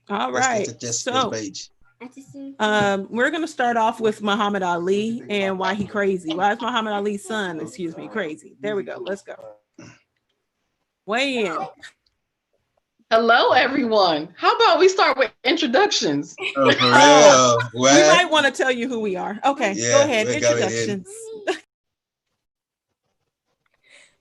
All Let's get right. to Jessica's So page. we're going to start off with Muhammad Ali and why he crazy. Why is Muhammad Ali's son, excuse me, crazy? There we go. Let's go. Weigh in. Hello, everyone. How about we start with introductions? Oh, for Oh, real? we What? might want to tell you who we are. Okay, go Yeah, ahead. we're going in. Introductions. Let me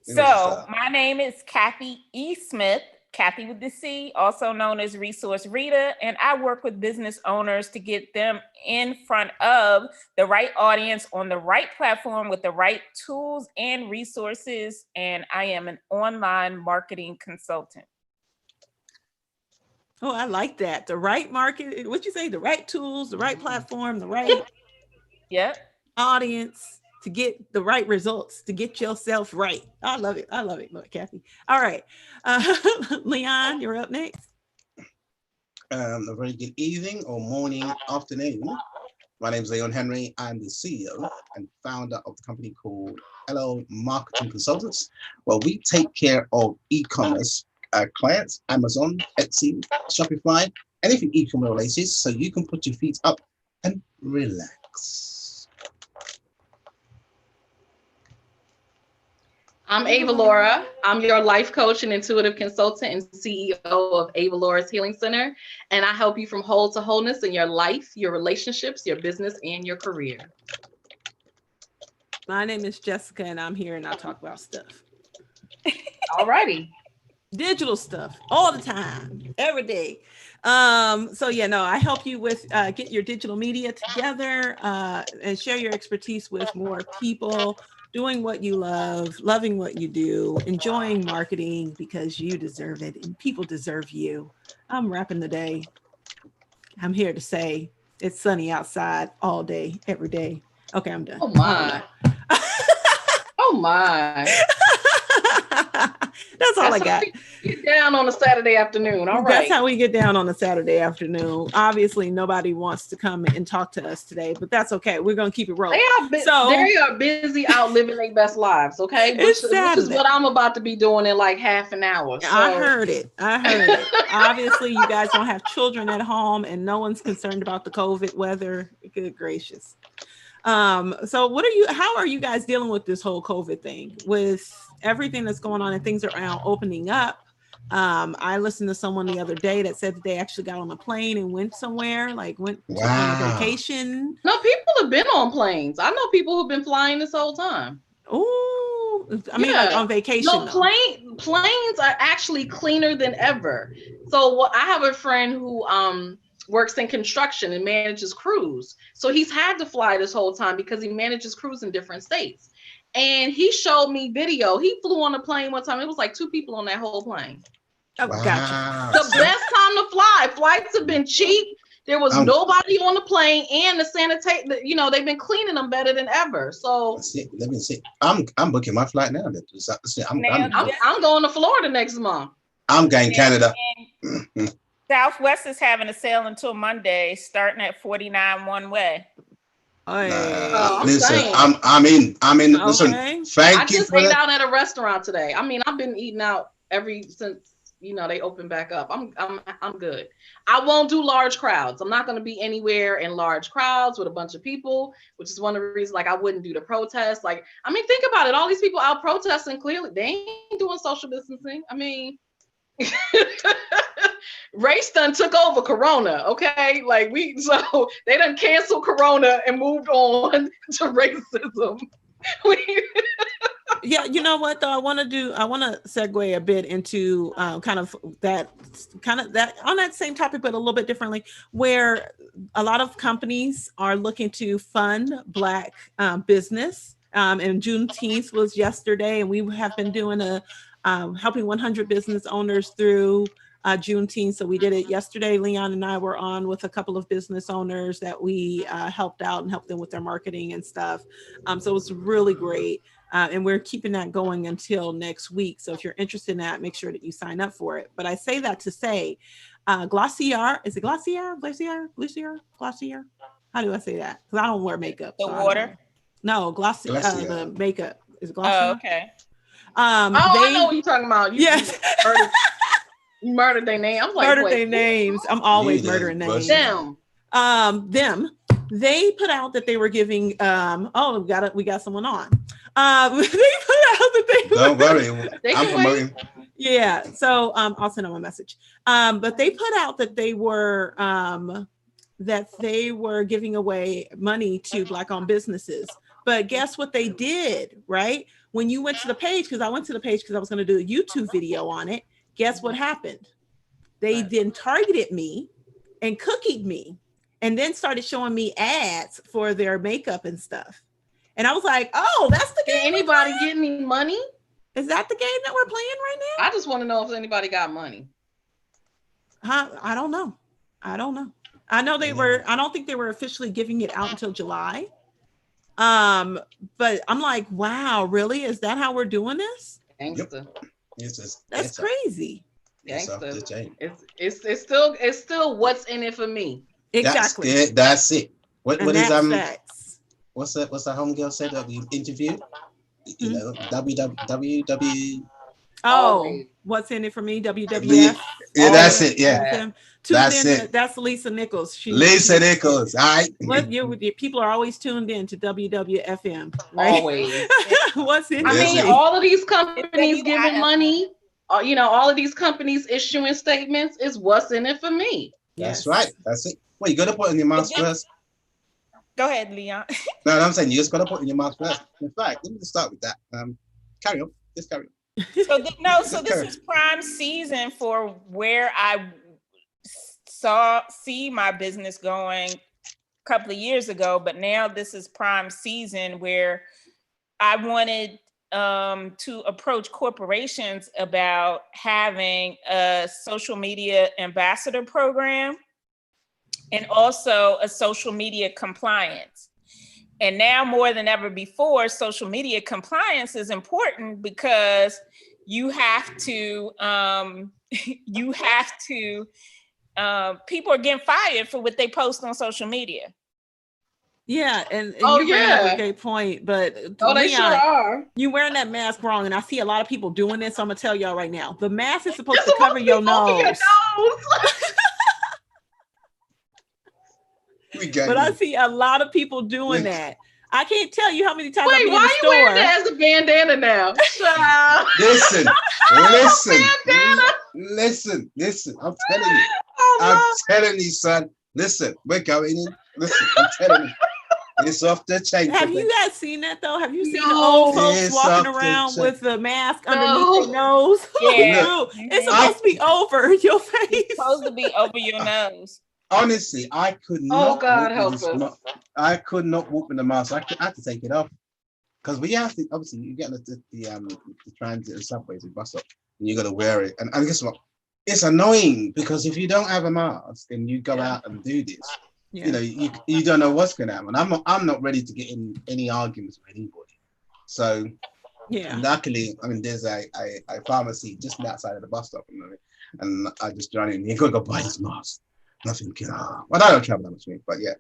just So, start. my name is Kathy E. Smith, Kathy with the C, also known as Resource Rita, and I work with business owners to get them in front of the right audience on the right platform with the right tools and resources. And I am an online marketing consultant. Oh, I like that. The right market. What you say? The right tools, the right platform, the right Yep. audience to get the right results to get yourself right. I love it. I love it. Look, Kathy. All right. Leon, you're up next. A very good evening or morning, afternoon. My name is Leon Henry. I'm the CEO and founder of the company called LO Marketing Consultants. Well, we take care of e-commerce clients, Amazon, Etsy, Shopify, anything e-commerce related, so you can put your feet up and relax. I'm Ava Laura. I'm your life coach and intuitive consultant and CEO of Ava Laura's Healing Center. And I help you from whole to wholeness in your life, your relationships, your business, and your career. My name is Jessica, and I'm here and I talk about stuff. Alrighty. Digital stuff all the time, every day. So yeah, no, I help you with get your digital media together and share your expertise with more people, doing what you love, loving what you do, enjoying marketing because you deserve it and people deserve you. I'm wrapping the day. I'm here to say it's sunny outside all day, every day. Okay, I'm done. Oh I don't my. know. Oh my. That's all I That's how got. we get down on a Saturday afternoon. All That's right. how we get down on a Saturday afternoon. Obviously, nobody wants to come and talk to us today, but that's okay. We're gonna keep it rolling. So They are busy out living their best lives, okay? it's Which is Saturday. what I'm about to be doing in like half an hour. I So heard it. I heard it. Obviously, you guys don't have children at home, and no one's concerned about the COVID weather. Good gracious. So what are you? How are you guys dealing with this whole COVID thing? With everything that's going on and things are now opening up. I listened to someone the other day that said that they actually got on a plane and went somewhere, like went to on a Wow. vacation. no, people have been on planes. I know people who've been flying this whole time. Oh, I mean, like Yeah. on vacation No, though. planes are actually cleaner than ever. So what I have a friend who works in construction and manages crews. So he's had to fly this whole time because he manages crews in different states. And he showed me video. He flew on a plane one time. It was like two people on that whole plane. Oh, gotcha. Wow. The See, best time to fly. Flights have been cheap. There was I'm, nobody on the plane, and the sanitate. You know, they've been cleaning them better than ever. So see, let me see. I'm booking my flight now. See, Now, I'm going to Florida next month. I'm going Canada. and Southwest is having a sale until Monday, starting at $49 one way. Hey. I'm Listen, saying. I'm in. Listen, Okay. I thank you just for ate that. out at a restaurant today. I mean, I've been eating out every since they opened back up. I'm good. I won't do large crowds. I'm not going to be anywhere in large crowds with a bunch of people, which is one of the reasons like I wouldn't do the protest. Like, I mean, think about it. All these people out protesting clearly they ain't doing social distancing. I mean, race done took over Corona, okay? Like so they done canceled Corona and moved on to racism. Yeah, you know what though? I want to segue a bit into kind of that on that same topic, but a little bit differently, where a lot of companies are looking to fund Black business. And Juneteenth was yesterday, and we have been doing a helping 100 business owners through Juneteenth. So we did it yesterday. Leon and I were on with a couple of business owners that we helped out and helped them with their marketing and stuff. So it was really great. And we're keeping that going until next week. So if you're interested in that, make sure that you sign up for it. But I say that to say, Glossier, is it Glossier? Glossier? How do I say that? Because I don't wear makeup. The So I don't water. know. No, Glossier, Glacier. the makeup. Is it Oh, Glossier? okay. Oh, I know They, what you're talking about. You yes. heard it. Murdered their name. I'm like, Murdered wait, their names. I'm always You murdering done names. busted. them. They put out that they were giving we got someone on. They put out that they Don't worry. They I'm can wait. promoting. yeah, so I'll send them a message. But they put out that they were giving away money to Black-owned businesses. But guess what they did, right? When you went to the page, because I went to the page because I was going to do a YouTube video on it. Guess what happened? They then targeted me and cookied me, and then started showing me ads for their makeup and stuff. And I was like, oh, that's the game. Did anybody get any money? Is that the game that we're playing right now? I just want to know if anybody got money. Huh? I don't know. I know they were, I don't think they were officially giving it out until July. But I'm like, wow, really? Is that how we're doing this? Gangsta. That's crazy. Gangsta. It's still what's in it for me. Exactly. That's it. What is facts. what's that homegirl said that we interviewed? You know, www. Oh, what's in it for me? WWF. Yeah, that's it. Yeah, that's it. That's Lisa Nichols. Lisa Nichols. All right. What people are always tuned in to WWFM, right? Always. What's in it? I mean, Listen. all of these companies giving money, all of these companies issuing statements is what's in it for me. That's right. That's it. Well, you got to put in your mouth first. Go ahead, Leon. No, I'm saying you just got to put in your mouth first. In fact, let me just start with that. Carry on. Just carry on. So this is prime season for where I see my business going a couple of years ago, but now this is prime season where I wanted to approach corporations about having a social media ambassador program and also a social media compliance. And now more than ever before, social media compliance is important because you have to, people are getting fired for what they post on social media. Yeah, and Oh, you bring up yeah. a great point, but They sure are. you wearing that mask wrong, and I see a lot of people doing this. So I'm gonna tell y'all right now, the mask is supposed to cover your nose. But I see a lot of people doing that. I can't tell you how many times I've Wait, been in why the are you store. wearing that as a bandana now? Child. Listen. I'm telling you. Oh, I'm telling you, son. Listen, we're going in. Listen, I'm telling you. It's off the chain. Have you guys seen that though? Have you seen the No. old folks It's walking off the around chain. with the mask No. underneath their nose? Yeah. Dude, it's supposed to be over your face. It's supposed to be over your nose. Honestly, I could Oh, not. God, walk help with us. this I could not walk with the mask. I had to take it off because we have to. Obviously, you get the transit and subways and bus stop, and you got to wear it. And guess what? It's annoying because if you don't have a mask and you go out and do this, Yeah. you know, you don't know what's going to happen. I'm not ready to get in any arguments with anybody. So Yeah. luckily, I mean, there's a pharmacy just outside of the bus stop, and I just run in. You got to go buy this mask. And I'm thinking, well, I don't travel that much, but yeah,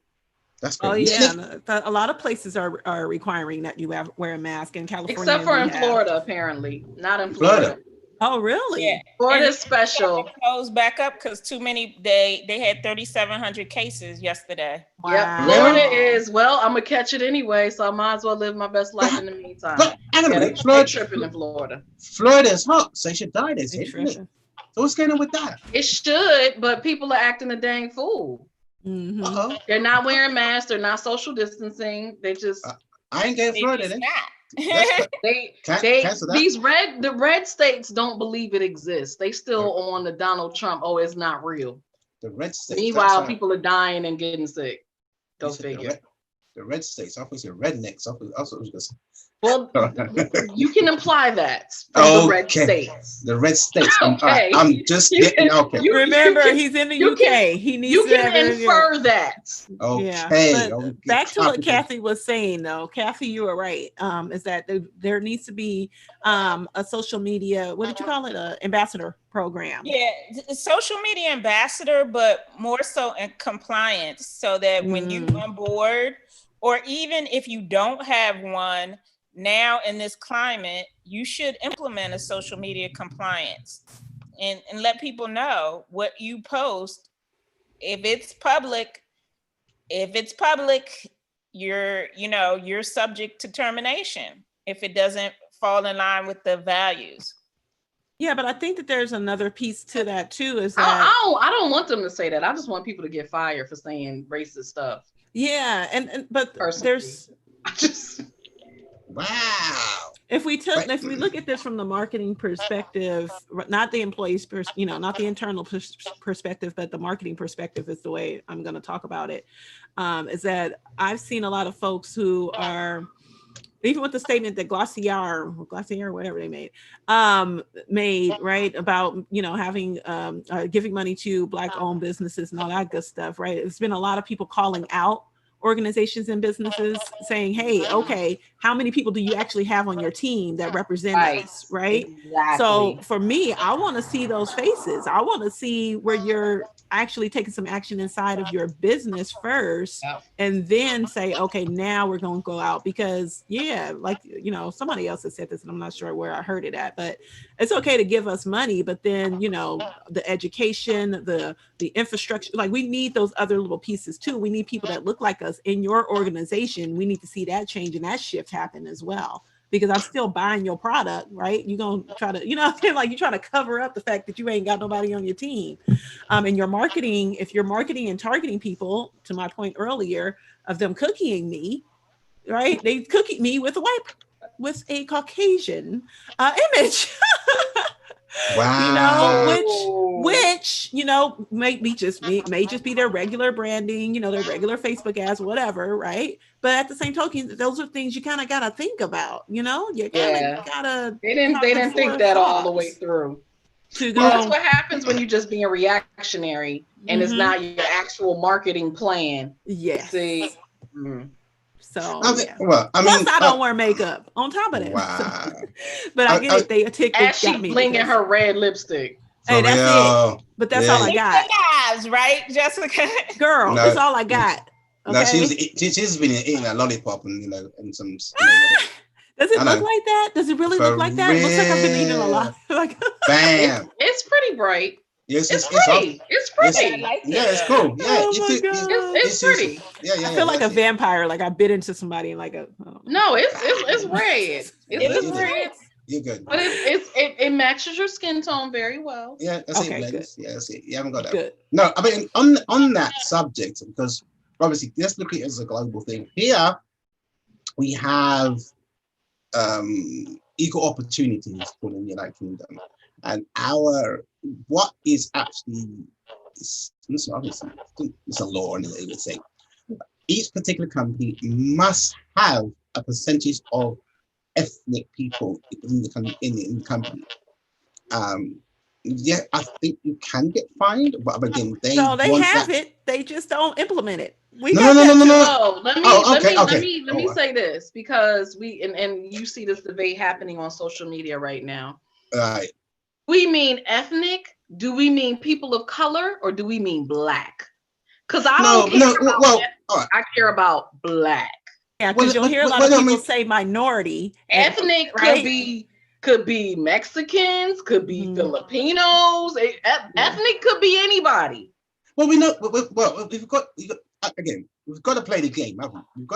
that's great. Oh yeah, a lot of places are requiring that you wear a mask in California. except for in we have. Florida, apparently. Not in Florida. Oh really? Yeah. Florida And is special. Close back up because too many. They had 3,700 cases yesterday. Yep. Florida is, well, I'm gonna catch it anyway, so I might as well live my best life in the meantime. But hang on a Yeah, minute, they Florida, tripping in Florida. Florida's hot, so you should die this, They isn't it? tripping. So what's going on with that? It should, but people are acting a dang fool. Mhm. Uh-oh. They're not wearing masks. They're not social distancing. They just I ain't getting Florida then. Not. they Cancel that. the red states don't believe it exists. They still on the Donald Trump. Oh, it's not real. The red states. Meanwhile, people are dying and getting sick. Go You said figure. The red states. I thought you said rednecks. I thought it was Well, just you can imply that from the red Okay. states. the red states. All Okay. right, I'm just getting okay. You- Remember, can- he's in the you UK. He needs You to can have it in Europe. infer that. Yeah, Okay. but back to what Kathy was saying, though. Kathy, you were right. Is that there needs to be a social media, what did you call it, a ambassador program? Yeah, social media ambassador, but more so in compliance, so that when you on board, or even if you don't have one, now in this climate, you should implement a social media compliance. and let people know what you post. If it's public, you're subject to termination if it doesn't fall in line with the values. Yeah, but I think that there's another piece to that too, is I that don't want them to say that. I just want people to get fired for saying racist stuff. yeah, and but Personally. there's I just Wow. if we look at this from the marketing perspective, not the employees, not the internal perspective, but the marketing perspective is the way I'm going to talk about it. Is that I've seen a lot of folks who are, even with the statement that Glossier, whatever they made right about having giving money to Black-owned businesses and all that good stuff, right? There's been a lot of people calling out organizations and businesses saying, hey, okay, how many people do you actually have on your team that represent us, right? Exactly. So for me, I want to see those faces. I want to see where you're actually taking some action inside of your business first, Yep. and then say, okay, now we're going to go out, because like somebody else has said this and I'm not sure where I heard it at, but it's okay to give us money, but then the education, the infrastructure, like we need those other little pieces too. We need people that look like us in your organization. We need to see that change and that shift happen as well, because I'm still buying your product, right? You're going to try to, like you're trying to cover up the fact that you ain't got nobody on your team. And your marketing, if you're marketing and targeting people, to my point earlier of them cookieing me, right? They cookie me with a Caucasian image. Wow. which may just be their regular branding, their regular Facebook ads, whatever, right? But at the same token, those are things you kind of gotta think about, you kind of gotta. They didn't think that all the way through. That's what happens when you're just being reactionary and it's not your actual marketing plan. Yes. See. So well, I mean, plus I don't wear makeup on top of that. Wow. But I get it. They as she blinging her red lipstick. Hey, that's it. But that's all I got. Eyes, right, Jessica? Girl, that's all I got. Okay? No, she's been eating a lollipop and and some. Does it look like that? Does it really look like that? It looks like I've been eating a lot. Bam. It's pretty bright. Yes, it's pretty. It's pretty. Yeah, it's cool. Yeah, it's pretty. Yeah. I feel like a vampire. Like I bit into somebody and like a. No, it's red. It's red. You're good. But it matches your skin tone very well. Yeah, that's okay, it. Good. Yeah, that's it. You haven't got that. Good. No, I mean on that subject, because obviously let's look at it as a global thing. Here we have equal opportunities for the United Kingdom, and what is actually it's a law, and they would say each particular company must have a percentage of ethnic people in the company. Yeah, I think you can get fined, but again, they have it. They just don't implement it. No. Let me say this, because and you see this debate happening on social media right now. Right. We mean ethnic? Do we mean people of color, or do we mean Black? Because I care about Black. Yeah, because you'll hear a lot of people say minority. Ethnic could be Mexicans, could be Filipinos. Ethnic could be anybody. Well, we know. Well, we've got to play the game, haven't we? We've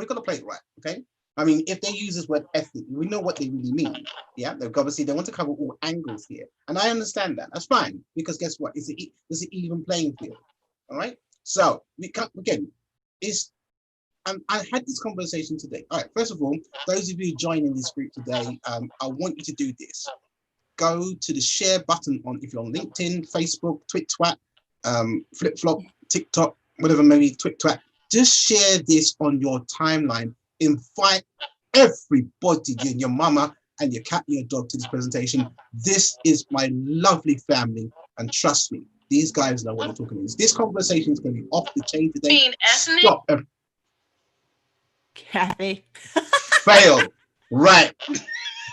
got to play it right. Okay. I mean, if they use this word ethnic, we know what they really mean. Yeah, they want to cover all angles here, and I understand that. That's fine, because guess what? It's an even playing field. All right. So we can't I had this conversation today. All right. First of all, those of you joining this group today, I want you to do this. Go to the share button if you're on LinkedIn, Facebook, TwitTwat, FlipFlop, TikTok, whatever, maybe TwitTwat. Just share this on your timeline. Invite everybody, your mama and your cat and your dog, to this presentation. This is my lovely family, and trust me, these guys know what they're talking about. This conversation is going to be off the chain today. Mean ethnic? Stop. Kathy. Fail. Right.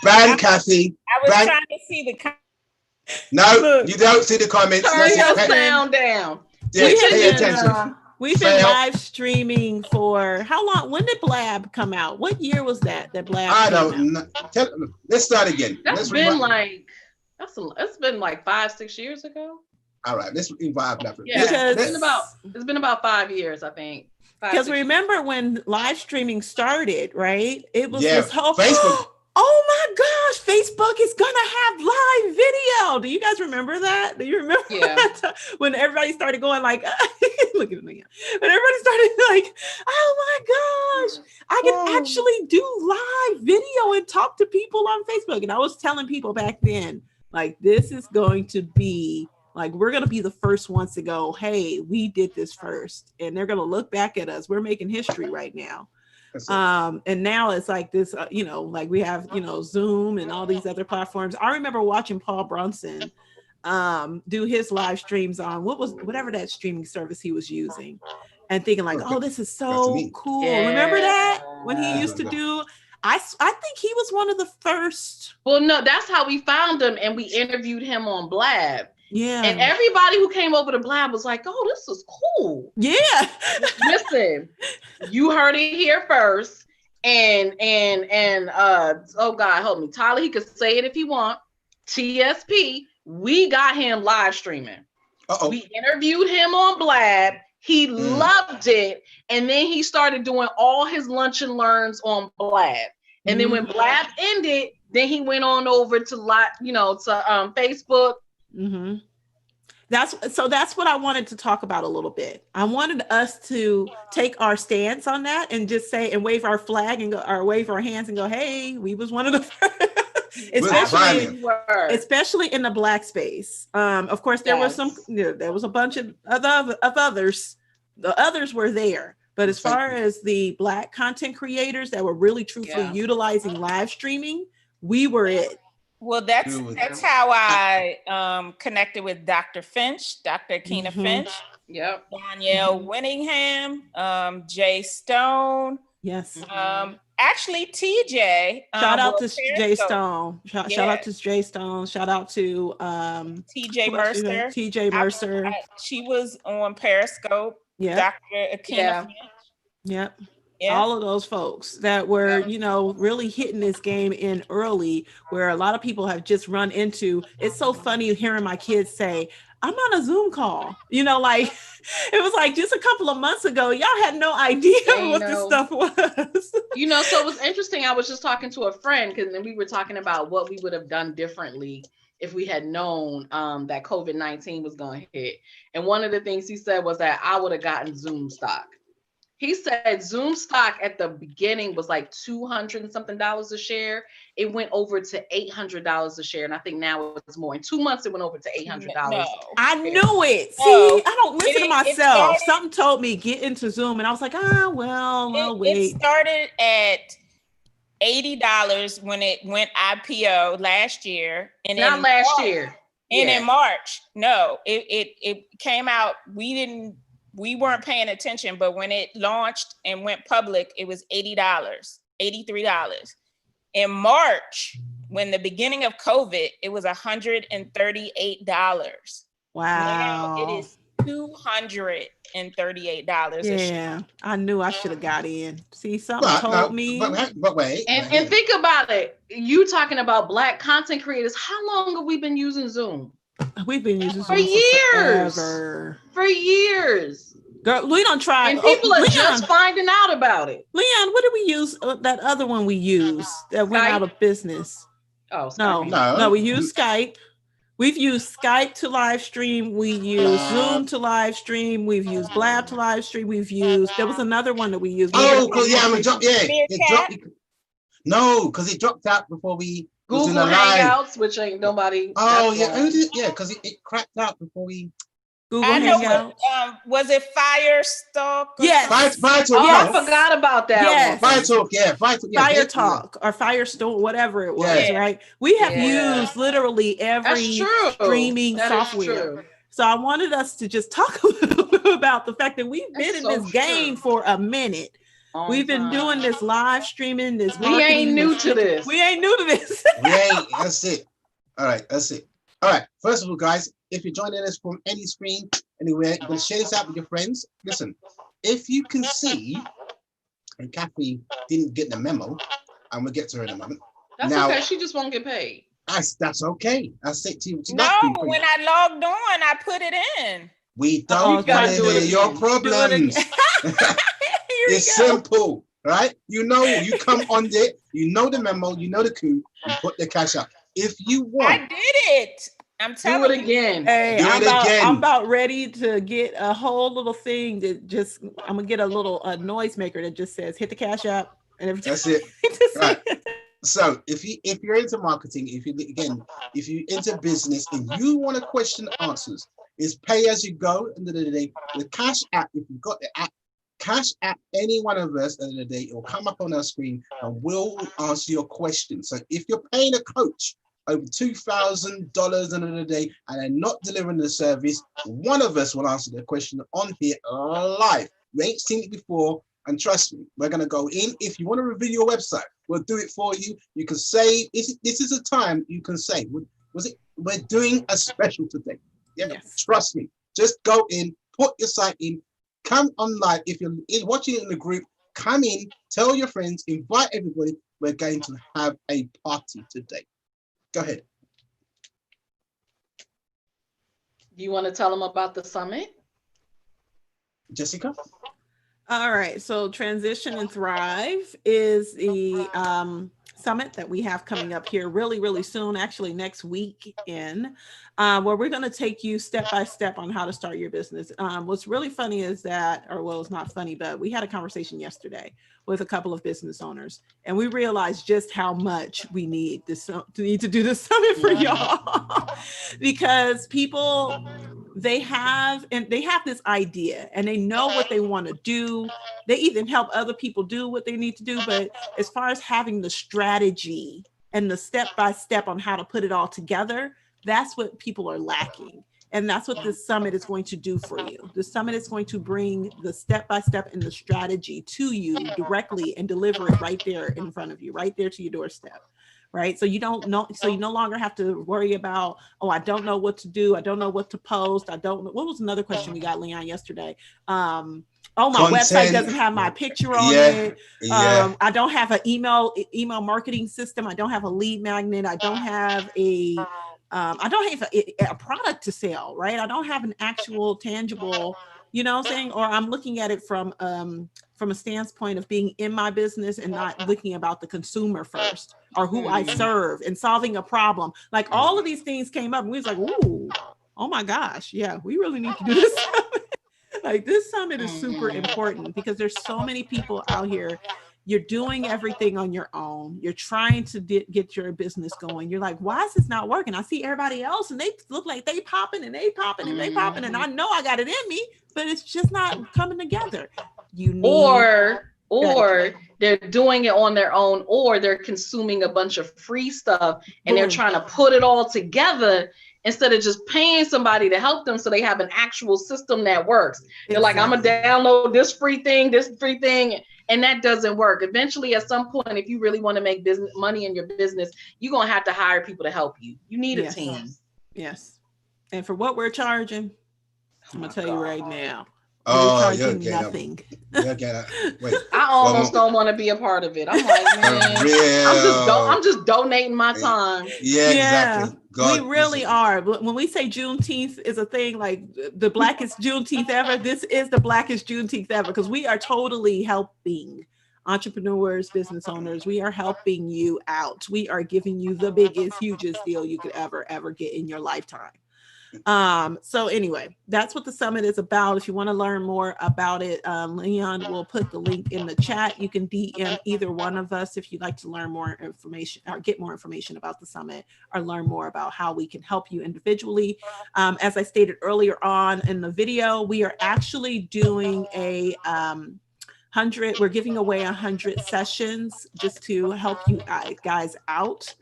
Ban Kathy. I was trying to see the No, you don't see the comments. Turn your sound down. Yeah, pay attention. We've been live streaming for how long? When did Blab come out? What year was that Blab? I don't know. Let's start again. That's been like It's been like 5-6 years ago. All right, let's revive that. Yeah, Because- it's been about 5 years, I think. Because remember when live streaming started, right? It was Yeah, this whole Facebook. Oh my gosh, Facebook is gonna have live video. Do you guys remember that? Do you remember Yeah. that? When everybody started going like, look at me. When everybody started like, oh my gosh, I can actually do live video and talk to people on Facebook. And I was telling people back then, like, this is going to be like, we're going to be the first ones to go, hey, we did this first. And they're going to look back at us. We're making history right now. And now it's like this, like we have, Zoom and all these other platforms. I remember watching Paul Brunson do his live streams on whatever that streaming service he was using, and thinking like, oh, this is so cool. Yeah. Remember that when he used to do, I think he was one of the first. Well, no, that's how we found him, and we interviewed him on Blab. Yeah. And everybody who came over to Blab was like, oh, this is cool. Yeah. Listen, you heard it here first. And oh God, help me. Tyler, he could say it if he want. TSP, we got him live streaming. Uh-oh. We interviewed him on Blab. He loved it. And then he started doing all his lunch and learns on Blab. And then when Blab ended, then he went on over to Facebook. Mm-hmm. That's what I wanted to talk about a little bit. I wanted us to take our stance on that and just say and wave our flag and go, or wave our hands and go, hey, we was one of the first. especially in the Black space. Of course, there was a bunch of others. The others were there, but as far as the Black content creators that were really truthfully utilizing live streaming, we were it. Well, that's how I connected with Dr. Finch, Dr. Akina Finch, Danielle Winningham, Jay Stone. Yes. Actually, TJ. Shout out to Jay Stone. Shout out to Jay Stone. Shout out to TJ Mercer. TJ Mercer. She was on Periscope. Yeah. Dr. Akina Finch. Yep. Yeah. All of those folks that were, really hitting this game in early, where a lot of people have just run into. It's so funny hearing my kids say, I'm on a Zoom call, like it was like just a couple of months ago, y'all had no idea what this stuff was. So it was interesting. I was just talking to a friend because then we were talking about what we would have done differently if we had known that COVID-19 was going to hit. And one of the things he said was that I would have gotten Zoom stock. He said Zoom stock at the beginning was like $200 and something a share. It went over to $800 a share. And I think now it's more. In 2 months, it went over to $800. No. I knew it. See, I don't listen to myself. Something told me get into Zoom. And I was like, I'll wait. It started at $80 when it went IPO last year. And not last year. And in March, no, it came out. We weren't paying attention, but when it launched and went public, it was $80, $83. In March, when the beginning of COVID, it was $138. Wow. Now it is $238. Yeah, I knew I should have got in. See, something told me. But wait. And think about it. You talking about Black content creators. How long have we been using Zoom? We've been using Zoom for years. For years. Girl, we don't try. And people are just finding out about it. Leon, what did we use? That other one we used that went out of business. Oh, Skype. No, we use Skype. We've used Skype to live stream. We use Zoom to live stream. We've used Blab to live stream. There was another one that we used. No, because it dropped out before we Google Hangouts, which ain't nobody. Oh yeah, because it cracked out before we. Google Hangouts. Was it Firestalk? Yes. Fire Talk. I forgot about that. Yes. Fire Talk. Yeah. Fire Talk or Firestorm, whatever it was. Right. We have used literally every streaming software. So I wanted us to just talk a little bit about the fact that we've been in this game for a minute. We've been doing this live streaming, this marketing. We ain't new to this. That's it. All right. That's it. All right. First of all, guys, if you're joining us from any screen, anywhere, you're going to share this out with your friends. Listen, if you can see, and Kathy didn't get the memo, and we'll get to her in a moment. That's okay. She just won't get paid. That's okay. I said to you, what you No, like to do, when I logged on, I put it in. we Uh-oh, don't gotta want to do it hear your again. Do it again. problems. Here we It's go. simple, right? You know, you come on there, you know the memo, you know the coup, you put the cash up. If you I want, did it. I'm Do telling it you. again. Hey, do I'm it again. about ready to get a whole little thing that just I'm gonna get a little noisemaker that just says hit the cash app and every time That's it. to say Right. it. So if you're into marketing, if you're into business and you want to question answers, it's pay as you go. End of the day, the cash app. If you've got the app, cash app any one of us. End of the day, it will come up on our screen and we'll answer your question. So if you're paying a coach over $2,000 end of the day and they're not delivering the service, one of us will answer the question on here live. You ain't seen it before. And trust me, we're going to go in. If you want to review your website, we'll do it for you. You can say, this is a time you can say, we're doing a special today. Yeah, Yes. trust me. Just go in, put your site in, come on live. If you're watching it in the group, come in, tell your friends, invite everybody. We're going to have a party today. Go ahead. Do you want to tell them about the summit? Jessica? All right, so Transition and Thrive is the summit that we have coming up here really, really soon, actually next week where we're going to take you step by step on how to start your business. What's really funny is that, or well, it's not funny, but we had a conversation yesterday with a couple of business owners, and we realized just how much we need to do this summit for y'all because people, they have this idea and they know what they want to do. They even help other people do what they need to do. But as far as having the strategy and the step-by-step on how to put it all together, that's what people are lacking. And that's what this summit is going to do for you. The summit is going to bring the step-by-step and the strategy to you directly and deliver it right there in front of you, right there to your doorstep. Right. So you no longer have to worry about, oh, I don't know what to do. I don't know what to post. I don't know. What was another question we got, Leon, yesterday? Oh, my website doesn't have my picture on it. I don't have an email marketing system. I don't have a lead magnet. I don't have a product to sell, right? I don't have an actual tangible, you know what I'm saying? Or I'm looking at it from a standpoint of being in my business and not looking about the consumer first or who I serve and solving a problem. Like all of these things came up and we was like, ooh, oh my gosh. Yeah, we really need to do this. Like this summit is super important because there's so many people out here. You're doing everything on your own. You're trying to get your business going. You're like, why is this not working? I see everybody else and they look like they popping and they popping and they popping. And I know I got it in me, but it's just not coming together. You need or they're doing it on their own, or they're consuming a bunch of free stuff and they're trying to put it all together instead of just paying somebody to help them so they have an actual system that works. They're like, I'm gonna download this free thing, and that doesn't work. Eventually, at some point, if you really want to make business money in your business, you're gonna have to hire people to help you. You need a team. Yes. And for what we're charging, I'm gonna tell you right now. Oh, you're charging nothing. Wait. I almost don't want to be a part of it. I'm like, man, I'm just donating my time. Yeah, exactly. God, we really are. When we say Juneteenth is a thing, like the blackest Juneteenth ever, this is the blackest Juneteenth ever because we are totally helping entrepreneurs, business owners. We are helping you out. We are giving you the biggest, hugest deal you could ever get in your lifetime. So anyway, that's what the summit is about. If you want to learn more about it, Leon will put the link in the chat. You can DM either one of us if you'd like to learn more information or get more information about the summit or learn more about how we can help you individually. As I stated earlier on in the video, we are actually doing a we're giving away 100 sessions just to help you guys out.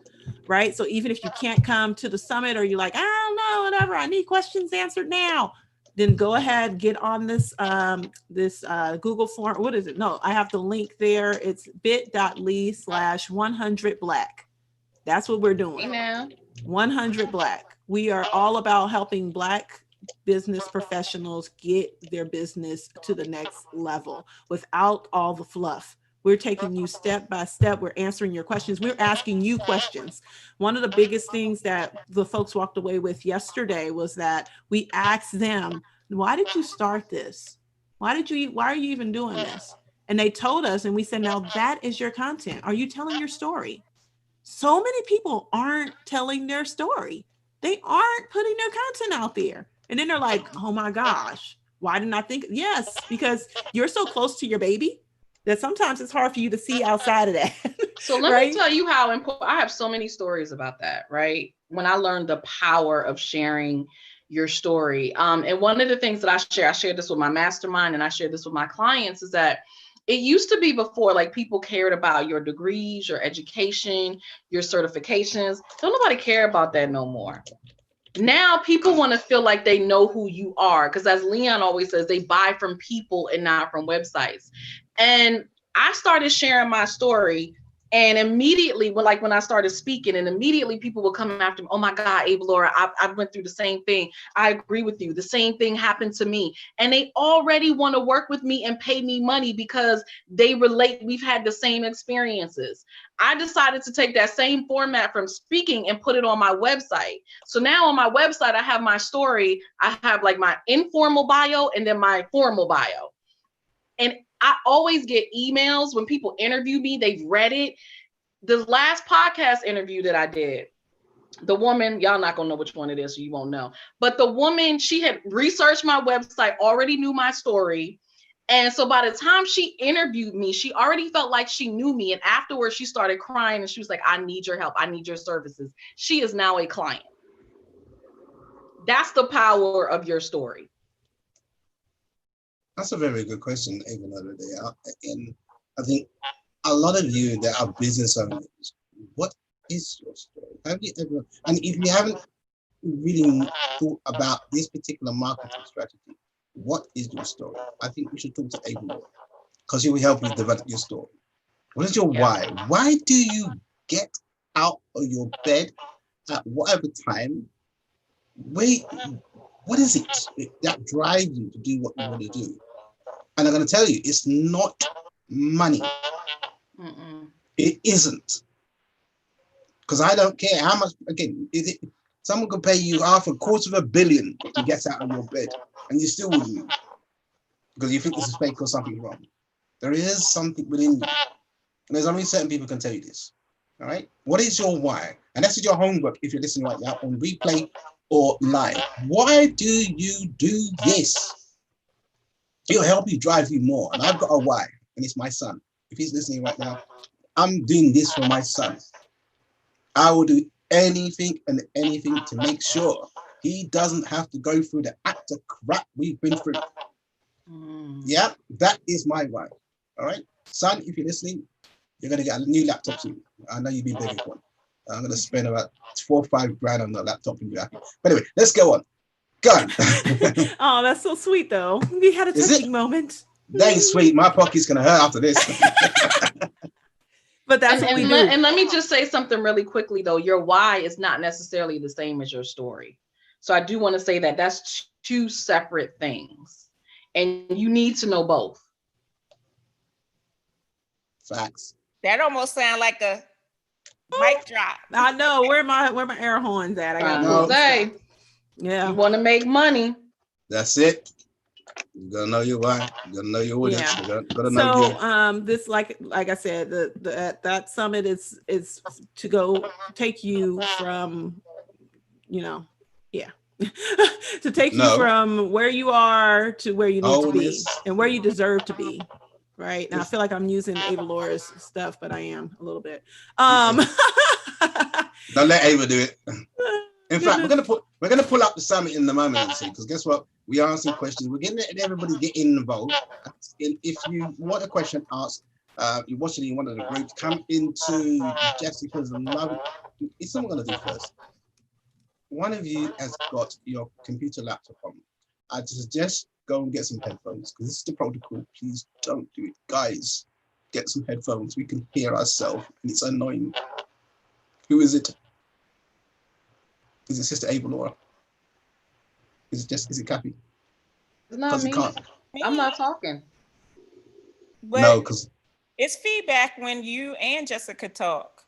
Right. So even if you can't come to the summit or you're like, I don't know, whatever, I need questions answered now, then go ahead, get on this Google form. What is it? No, I have the link there. It's bit.ly/100black. That's what we're doing. 100 Black. We are all about helping Black business professionals get their business to the next level without all the fluff. We're taking you step by step. We're answering your questions. We're asking you questions. One of the biggest things that the folks walked away with yesterday was that we asked them, why did you start this? Why are you even doing this? And they told us, and we said, now that is your content. Are you telling your story? So many people aren't telling their story. They aren't putting their content out there. And then they're like, oh my gosh, why didn't I think? Yes, because you're so close to your baby that sometimes it's hard for you to see outside of that. So let right? me tell you how important. I have so many stories about that, right? When I learned the power of sharing your story. And one of the things that I shared this with my mastermind and I shared this with my clients, is that it used to be before, like, people cared about your degrees, your education, your certifications. Don't nobody care about that no more. Now people want to feel like they know who you are, because as Leon always says, they buy from people and not from websites. And I started sharing my story, and immediately, when I started speaking, and immediately people would come after me. Oh my God, Ava Laura, I went through the same thing. I agree with you. The same thing happened to me. And they already want to work with me and pay me money because they relate. We've had the same experiences. I decided to take that same format from speaking and put it on my website. So now on my website, I have my story. I have like my informal bio and then my formal bio. And I always get emails when people interview me, they've read it. The last podcast interview that I did, the woman, y'all not gonna know which one it is, so you won't know. But the woman, she had researched my website, already knew my story. And so by the time she interviewed me, she already felt like she knew me. And afterwards, she started crying and she was like, I need your help. I need your services. She is now a client. That's the power of your story. That's a very good question, even over there. And I think a lot of you that are business owners, what is your story? Have you ever, and if you haven't really thought about this particular marketing strategy, what is your story? I think we should talk to Ava Laura, because she will help you develop your story. What is your why? Why do you get out of your bed at whatever time? What is it that drives you to do what you want to do? And I'm going to tell you, it's not money. It isn't. Because I don't care how much, again, someone could pay you $250 million to get out of your bed, and you still wouldn't move because you think this is fake or something wrong. There is something within you. And there's only certain people can tell you this. All right? What is your why? And that's your homework if you're listening right now on replay or live. Why do you do this? It'll help you drive you more. And I've got a why, and it's my son. If he's listening right now, I'm doing this for my son. I will do anything and anything to make sure he doesn't have to go through the act of crap we've been through. Yeah, that is my why. All right, son, if you're listening, you're going to get a new laptop soon. I know you've been begging for one. I'm going to spend about 4 or 5 grand on the laptop and be happy. But anyway, let's go on. Go on. Oh, that's so sweet, though. We had a touching moment. That ain't sweet. My pocket's going to hurt after this. But that's what we do. And let me just say something really quickly, though. Your why is not necessarily the same as your story. So I do want to say that that's 2 separate things. And you need to know both. Facts. That almost sounds like a mic drop. I know. Where my air horns at? I got No. Say, yeah. you want to make money. That's it. You gotta know your why. You gotta know your audience. Yeah. You gotta know So this, like I said, that summit is to go take you from, to take you from where you are to where you need to be and where you deserve to be. Right now, I feel like I'm using Ava Laura's stuff, but I am a little bit. Don't let Ava do it. In fact, we're gonna pull up the summit in the moment, because guess what? We are asking questions. We're getting everybody get involved. If you want a question asked, you're watching in one of the groups, come into Jessica's love. Is someone gonna do first? One of you has got your computer laptop on. I suggest go and get some headphones, because this is the protocol. Please don't do it, guys. Get some headphones. We can hear ourselves, and it's annoying. Who is it? Is it Sister Ava Laura? Is it Kathy? It's not me. I'm not talking. But No, because It's feedback when you and Jessica talk.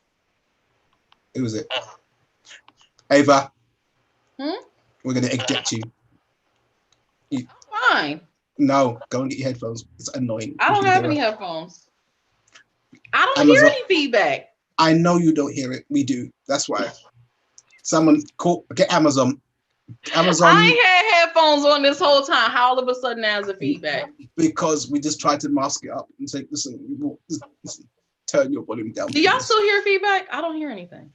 Who was it? Ava. Hmm? We're gonna eject you. Fine. No, go and get your headphones. It's annoying. I don't You have hear any it. headphones. I don't Amazon- hear any feedback. I know you don't hear it. We do. That's why. Someone call get Amazon. Amazon. I ain't had headphones on this whole time. How all of a sudden there's a feedback? Because we just tried to mask it up and say, listen, listen, turn your volume down. Do y'all please." still hear feedback? I don't hear anything.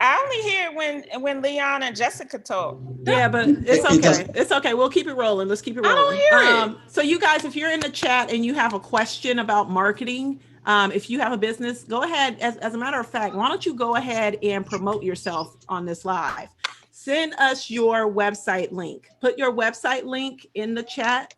I only hear it when Leon and Jessica talk. Yeah, but it's It okay. doesn't- It's okay. We'll keep it rolling. Let's keep it I rolling. don't hear it. So you guys, if you're in the chat and you have a question about marketing, if you have a business, go ahead. As a matter of fact, why don't you go ahead and promote yourself on this live? Send us your website link. Put your website link in the chat.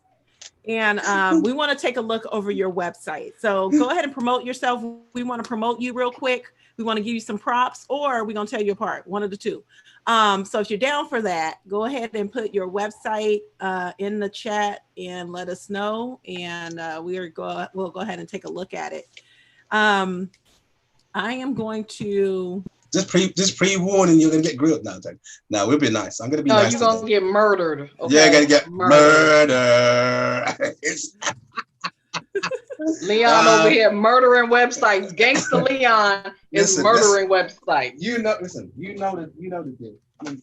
And we want to take a look over your website. So go ahead and promote yourself. We want to promote you real quick. We want to give you some props, or we're going to tell you apart, one of the two. So if you're down for that, go ahead and put your website in the chat and let us know. And we'll go ahead and take a look at it. I am going to Just pre-warning, you're gonna get grilled now. No, we'll be nice. I'm gonna be No, nice. you're gonna today. get murdered. Yeah, Okay? gonna get Murdered. murder. Leon over here murdering websites. Gangsta Leon is Listen, murdering websites. You know the deal. I mean,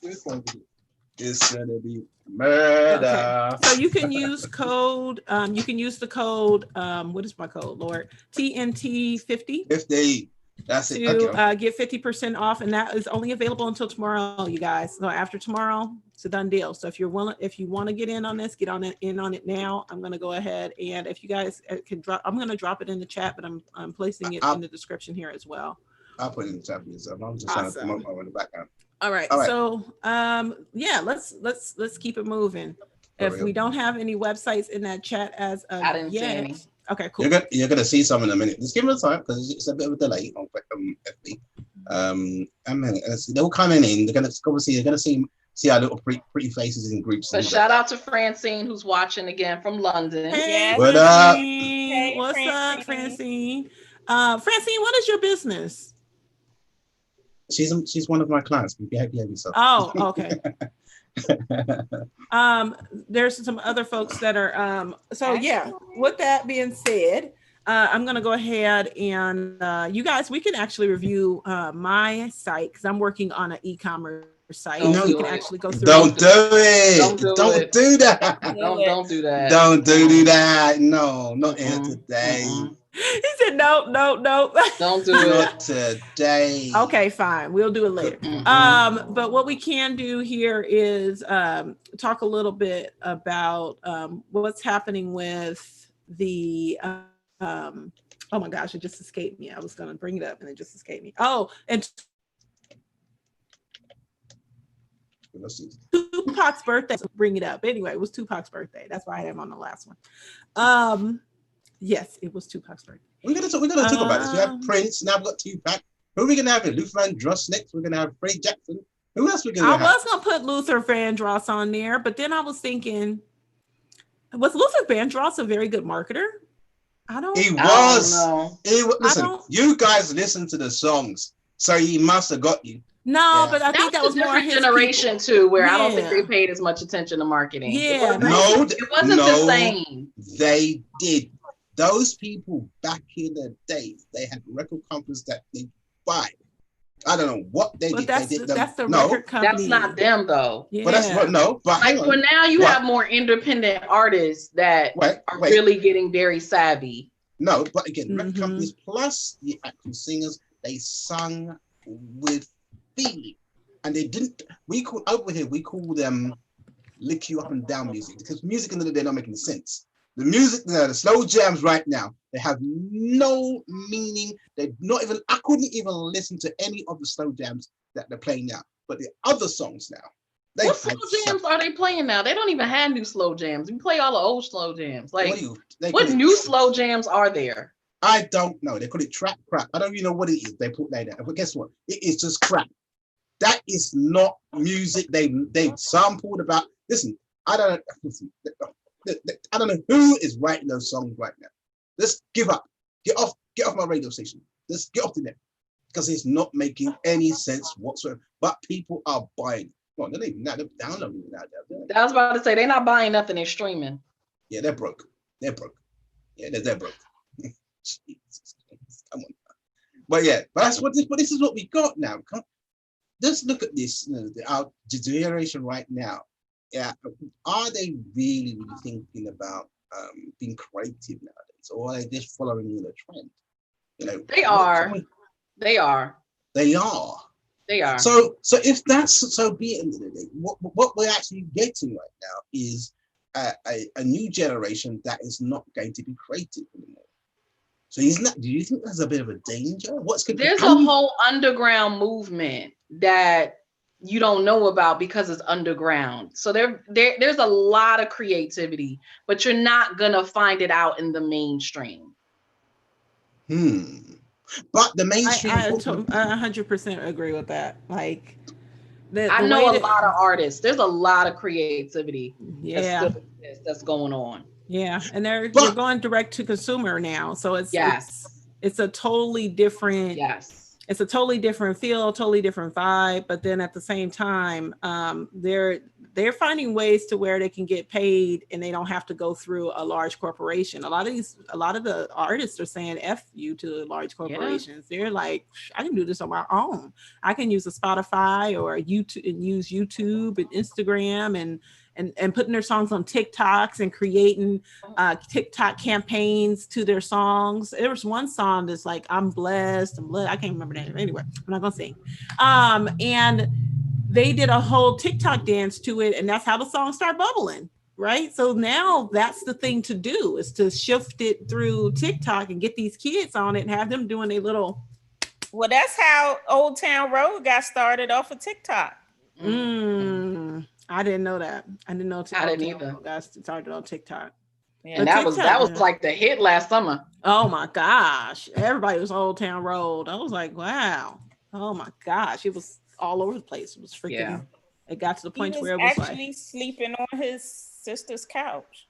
it's gonna be murder. Okay. So you can use code. You can use the code. What is my code, Lord? TNT50 50. That's it. to Okay. get 50% off, and that is only available until tomorrow, you guys. So after tomorrow, it's a done deal. So if you're willing, if you want to get in on this, get on it in on it now. I'm gonna go ahead, and if you guys can drop, I'm gonna drop it in the chat, but I'm placing it in the description here as well. I'll put it in the chat for yourself. I'm just trying to Awesome. promote my in the background. All right. All right. So yeah, let's keep it moving. For If real. we don't have any websites in that chat as of I didn't see yet. any. Okay, cool. You're gonna see some in a minute. Just give it a time because it's a bit of a delay on FB. A minute. They'll come in. They're gonna obviously they're gonna see our little pretty faces in groups. So shout out to Francine who's watching again from London. Hey, Yes. What up? Francine. Hey, What's up, Francine. Francine? Francine, what is your business? She's one of my clients. Behave yourself. Oh, okay. There's some other folks that are so yeah, with that being said, I'm gonna go ahead and you guys, we can actually review my site because I'm working on an e-commerce site. Don't So you do can it. actually go through. Don't do it. Don't do it. do that. Don't do that. Don't do that. No, not here today. He said no. Don't do it. Not today. Okay, fine. We'll do it later. But what we can do here is talk a little bit about what's happening with the oh my gosh, it just escaped me. I was gonna bring it up and it just escaped me. Oh, and Let's see. Tupac's birthday. So bring it up. Anyway, it was Tupac's birthday. That's why I had him on the last one. Yes, it was Tupac's birthday. We're gonna talk about this. We have Prince. Now we've got Tupac. Who are we gonna have? Luther Vandross next. We're gonna have Freddie Jackson. Who else we gonna I have? was gonna put Luther Vandross on there, but then I was thinking, was Luther Vandross a very good marketer? He I was. don't know. Listen, don't- you guys listen to the songs, so he must have got you. No, Yeah. but I think that was a more different his generation too, where I don't think Yeah. they paid as much attention to marketing. Yeah, No, It wasn't the same. they did. Those people back in the days, they had record companies that they buy. I don't know what they But did. that's They did that's the no, record company. That's not them though. Yeah. but that's what no. But hang Like on. for now, you What? have more independent artists that Wait, are wait. really getting very savvy. No, but again, record Mhm. companies plus the actual singers, they sung with feeling, and they didn't. We call them lick you up and down music because music in the day not making sense. The music, the slow jams right now, they have no meaning. They not even. I couldn't even listen to any of the slow jams that they're playing now. But the other songs now, they What slow jams are they playing now? They don't even have new slow jams. You play all the old slow jams. Like what new slow jams are there? I don't know. They call it trap crap. I don't even know what it is. They put like that. But guess what? It is just crap. That is not music. They sampled about. Listen, I don't know who is writing those songs right now. Let's give up. Get off my radio station. Just get off the net because it's not making any sense whatsoever. But people are buying. Well, they're not even now. They're downloading it now. I was about to say they're not buying nothing. They're streaming. Yeah, they're broke. They're broke. Yeah, they're broke. Jesus Christ, come on. But yeah, but this is what we got now. Let's look at this. Our generation right now. Yeah, are they really thinking about being creative nowadays, or are they just following the trend? They are. They are. They are. They are. So if that's so, be it. What we're actually getting right now is a new generation that is not going to be creative anymore. So do you think there's a bit of a danger? There's a whole underground movement that you don't know about because it's underground. So there's a lot of creativity, but you're not gonna find it out in the mainstream. But the mainstream. I 100% agree with that. Like, I know a lot of artists. There's a lot of creativity. Yeah, that's going on. Yeah, and they're going direct to consumer now, so it's a totally different. It's a totally different feel, totally different vibe. But then at the same time, they're finding ways to where they can get paid and they don't have to go through a large corporation. A lot of the artists are saying F you to large corporations. They're like, I can do this on my own. I can use a Spotify or YouTube and use YouTube and Instagram and putting their songs on TikToks and creating TikTok campaigns to their songs. There was one song that's like, I'm blessed. I can't remember that. Anyway, I'm not gonna sing. And they did a whole TikTok dance to it, and that's how the song started bubbling, right? So now that's the thing to do, is to shift it through TikTok and get these kids on it and have them doing a little. Well, that's how Old Town Road got started off of TikTok. I didn't know that. I didn't know. I didn't either. Got started on TikTok. Yeah, and that was like the hit last summer. Oh my gosh. Everybody was Old Town Road. I was like, wow. Oh my gosh. It was all over the place. It was freaking. Yeah. It got to the point where it was actually like sleeping on his sister's couch.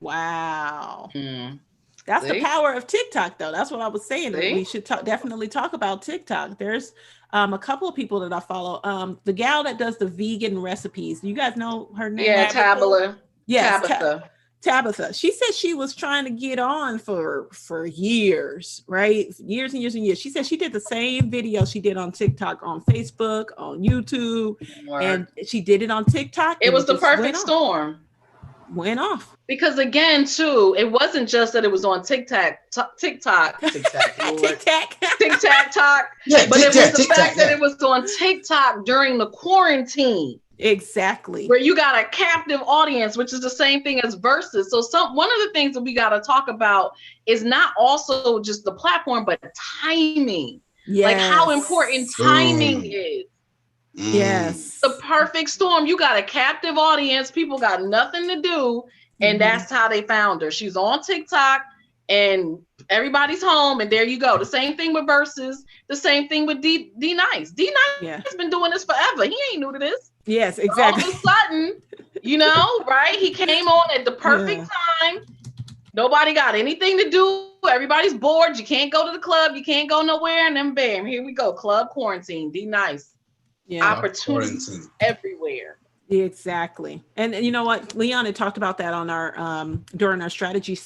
Wow. That's the power of TikTok, though. That's what I was saying. We should definitely talk about TikTok. There's a couple of people that I follow. The gal that does the vegan recipes. You guys know her name? Yeah, Tabitha. Yes, Tabitha. She said she was trying to get on for years, right? Years and years and years. She said she did the same video she did on TikTok, on Facebook, on YouTube, and she did it on TikTok. It was the perfect storm. Went off. Because again, too, it wasn't just that it was on TikTok, but it was the fact that it was on TikTok during the quarantine. Exactly. Where you got a captive audience, which is the same thing as Versus. So one of the things that we got to talk about is not also just the platform, but timing. Like how important timing is. Yes. The perfect storm. You got a captive audience. People got nothing to do. And that's how they found her. She's on TikTok and everybody's home. And there you go. The same thing with Versus. The same thing with D-Nice. D-Nice has been doing this forever. He ain't new to this. Yes, exactly. All of a sudden, right? He came on at the perfect time. Nobody got anything to do. Everybody's bored. You can't go to the club. You can't go nowhere. And then bam, here we go. Club quarantine. D-Nice. Opportunities everywhere. Exactly. And you know what? Leon had talked about that on our during our strategy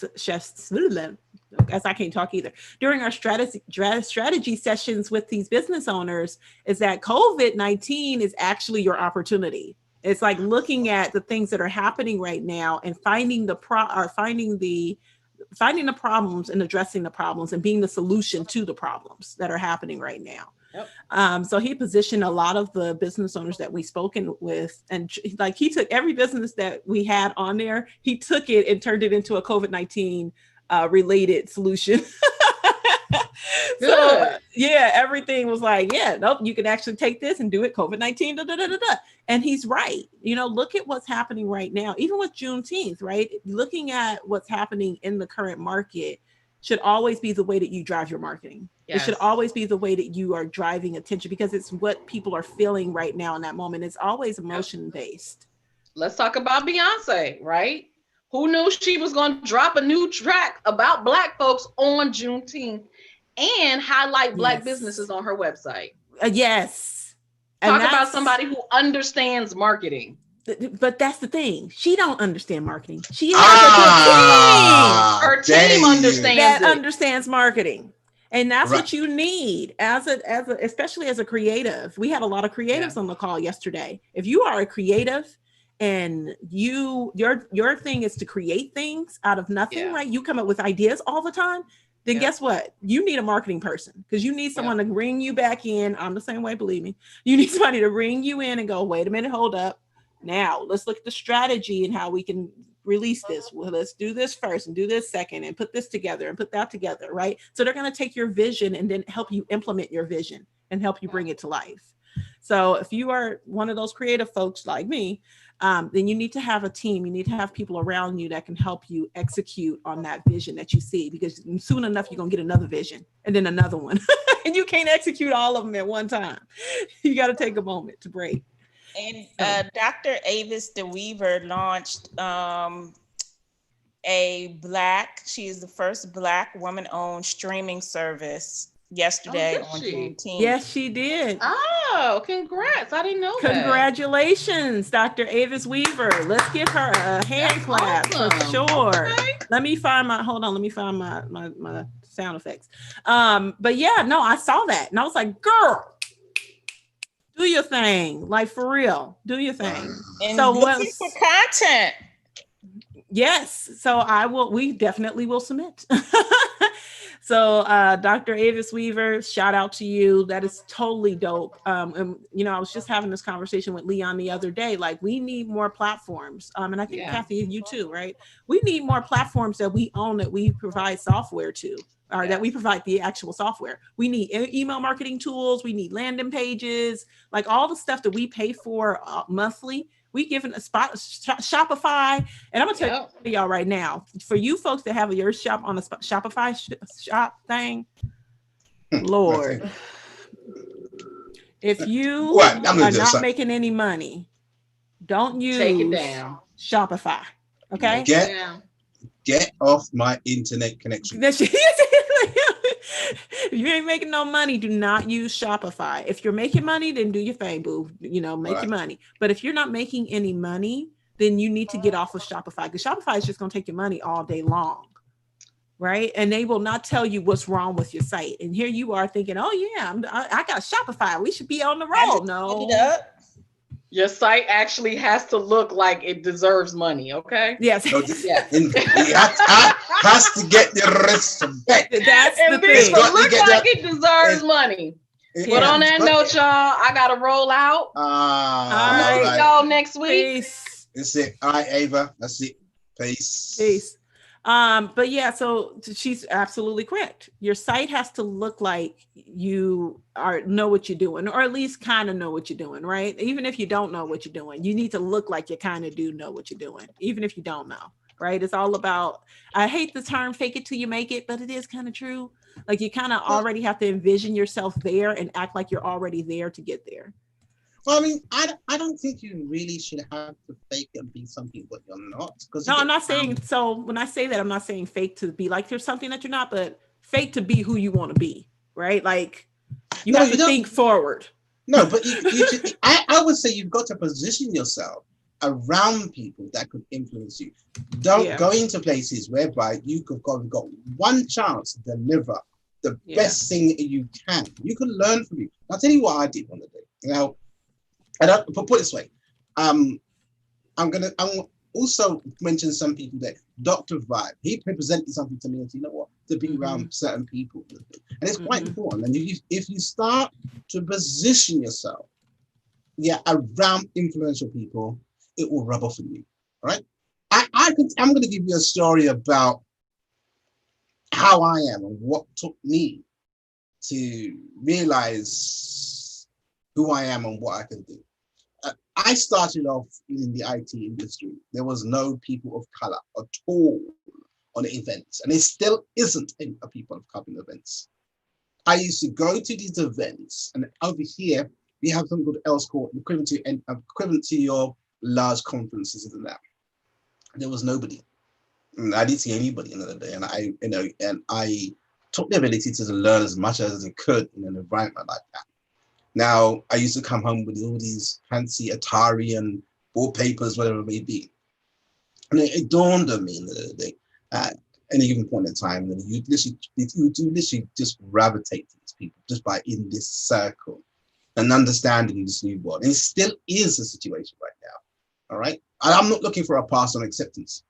as I can't talk either. During our strategy sessions with these business owners, is that COVID-19 is actually your opportunity. It's like looking at the things that are happening right now and finding the problems and addressing the problems and being the solution to the problems that are happening right now. Yep. So he positioned a lot of the business owners that we've spoken with, and like he took every business that we had on there, he took it and turned it into a COVID-19 related solution. So everything was like, nope, you can actually take this and do it COVID-19. And he's right. Look at what's happening right now, even with Juneteenth, right? Looking at what's happening in the current market should always be the way that you drive your marketing. Yes. It should always be the way that you are driving attention, because it's what people are feeling right now in that moment. It's always emotion based. Let's talk about Beyonce, right? Who knew she was going to drop a new track about Black folks on Juneteenth and highlight Black Yes. businesses on her website? Yes. Talk about somebody who understands marketing. But that's the thing. She don't understand marketing. She has Her team a understands that it. understands marketing. And that's Right. what you need as a especially as a creative. We had a lot of creatives on the call yesterday. If you are a creative and your thing is to create things out of nothing, Yeah. right? You come up with ideas all the time. Then Yeah. guess what? You need a marketing person because you need someone to bring you back in. I'm the same way, believe me. You need somebody to bring you in and go, wait a minute, hold up. Now let's look at the strategy and how we can release this. Well, let's do this first and do this second and put this together and put that together, right? So they're going to take your vision and then help you implement your vision and help you bring it to life. So if you are one of those creative folks like me, then you need to have a team. You need to have people around you that can help you execute on that vision that you see, because soon enough, you're going to get another vision and then another one. And you can't execute all of them at one time. You got to take a moment to break. And Dr. Avis DeWeaver launched she is the first Black woman-owned streaming service yesterday on Juneteenth. Yes, she did. Oh, congrats. I didn't know that. Congratulations, Dr. Avis Weaver. Let's give her a hand clap for sure. Okay. Let me find my sound effects. But yeah, no, I saw that and I was like, girl, do your thing. Like for real, do your thing. And So looking for content. Yes. So we definitely will submit. So Dr. Avis Weaver, shout out to you. That is totally dope. And I was just having this conversation with Leon the other day. Like, we need more platforms. And I think Kathy, you too, right? We need more platforms that we own, that we provide software to, or that we provide the actual software. We need email marketing tools. We need landing pages, like all the stuff that we pay for monthly. We give a spot Shopify, and I'm gonna tell y'all right now, for you folks that have your shop on a Shopify shop thing, Lord, if you are not making any money, don't use Take it down. Shopify. Okay, get off my internet connection. If you ain't making no money, do not use Shopify. If you're making money, then do your thing, boo. Make your money. But if you're not making any money, then you need to get off of Shopify, because Shopify is just going to take your money all day long, right? And they will not tell you what's wrong with your site. And here you are thinking, oh yeah, I got Shopify. We should be on the roll. No. Your site actually has to look like it deserves money, okay? Yes. It has to get the respect. That's the thing. It looks like it deserves money. But on that note, y'all, I gotta roll out. All right. Y'all next week. Peace. That's it. All right, Ava. That's it. Peace. Peace. But yeah, so she's absolutely correct. Your site has to look like you know what you're doing, or at least kind of know what you're doing, right? Even if you don't know what you're doing, you need to look like you kind of do know what you're doing, even if you don't know, right? It's all about, I hate the term fake it till you make it, but it is kind of true. Like, you kind of already have to envision yourself there and act like you're already there to get there. Well, I mean, I don't think you really should have to fake and be something that you're not. No, I'm not saying, so when I say that, I'm not saying fake to be like there's something that you're not, but fake to be who you want to be, right? Like, you have to think forward. No, but I would say you've got to position yourself around people that could influence you. Don't go into places whereby you could got one chance to deliver the best thing you can. You can learn from you. I'll tell you what I did one day. Put it this way. I'm also mention some people there. Dr. Vibe, he presented something to me and said, you know what, to be around certain people. And it's quite important. And if you start to position yourself around influential people, it will rub off on you. All right. I'm going to give you a story about how I am and what took me to realize who I am and what I can do. I started off in the IT industry. There was no people of color at all on the events, and there still isn't a people of color in events. I used to go to these events, and over here we have something called L-Score, equivalent to your large conferences and that. There was nobody. I didn't see anybody in the day, and I took the ability to learn as much as I could in an environment like that. Now, I used to come home with all these fancy Atari and wallpapers, whatever it may be. And it dawned on me in the day, at any given point in time, that you literally just gravitate to these people just by in this circle and understanding this new world. And it still is a situation right now. All right. And I'm not looking for a pass on acceptance.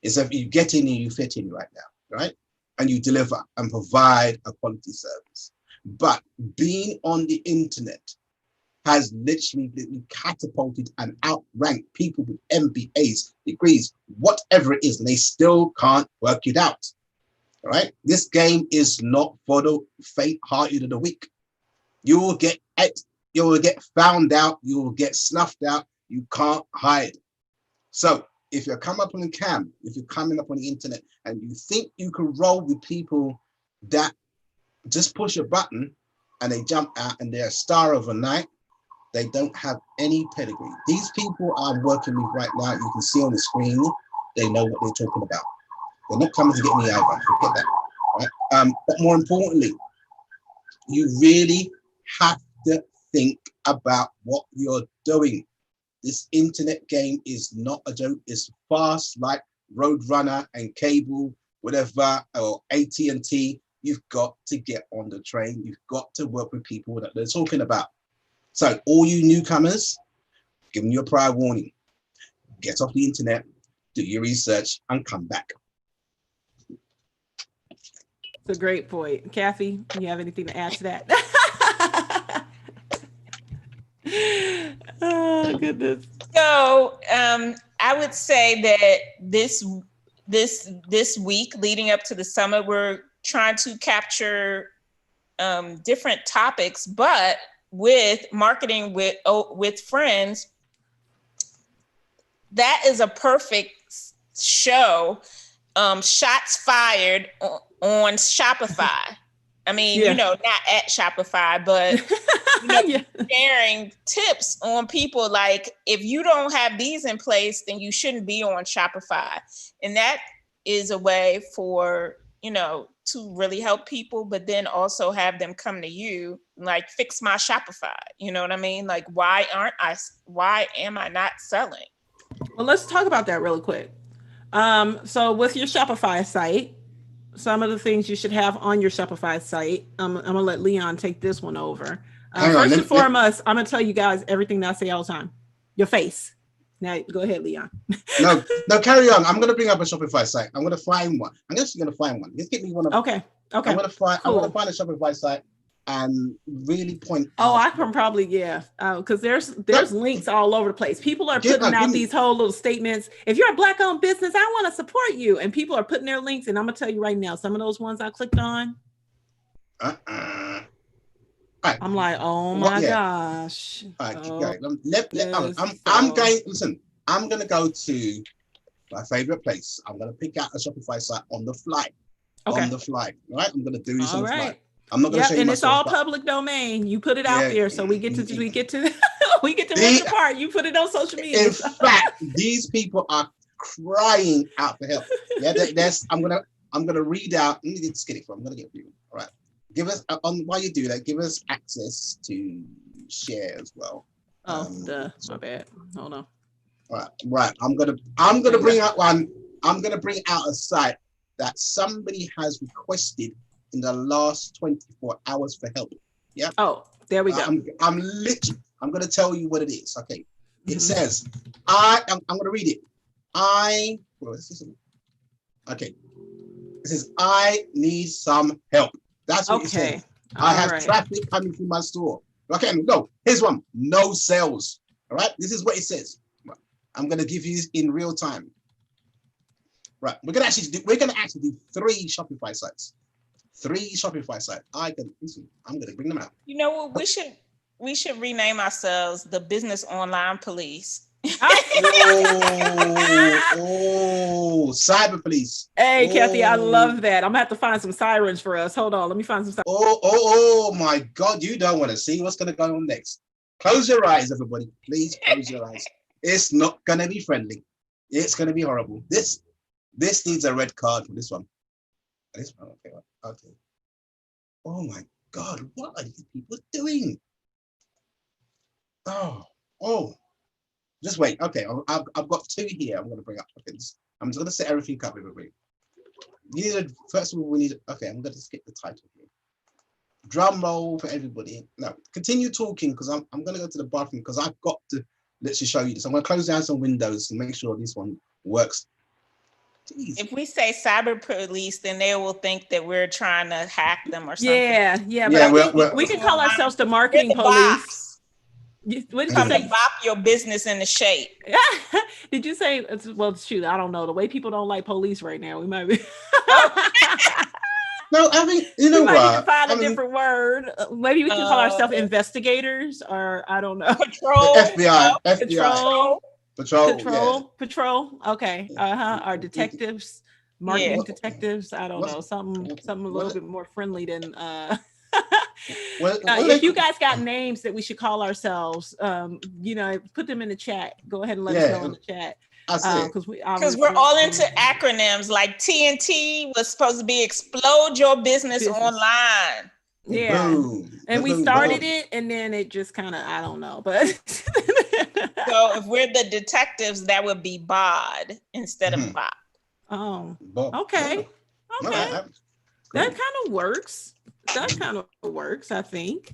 It's if you get in and you fit in right now, right? And you deliver and provide a quality service. But being on the internet has literally catapulted and outranked people with MBAs, degrees, whatever it is, and they still can't work it out. All right. This game is not for the faint-hearted of the weak. You will get found out, you will get snuffed out, you can't hide. So if you're coming up on the cam, if you're coming up on the internet and you think you can roll with people that just push a button and they jump out and they're a star overnight, they don't have any pedigree. These people I'm working with right now, you can see on the screen, they know what they're talking about. They're not coming to get me either, forget that. Right? But more importantly, you really have to think about what you're doing. This internet game is not a joke. It's fast like Roadrunner and cable, whatever, or AT&T. You've got to get on the train. You've got to work with people that they're talking about. So all you newcomers, giving you a prior warning, get off the internet, do your research and come back. It's a great point. Kathy, do you have anything to add to that? Oh, goodness. So I would say that this week leading up to the summit, we're trying to capture different topics, but with marketing with friends, that is a perfect show. Shots fired on Shopify. I mean, Yeah. not at Shopify, but Yeah. sharing tips on people like, if you don't have these in place, then you shouldn't be on Shopify. And that is a way for, to really help people, but then also have them come to you, like, fix my Shopify. You know what I mean? Like, why am I not selling? Well, let's talk about that really quick. So with your Shopify site, some of the things you should have on your Shopify site, I'm gonna let Leon take this one over. First and foremost, I'm gonna tell you guys everything that I say all the time. Your face. Now go ahead, Leon. No, carry on. I'm gonna bring up a Shopify site. I'm gonna find one. I'm just gonna find one. Just get me one of. Okay. I'm gonna find a Shopify site and really point. Oh, I can probably, because there's links all over the place. People are putting out these whole little statements. If you're a Black-owned business, I want to support you, and people are putting their links. And I'm gonna tell you right now, some of those ones I clicked on. Right. I'm like, oh my gosh. All right, I'm going. Listen, I'm gonna go to my favorite place. I'm gonna pick out a Shopify site on the fly. Okay. On the fly, right? I'm gonna do this on the fly. Right. I'm not gonna show you and myself, it's all public domain. You put it out there, so we get to the part. You put it on social media. In fact, these people are crying out for help. Yeah, I'm gonna read out. Let me just get it from. I'm gonna get it for you. All right. Give us while you do that. Give us access to share as well. My bad. Hold on. Right. I'm gonna bring out one. I'm gonna bring out a site that somebody has requested in the last 24 hours for help. Yeah. Oh, there we go. I'm gonna tell you what it is. Okay. It says, I'm gonna read it. Okay. It says, I need some help. That's what it says. I have traffic coming through my store. Okay, go. Here's one. No sales. All right. This is what it says. Right. I'm gonna give you in real time. Right. We're gonna actually do 3 Shopify sites. 3 Shopify sites. I'm gonna bring them out. You know what? We should rename ourselves the Business Online Police. Cyber police. Hey, Kathy, I love that. I'm gonna have to find some sirens for us. Hold on, let me find some. Oh my God! You don't want to see what's gonna go on next. Close your eyes, everybody. Please close your eyes. It's not gonna be friendly. It's gonna be horrible. This This needs a red card for this one. This one, okay. Okay. Oh my God, what are these people doing? Oh. Just wait. Okay, I've got two here. I'm going to bring up. Okay, I'm just going to set everything up with me. First of all, we need. Okay, I'm going to skip the title here. Drum roll for everybody. No, continue talking because I'm going to go to the bathroom because I've got to literally show you this. I'm going to close down some windows and make sure this one works. Jeez. If we say cyber police, then they will think that we're trying to hack them or something. Yeah, but Yeah, I think we can call ourselves the marketing We're the police. bops. What did Come you to say? bop your business into shape. Did you say? Well, shoot, I don't know. The way people don't like police right now, we might be. No, I mean, you know we might need to what? find a different word. Maybe we can call ourselves investigators, or I don't know. Patrol. FBI. Patrol. Okay. Our detectives, marketing detectives. I don't know. Something a little bit more friendly than. If you guys got names that we should call ourselves, put them in the chat. Go ahead and let us know in the chat. Because we're all into acronyms. Like TNT was supposed to be explode your business online. Yeah. Boom. And we started it and then it just kind of, I don't know, but so if we're the detectives, that would be BOD instead of BOP. Oh, okay. That kind of works. I think.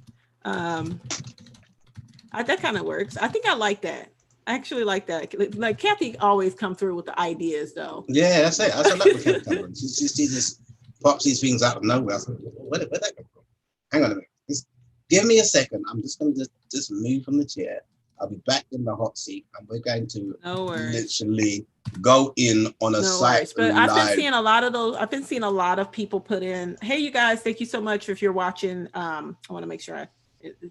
That kind of works. I think I like that. I actually like that. Like Kathy always come through with the ideas though. Yeah, that's it. That's what Kathy come from. She just pops these things out of nowhere. Where'd that come from? Hang on a minute. Just give me a second. I'm just going to just move from the chair. I'll be back in the hot seat and we're going to literally go in on a site. But I've been seeing a lot of those. I've been seeing a lot of people put in, hey, you guys, thank you so much if you're watching. I want to make sure I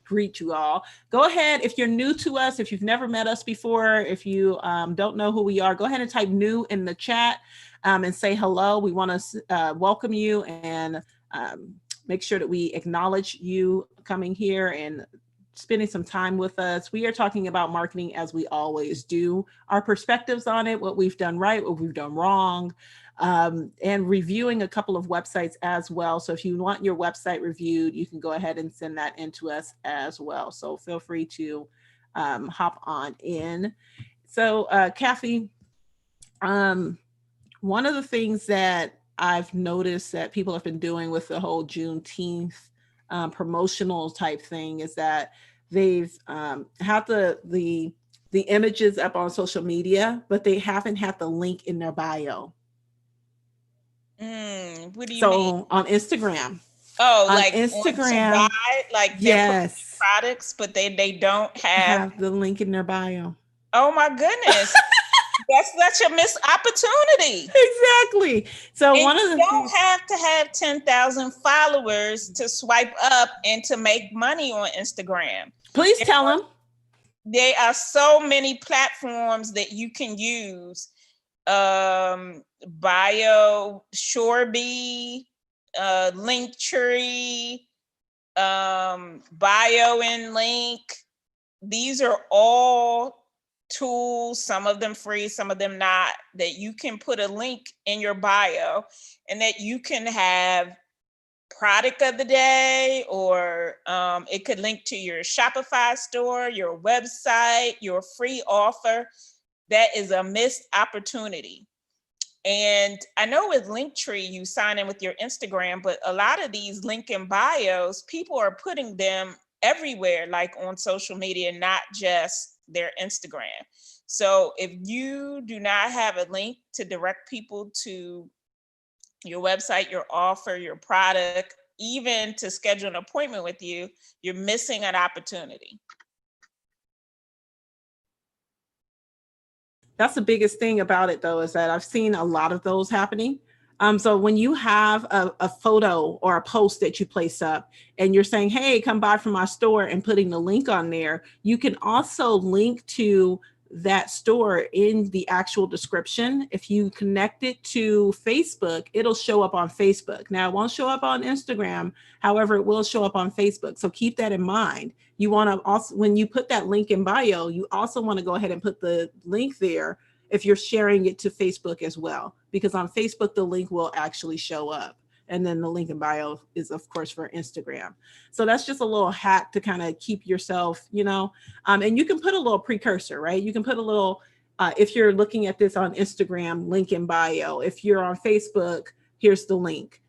greet you all. Go ahead. If you're new to us, if you've never met us before, if you don't know who we are, go ahead and type new in the chat and say hello. We want to welcome you and make sure that we acknowledge you coming here and spending some time with us. We are talking about marketing as we always do, our perspectives on it, what we've done right, what we've done wrong, and reviewing a couple of websites as well. So if you want your website reviewed, you can go ahead and send that in to us as well. So feel free to hop on in. So Kathy, one of the things that I've noticed that people have been doing with the whole Juneteenth promotional type thing is that they've had the images up on social media, but they haven't had the link in their bio. What do you mean? On Instagram. Oh, on like Instagram, buy, like yes, products, but they don't have the link in their bio. Oh my goodness. That's your missed opportunity. Exactly. So and one of the don't have to have 10,000 followers to swipe up and to make money on Instagram. Please tell them. There are so many platforms that you can use. Bio, Shorebee, Linktree, Bio and Link. These are all tools, some of them free, some of them not, that you can put a link in your bio and that you can have product of the day, or it could link to your Shopify store, your website, your free offer. That is a missed opportunity. And I know with Linktree, you sign in with your Instagram, but a lot of these link in bios, people are putting them everywhere, like on social media, not just their Instagram. So if you do not have a link to direct people to your website, your offer, your product, even to schedule an appointment with you, you're missing an opportunity. That's the biggest thing about it, though, is that I've seen a lot of those happening. So when you have a photo or a post that you place up and you're saying, hey, come by from our store and putting the link on there, you can also link to that store in the actual description. If you connect it to Facebook, it'll show up on Facebook. Now, it won't show up on Instagram. However, it will show up on Facebook. So keep that in mind. You want to also, when you put that link in bio, you also want to go ahead and put the link there if you're sharing it to Facebook as well, because on Facebook, the link will actually show up. And then the link in bio is, of course, for Instagram. So that's just a little hack to kind of keep yourself, and you can put a little precursor, right? You can put a little, if you're looking at this on Instagram, link in bio. If you're on Facebook, here's the link.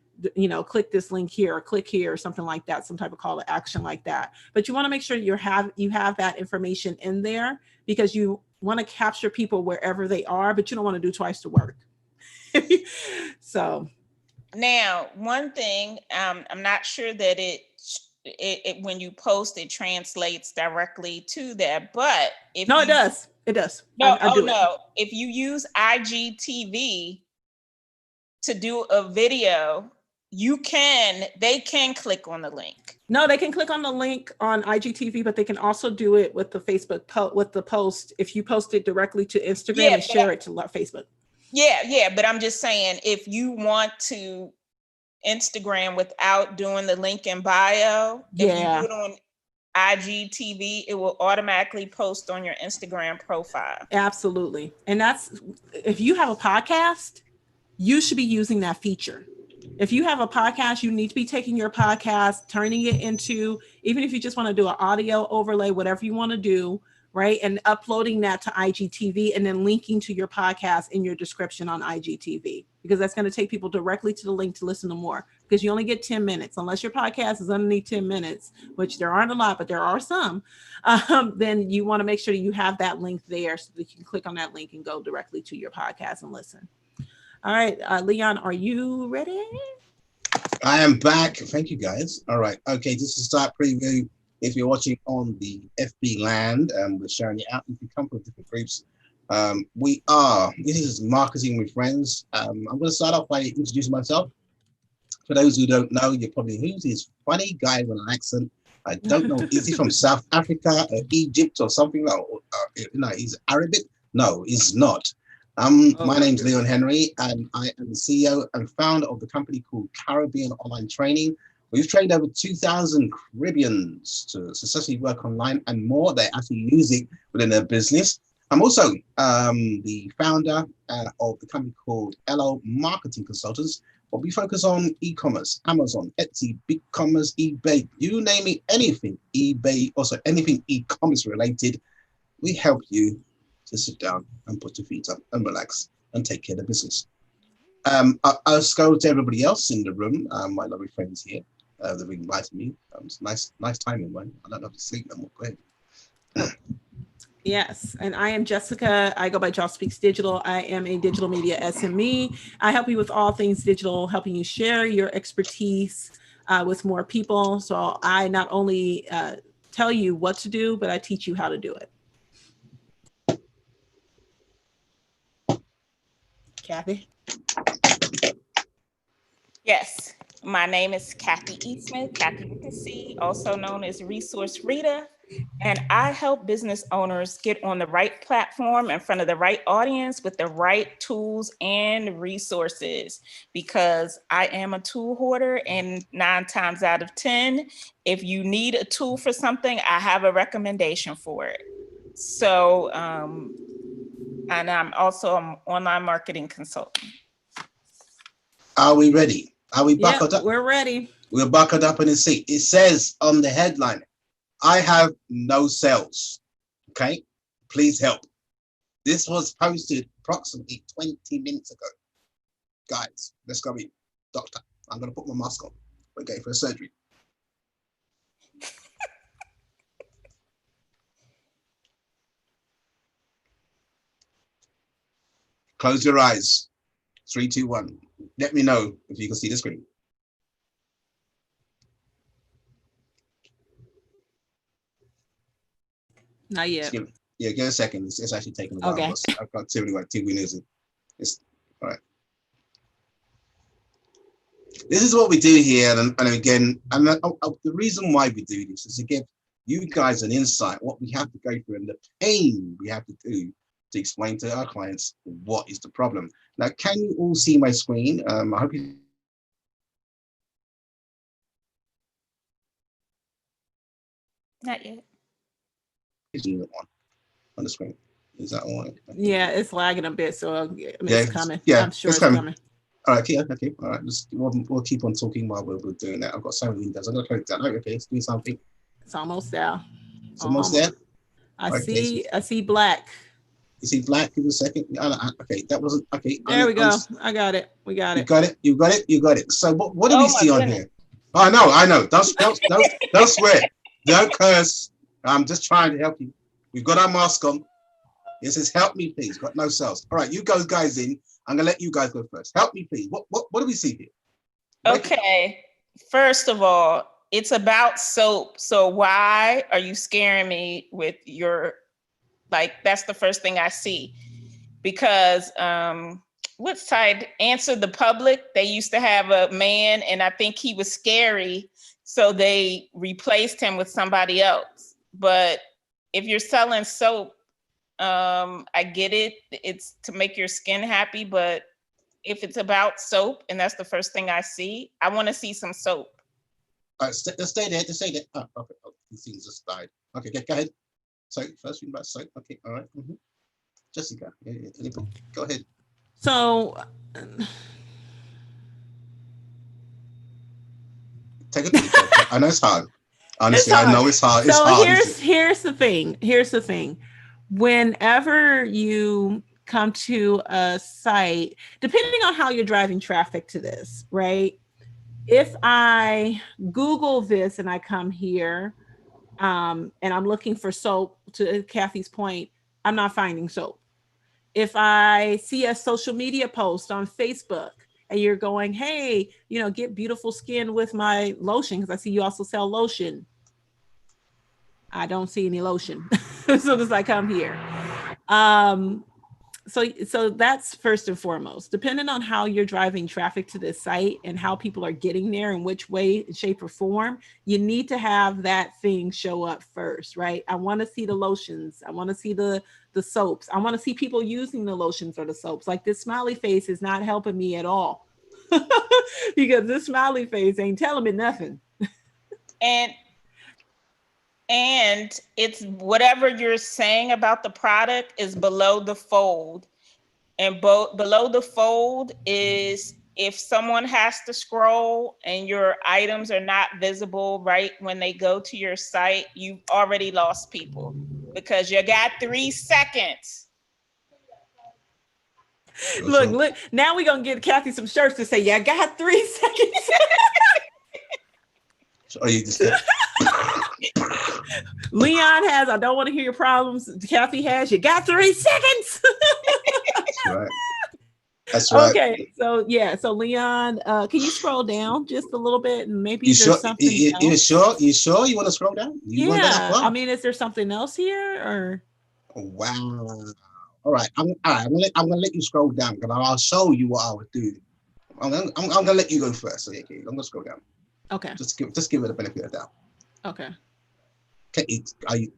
Click this link here or click here or something like that, some type of call to action like that. But you want to make sure you have that information in there, because you want to capture people wherever they are, but you don't want to do twice the work. So now, one thing, I'm not sure that it when you post, it translates directly to that, but it does. It does. No, no. If you use IGTV to do a video, they can click on the link. No, they can click on the link on IGTV, but they can also do it with the Facebook with the post. If you post it directly to Instagram and share it to Facebook. Yeah, but I'm just saying, if you want to Instagram without doing the link in bio, if you do it on IGTV, it will automatically post on your Instagram profile. Absolutely. And that's, if you have a podcast, you should be using that feature. If you have a podcast, you need to be taking your podcast, turning it into, even if you just want to do an audio overlay, whatever you want to do, right? And uploading that to IGTV and then linking to your podcast in your description on IGTV, because that's going to take people directly to the link to listen to more, because you only get 10 minutes, unless your podcast is underneath 10 minutes, which there aren't a lot, but there are some. Then you want to make sure that you have that link there so that you can click on that link and go directly to your podcast and listen. All right, Leon, are you ready? I am back. Thank you, guys. All right. Okay, just to start preview, if you're watching on the FB land, we're sharing it out into a couple of different groups. This is Marketing with Friends. I'm going to start off by introducing myself. For those who don't know, you're probably, who's this funny guy with an accent? I don't know. Is he from South Africa or Egypt or something? No, he's Arabic? No, he's not. My name's Leon Henry, and I am the CEO and founder of the company called Caribbean Online Training. We've trained over 2,000 Caribbeans to successfully work online and more. They actually use it within their business. I'm also the founder of the company called LO Marketing Consultants, where we focus on e-commerce, Amazon, Etsy, BigCommerce, eBay, you name it, anything eBay, also anything e-commerce related. We help you to sit down and put your feet up and relax and take care of the business. I'll go to everybody else in the room, my lovely friends here. They've invited me. It's nice timing, man. I don't have to sleep no more. Go ahead. Yes, and I am Jessica. I go by Joss Speaks Digital. I am a digital media SME. I help you with all things digital, helping you share your expertise with more people. So I not only tell you what to do, but I teach you how to do it. Kathy? Yes, my name is Kathy E. Smith, Kathy with the C, also known as Resource Rita, and I help business owners get on the right platform in front of the right audience with the right tools and resources, because I am a tool hoarder, and 9 times out of 10, if you need a tool for something, I have a recommendation for it. So, and I'm also an online marketing consultant. Are we ready? Are we buckled up? We're ready. We're buckled up in the seat. It says on the headline, I have no sales. Okay, please help. This was posted approximately 20 minutes ago. Guys, let's go in. Doctor, I'm going to put my mask on. We're going for a surgery. Close your eyes. 3, 2, 1. Let me know if you can see the screen. Not yet. Give it a second. It's actually taking a while. Okay. I've got TV news. It's all right. This is what we do here, and again, the reason why we do this is to give you guys an insight what we have to go through and the pain we have to do to explain to our clients what is the problem. Now, can you all see my screen? I hope you. Not yet. On the screen. Is that all right? Yeah, it's lagging a bit, so Yeah, it's coming. yeah, I'm sure it's it's coming. All right, okay, all right. We'll keep on talking while we're doing that. I've got so many windows. I'm gonna close it down. Okay, let's do something. It's almost there. It's almost there. I Okay, see black. you see black. Give me a second. Okay, that wasn't okay. There we go. I got it. We got You it. got it. You got it. You got it. So what do Oh we my see on goodness. here? I know. Don't swear. Don't curse. I'm just trying to help you. We've got our mask on. It says, "Help me, please." Got no cells. All right, you guys in. I'm gonna let you guys go first. Help me, please. What do we see here? Okay. First of all, it's about soap. So why are you scaring me with your, like, that's the first thing I see. Because what side, Answer the Public, they used to have a man and I think he was scary. So they replaced him with somebody else. But if you're selling soap, I get it. It's to make your skin happy, but if it's about soap and that's the first thing I see, I want to see some soap. All right, let's stay there. Let's stay there. Oh, okay. Oh, these things just died. Okay, go ahead. So first thing about soap. Okay, all right. Jessica, go ahead. So Take a picture. I know it's hard. Honestly, hard. I know it's hard. It's so hard. here's the thing. Here's the thing. Whenever you come to a site, depending on how you're driving traffic to this, right? If I Google this and I come here, and I'm looking for soap, to Kathy's point, I'm not finding soap. If I see a social media post on Facebook and you're going, hey, get beautiful skin with my lotion, because I see you also sell lotion, I don't see any lotion as soon as I come here. So that's first and foremost. Depending on how you're driving traffic to this site and how people are getting there in which way, shape, or form, you need to have that thing show up first, right? I want to see the lotions. I want to see the soaps. I want to see people using the lotions or the soaps. Like, this smiley face is not helping me at all because this smiley face ain't telling me nothing. And it's whatever you're saying about the product is below the fold. And below the fold is if someone has to scroll and your items are not visible right when they go to your site, you've already lost people because you got 3 seconds. Look, now we're going to get Kathy some shirts to say, I got 3 seconds. So you just Leon has, I don't want to hear your problems. Kathy has, you got 3 seconds. That's right. That's right. Okay, so Leon, can you scroll down just a little bit and maybe You there's sure? something else? You sure? You want to scroll down? I mean, is there something else here or? Wow. All right. I'm gonna let you scroll down because I'll show you what I would do. I'm gonna let you go first. Okay, I'm gonna scroll down. Okay. Just give it a benefit of the doubt. Okay. Okay.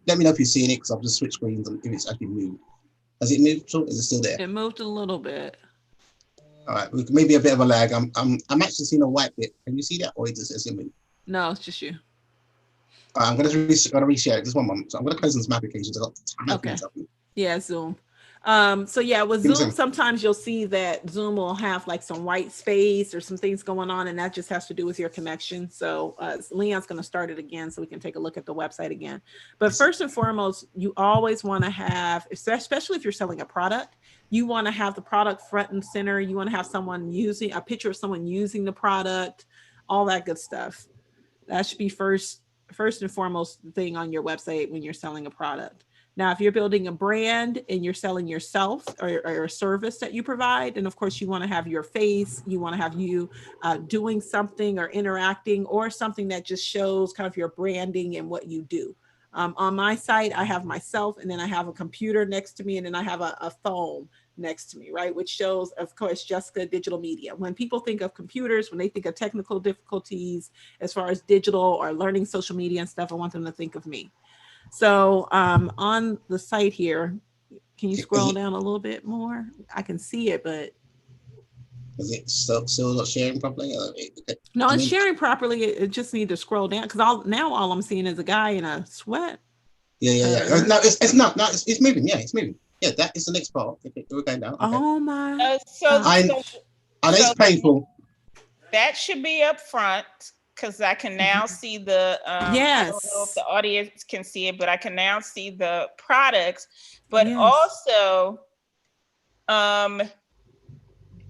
Let me know if you're seeing it because I've just switched screens and if it's actually moved. Has it moved? Is it still there? It moved a little bit. All right. Maybe a bit of a lag. I'm actually seeing a white bit. Can you see that, or is it move? No, it's just you. All right, I'm gonna reshare it. Just one moment. So I'm gonna close some applications. I got Okay. Yeah, Zoom. With Zoom, sometimes you'll see that Zoom will have like some white space or some things going on, and that just has to do with your connection. So Leon's going to start it again so we can take a look at the website again. But first and foremost, you always want to have, especially if you're selling a product, you want to have the product front and center. You want to have someone using a picture of someone using the product, all that good stuff. That should be first and foremost thing on your website when you're selling a product. Now, if you're building a brand and you're selling yourself or a service that you provide, then of course you want to have your face, you want to have you doing something or interacting or something that just shows kind of your branding and what you do. On my site, I have myself, and then I have a computer next to me, and then I have a phone next to me, right? Which shows, of course, Jessica Digital Media. When people think of computers, when they think of technical difficulties as far as digital or learning social media and stuff, I want them to think of me. So on the site here, can you scroll down a little bit more? I can see it, but is it still not sharing properly? No, it's sharing properly. It just need to scroll down because all I'm seeing is a guy in a sweat. Yeah. No, it's not. No, it's moving. Yeah, it's moving. Yeah, that is the next part. Okay, we're going down. Okay. Oh my. I know it's painful. That should be up front because I can now see the I don't know if the audience can see it, but I can now see the products. But also,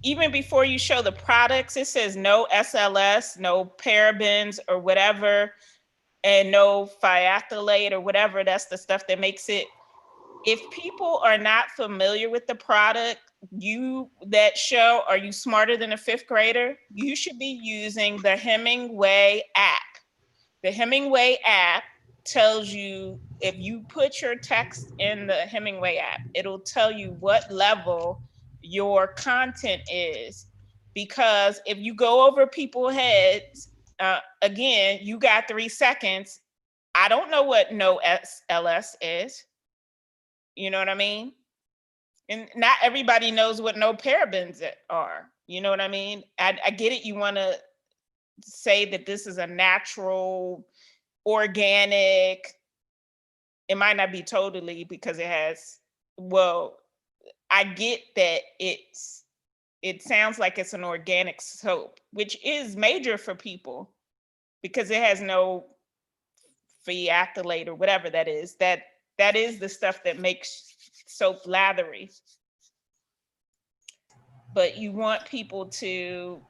even before you show the products, it says no SLS, no parabens or whatever, and no phthalate or whatever. That's the stuff that makes it. If people are not familiar with the product, that show, are you smarter than a fifth grader? You should be using the Hemingway app. The Hemingway app tells you, if you put your text in the Hemingway app, it'll tell you what level your content is. Because if you go over people's heads, again, you got 3 seconds. I don't know what no SLS is. You know what I mean? And not everybody knows what no parabens are. You know what I mean? I get it. You want to say that this is a natural, organic. It might not be totally because it has, well, I get that it sounds like it's an organic soap, which is major for people because it has no phthalate or whatever that is. That is the stuff that makes soap lathery. But you want people to,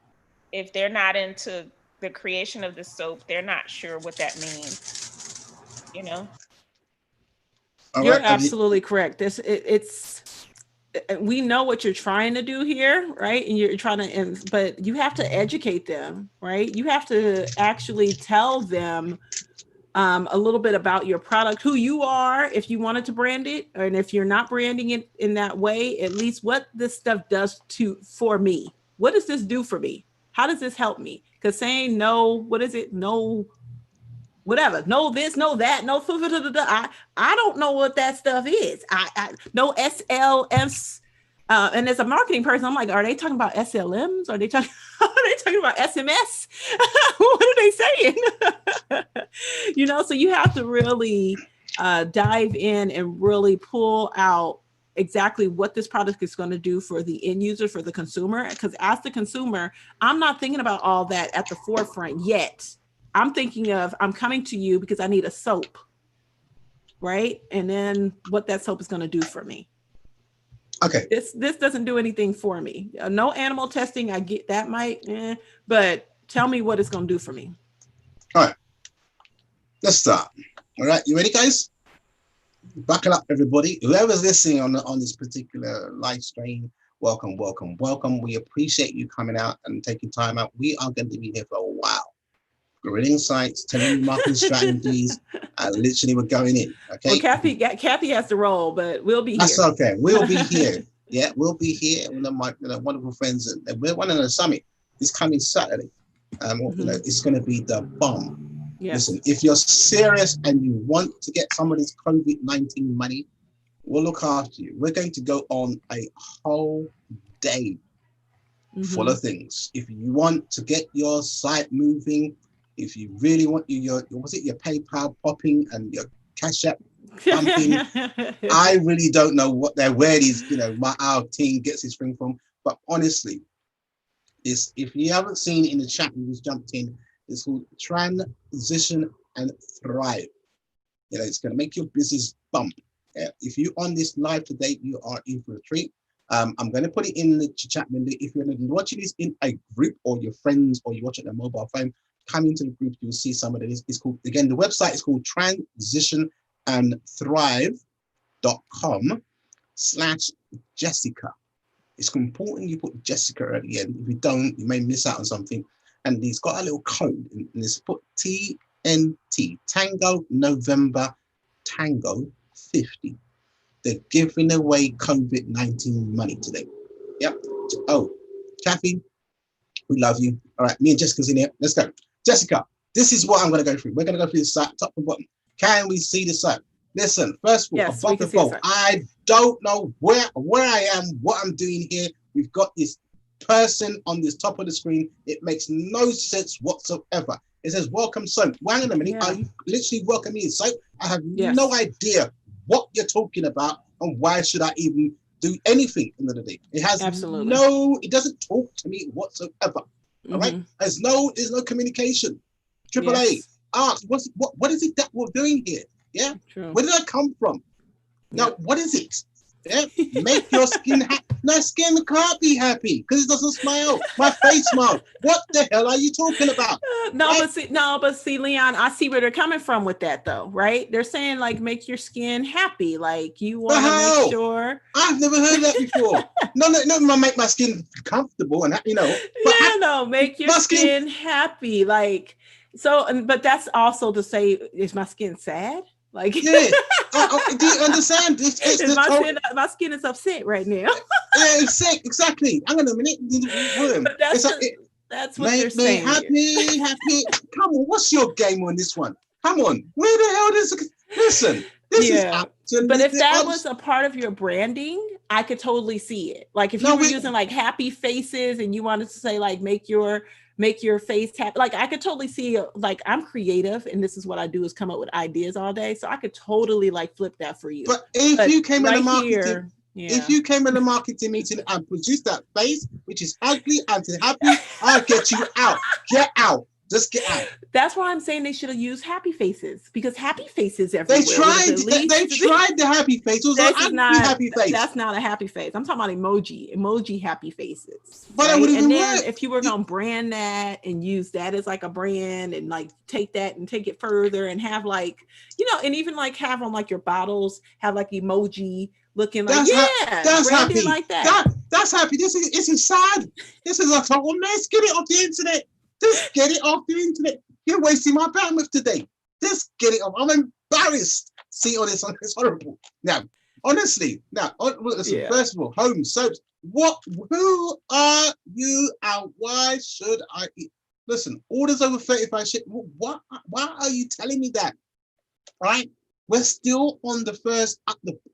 if they're not into the creation of the soap, they're not sure what that means, you know? You're absolutely correct. We know what you're trying to do here, right? And you're trying to, but you have to educate them, right? You have to actually tell them a little bit about your product, who you are, if you wanted to brand it, and if you're not branding it in that way, at least what this stuff does for me. What does this do for me? How does this help me? Because saying no, what is it? No, whatever. No this, no that, no. I don't know what that stuff is. I no SLMs. And as a marketing person, I'm like, are they talking about SLMs? Are they talking about SMS? What are they saying? You know, so you have to really dive in and really pull out exactly what this product is going to do for the end user, for the consumer. Because as the consumer, I'm not thinking about all that at the forefront yet. I'm thinking of, I'm coming to you because I need a soap, right? And then what that soap is going to do for me. Okay. This doesn't do anything for me. No animal testing. I get that but tell me what it's going to do for me. All right. Let's start. All right. You ready, guys? Buckle up, everybody. Whoever's listening on this particular live stream, welcome. We appreciate you coming out and taking time out. We are going to be here for a while. Great insights, telling you marketing strategies. Literally, we're going in. Okay. Well, Kathy has to roll, but we'll be here. That's okay. We'll be here. Yeah, we'll be here. One of my wonderful friends. We're one of the summit. It's coming Saturday. It's going to be the bomb. Yes. Listen, if you're serious and you want to get some of this COVID-19 money, we'll look after you. We're going to go on a whole day full of things. If you want to get your site moving, if you really want your PayPal popping and your Cash App pumping, I really don't know where these, our team gets this thing from. But honestly, if you haven't seen it in the chat, you just jumped in. It's called Transition and Thrive. It's going to make your business bump. If you're on this live today, you are in for a treat. I'm going to put it in the chat window. If you're watching this in a group or your friends or you watch it on a mobile phone, come into the group, you'll see some of this. It's called, again, the website is called transitionandthrive.com/Jessica. It's important you put Jessica at the end. If you don't, you may miss out on something. And he's got a little code, and it's put TNT, Tango November Tango 50. They're giving away COVID-19 money today. Yep. Oh, Kathy, we love you. All right, me and Jessica's in here. Let's go. Jessica, this is what I'm going to go through. We're going to go through the site, top and bottom. Can we see the site? Listen, first of all, above the fold, I don't know where I am, what I'm doing here. We've got this person on this top of the screen. It makes no sense whatsoever. It says welcome soap. Well, hang on a minute. Are you literally welcoming soap? I have no idea what you're talking about and why should I even do anything in the day. It has Absolutely. it doesn't talk to me whatsoever. All right. Mhm. There's no communication. Triple A, Yes. ask what is it that we're doing here? Yeah. True. Where did I come from? Now, Yep. what is it? Yeah. Make your skin happy. My skin can't be happy because it doesn't smile. My face smiles. What the hell are you talking about? But see, Leon, I see where they're coming from with that, though, right? They're saying like make your skin happy, like you want to how? make sure. I've never heard that before. no, make my skin comfortable and you know. But Make your my skin- skin happy, like so. But that's also to say, is my skin sad? Like, yeah, do you understand? It's is the my skin is upset right now. yeah, it's sick. Exactly. Hang on a minute. But that's what they're Make me saying. happy. Come on, what's your game on this one? Come on, where the hell does listen? This is absolutely. But if that was a part of your branding, I could totally see it. Like if you were using like happy faces and you wanted to say like make your face happy, like I could totally see. Like I'm creative and this is what I do is come up with ideas all day, so I could totally like flip that for you. But if you came in the marketing. Here, If you came in the marketing meeting and produced that face, which is ugly and happy, I'll get you out. Get out. Just get out. That's why I'm saying they should have used happy faces because happy faces everywhere. They tried the happy face. It was an ugly happy face. That's not a happy face. I'm talking about emoji happy faces. But right? it would even then work. if you were gonna brand that and use that as like a brand and like take that and take it further and have like, you know, and even like have on like your bottles, have like emoji looking like that's happy. Like that. That's happy. This is sad. This is like, oh man, get it off the internet. Just get it off the internet. You're wasting my bandwidth today. Just get it off. I'm embarrassed. See all this. It's horrible. Now, honestly, listen, first of all, home soaps. Who are you and why should I eat? Listen, orders over 35 shit. Why are you telling me that? Right? We're still on the first,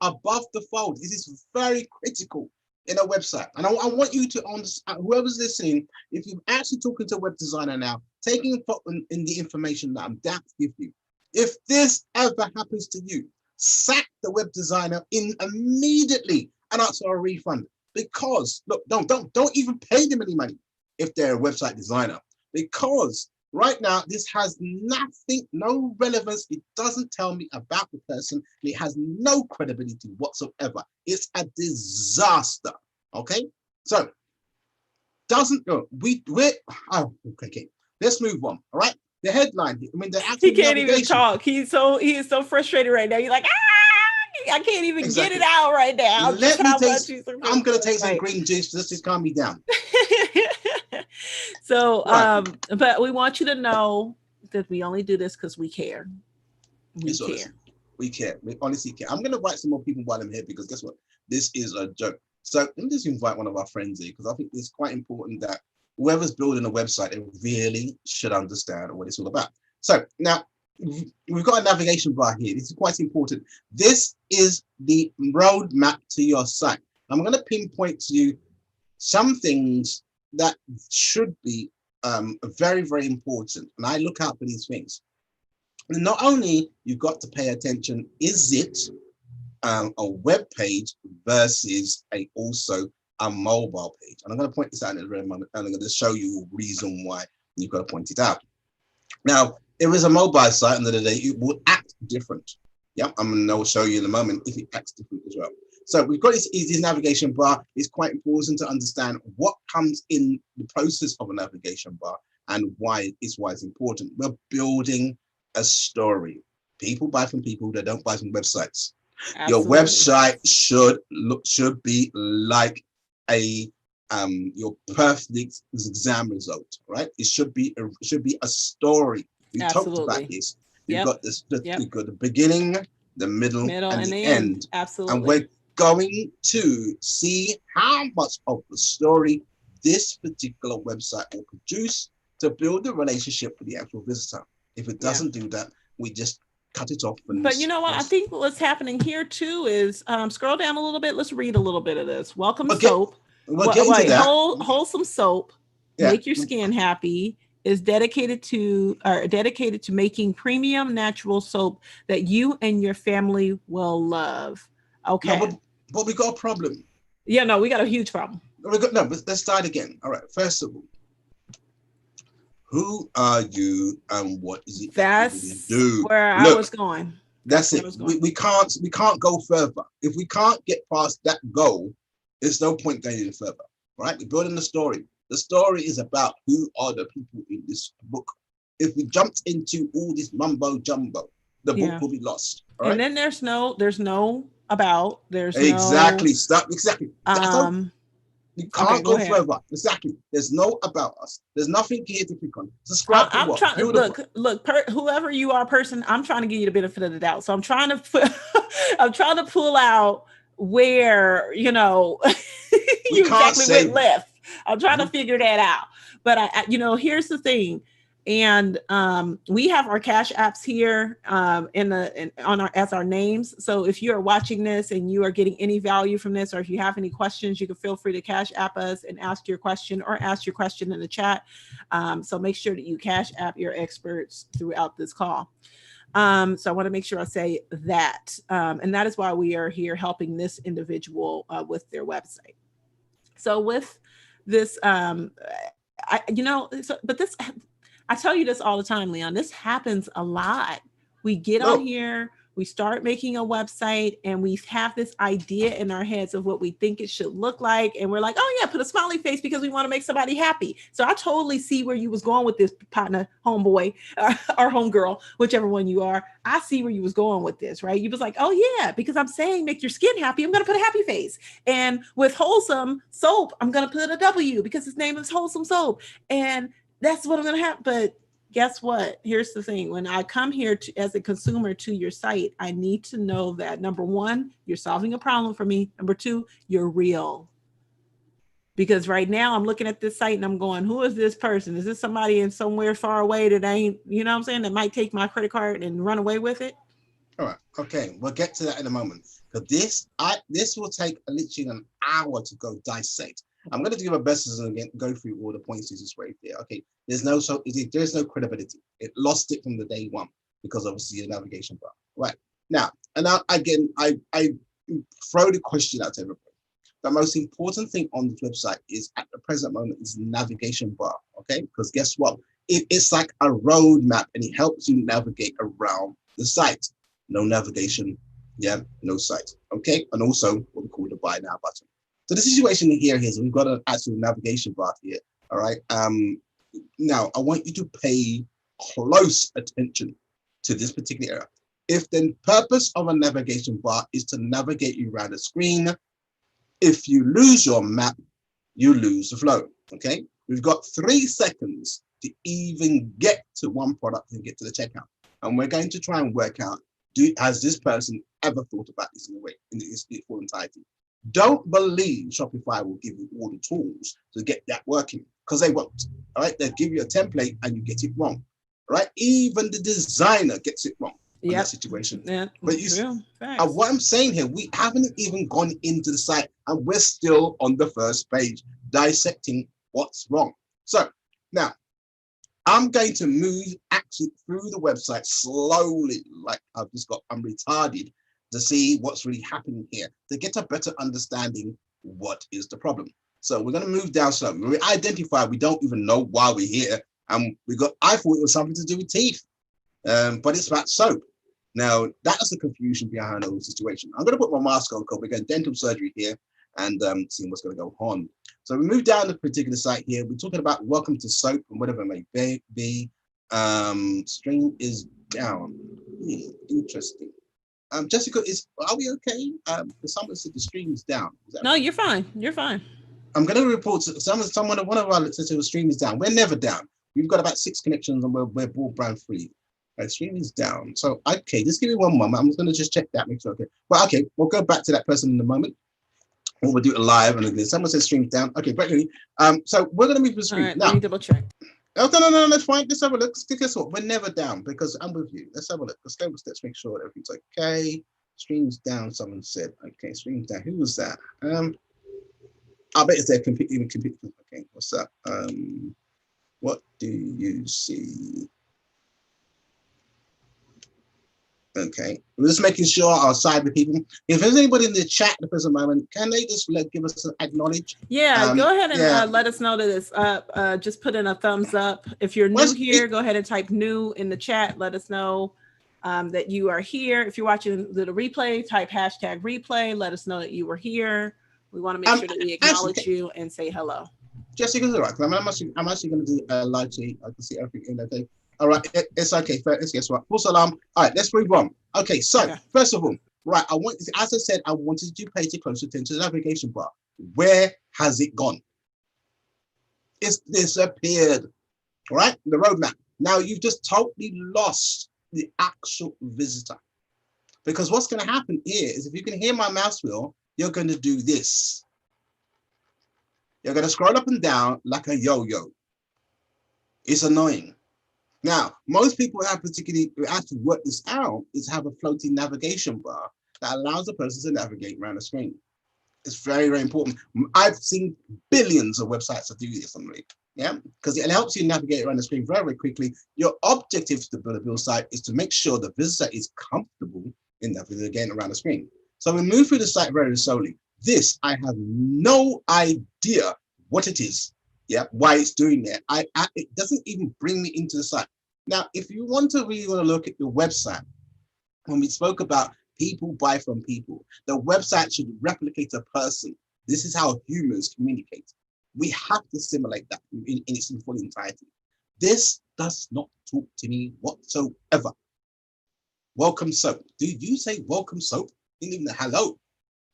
above the fold. This is very critical in a website. And I want you to understand, whoever's listening, if you're actually talking to a web designer now, taking in the information that I'm about to give you, if this ever happens to you, sack the web designer immediately and ask for a refund. Because look, don't even pay them any money if they're a website designer. Because right now, this has nothing, no relevance. It doesn't tell me about the person. It has no credibility whatsoever. It's a disaster. Okay, so doesn't go. Okay. Let's move on. All right. The headline. I mean, the actual he can't even talk. He is so frustrated right now. He's like, I can't even get it out right now. I'm gonna take some green juice just to calm me down. So, but we want you to know that we only do this because we care. We care. We honestly care. I'm gonna invite some more people while I'm here because guess what? This is a joke. So let me just invite one of our friends here because I think it's quite important that whoever's building a website, they really should understand what it's all about. So now we've got a navigation bar here. This is quite important. This is the roadmap to your site. I'm going to pinpoint to you some things that should be very, very important. And I look out for these things. And not only you've got to pay attention, is it a web page versus also a mobile page? And I'm going to point this out in a very moment, and I'm going to show you a reason why you've got to point it out. Now, if it's a mobile site, at the end of the day, it will act different. Yeah, I'm going to show you in a moment if it acts different as well. So we've got this navigation bar. It's quite important to understand what comes in the process of a navigation bar and why it's important. We're building a story. People buy from people that don't buy from websites. Absolutely. Your website should be like your perfect exam result, right? It should be a story. We talked about this. You've got you've got the beginning, the middle and the end. Absolutely. And we're going to see how much of the story this particular website will produce to build a relationship with the actual visitor. If it doesn't do that, we just cut it off. But you know what? I think what's happening here too is scroll down a little bit. Let's read a little bit of this. Welcome soap. We'll get into that. Wholesome soap. Make your skin happy. is dedicated to making premium natural soap that you and your family will love. Okay. No, but we got a problem. Yeah, no, we got a huge problem. But let's start again. All right. First of all, who are you and what is it That's you do? where I was going. That's it. We can't go further. If we can't get past that goal, there's no point going any further. Right? We're building the story. The story is about who are the people in this book. If we jumped into all this mumbo jumbo, the book will be lost. Right? And then there's no about. There's exactly. No, Stop. Exactly. We can't go further. Exactly. There's no about us. There's nothing here to click on. Subscribe. I'm trying to look. Whoever you are, person, I'm trying to give you the benefit of the doubt. So I'm trying to I'm trying to pull out where you exactly went left. I'm trying to figure that out. But I here's the thing. And we have our Cash Apps here as our names. So if you are watching this and you are getting any value from this, or if you have any questions, you can feel free to Cash App us and ask your question, or ask your question in the chat. So make sure that you Cash App your experts throughout this call. So I want to make sure I say that. And that is why we are here helping this individual with their website. So with this, I tell you this all the time, Leon, this happens a lot. We get on here, we start making a website, and we have this idea in our heads of what we think it should look like. And we're like, oh yeah, put a smiley face because we want to make somebody happy. So I totally see where you was going with this, partner, homeboy, or homegirl, whichever one you are. I see where you was going with this, right? You was like, oh yeah, because I'm saying make your skin happy, I'm going to put a happy face. And with wholesome soap, I'm going to put a W because his name is Wholesome Soap. And that's what I'm going to have. But guess what? Here's the thing. When I come here as a consumer to your site, I need to know that number one, you're solving a problem for me. Number two, you're real. Because right now I'm looking at this site and I'm going, who is this person? Is this somebody in somewhere far away that ain't, you know what I'm saying, that might take my credit card and run away with it? All right. Okay. We'll get to that in a moment. Because this will take literally an hour to go dissect. I'm going to do my best to go through all the points this right there. Okay, there's no credibility. It lost it from the day one because obviously the navigation bar. Right now, and now again, I throw the question out to everybody. The most important thing on the website is at the present moment is the navigation bar. Okay, because guess what? It's like a roadmap and it helps you navigate around the site. No navigation, no site. Okay, and also what we call the buy now button. So the situation here is we've got an actual navigation bar here. All right. Now I want you to pay close attention to this particular area. If the purpose of a navigation bar is to navigate you around the screen, if you lose your map, you lose the flow. Okay. We've got 3 seconds to even get to one product and get to the checkout. And we're going to try and work out, has this person ever thought about this in a way, in its full entirety? Don't believe Shopify will give you all the tools to get that working, because they won't. All right, they'll give you a template and you get it wrong. All right, even the designer gets it wrong in that situation. Yeah, but what I'm saying here, we haven't even gone into the site and we're still on the first page dissecting what's wrong. So now I'm going to move actually through the website slowly, like I'm retarded, to see what's really happening here, to get a better understanding what is the problem. So we're going to move down slowly. We identify, we don't even know why we're here. I thought it was something to do with teeth, but it's about soap. Now, that's the confusion behind the whole situation. I'm going to put my mask on because we're getting dental surgery here and seeing what's going to go on. So we move down the particular site here. We're talking about welcome to soap and whatever it may be. Stream is down. Interesting. Jessica, are we okay? Someone said the stream is down. No, you're fine. You're fine. I'm going to report to one of our said the stream is down. We're never down. We've got about 6 connections and we're broadband free. Stream is down. So okay, just give me one moment. I'm going to just check that, make sure. Okay, well, okay, we'll go back to that person in a moment. We'll do it live, and again, someone says stream's down. Okay, great. So we're going to move to the screen now. Let me double check. Oh, no, that's fine. Let's have a look. Guess what? We're never down because I'm with you. Let's have a look. Let's make sure everything's okay. Stream's down. Someone said, okay, stream's down. Who was that? I bet it's their computer. Okay, what's that? What do you see? Okay, we're just making sure our side with people. If there's anybody in the chat at the present moment, can they just give us an acknowledge? Yeah, go ahead and yeah. let us know that it's up. Just put in a thumbs up. If you're new here, go ahead and type new in the chat. Let us know that you are here. If you're watching the replay, type hashtag replay. Let us know that you were here. We want to make sure that we acknowledge you and say hello. Jessica's all right. I'm actually going to do a live tweet. I can see everything in okay. All right, it's okay. Let's guess what. False alarm. All right, let's move on. Okay, so first of all, right, as I said, I wanted you to pay close attention to the navigation bar. Where has it gone? It's disappeared. All right, the roadmap. Now you've just totally lost the actual visitor, because what's going to happen here is if you can hear my mouse wheel, you're going to do this. You're going to scroll up and down like a yo-yo. It's annoying. Now, most people have particularly actually work this out is have a floating navigation bar that allows the person to navigate around the screen. It's very, very important. I've seen billions of websites that do this on me. Yeah, because it helps you navigate around the screen very, very quickly. Your objective to build a build site is to make sure the visitor is comfortable in navigating around the screen. So we move through the site very slowly. This, I have no idea what it is. Yeah, why it's doing that. It doesn't even bring me into the site. Now, if you want to really want to look at your website, when we spoke about people buy from people, the website should replicate a person. This is how humans communicate. We have to simulate that in its full entirety. This does not talk to me whatsoever. Welcome soap. Do you say welcome soap? Didn't even know hello.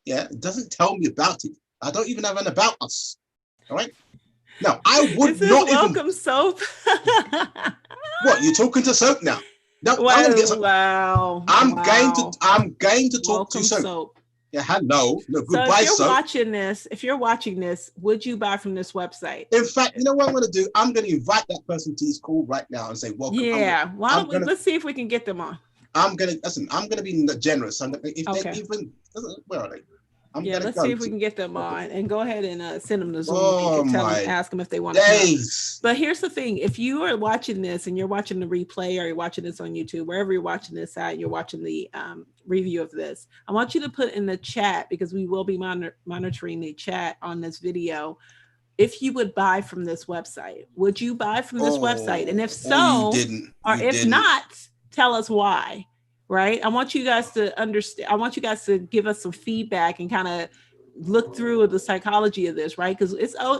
Yeah, it doesn't tell me about it. I don't even have an about us. All right. No, I would not welcome soap. What, you're talking to soap now? No, wow. I'm going to talk welcome to soap. Soap. Yeah, hello. No, goodbye, so if you're soap. if you're watching this, would you buy from this website? In fact, you know what I'm going to do? I'm going to invite that person to this call right now and say, welcome. Yeah, let's see if we can get them on. I'm going to be generous. They even, where are they? Let's see if we can get them on and go ahead and send them the Zoom link and ask them if they want to. But here's the thing. If you are watching this and you're watching the replay or you're watching this on YouTube, wherever you're watching this at, you're watching the review of this, I want you to put in the chat, because we will be monitoring the chat on this video, if you would buy from this website. Would you buy from this website? And if so, if not, tell us why. Right. I want you guys to understand. I want you guys to give us some feedback and kind of look through the psychology of this. Right. Because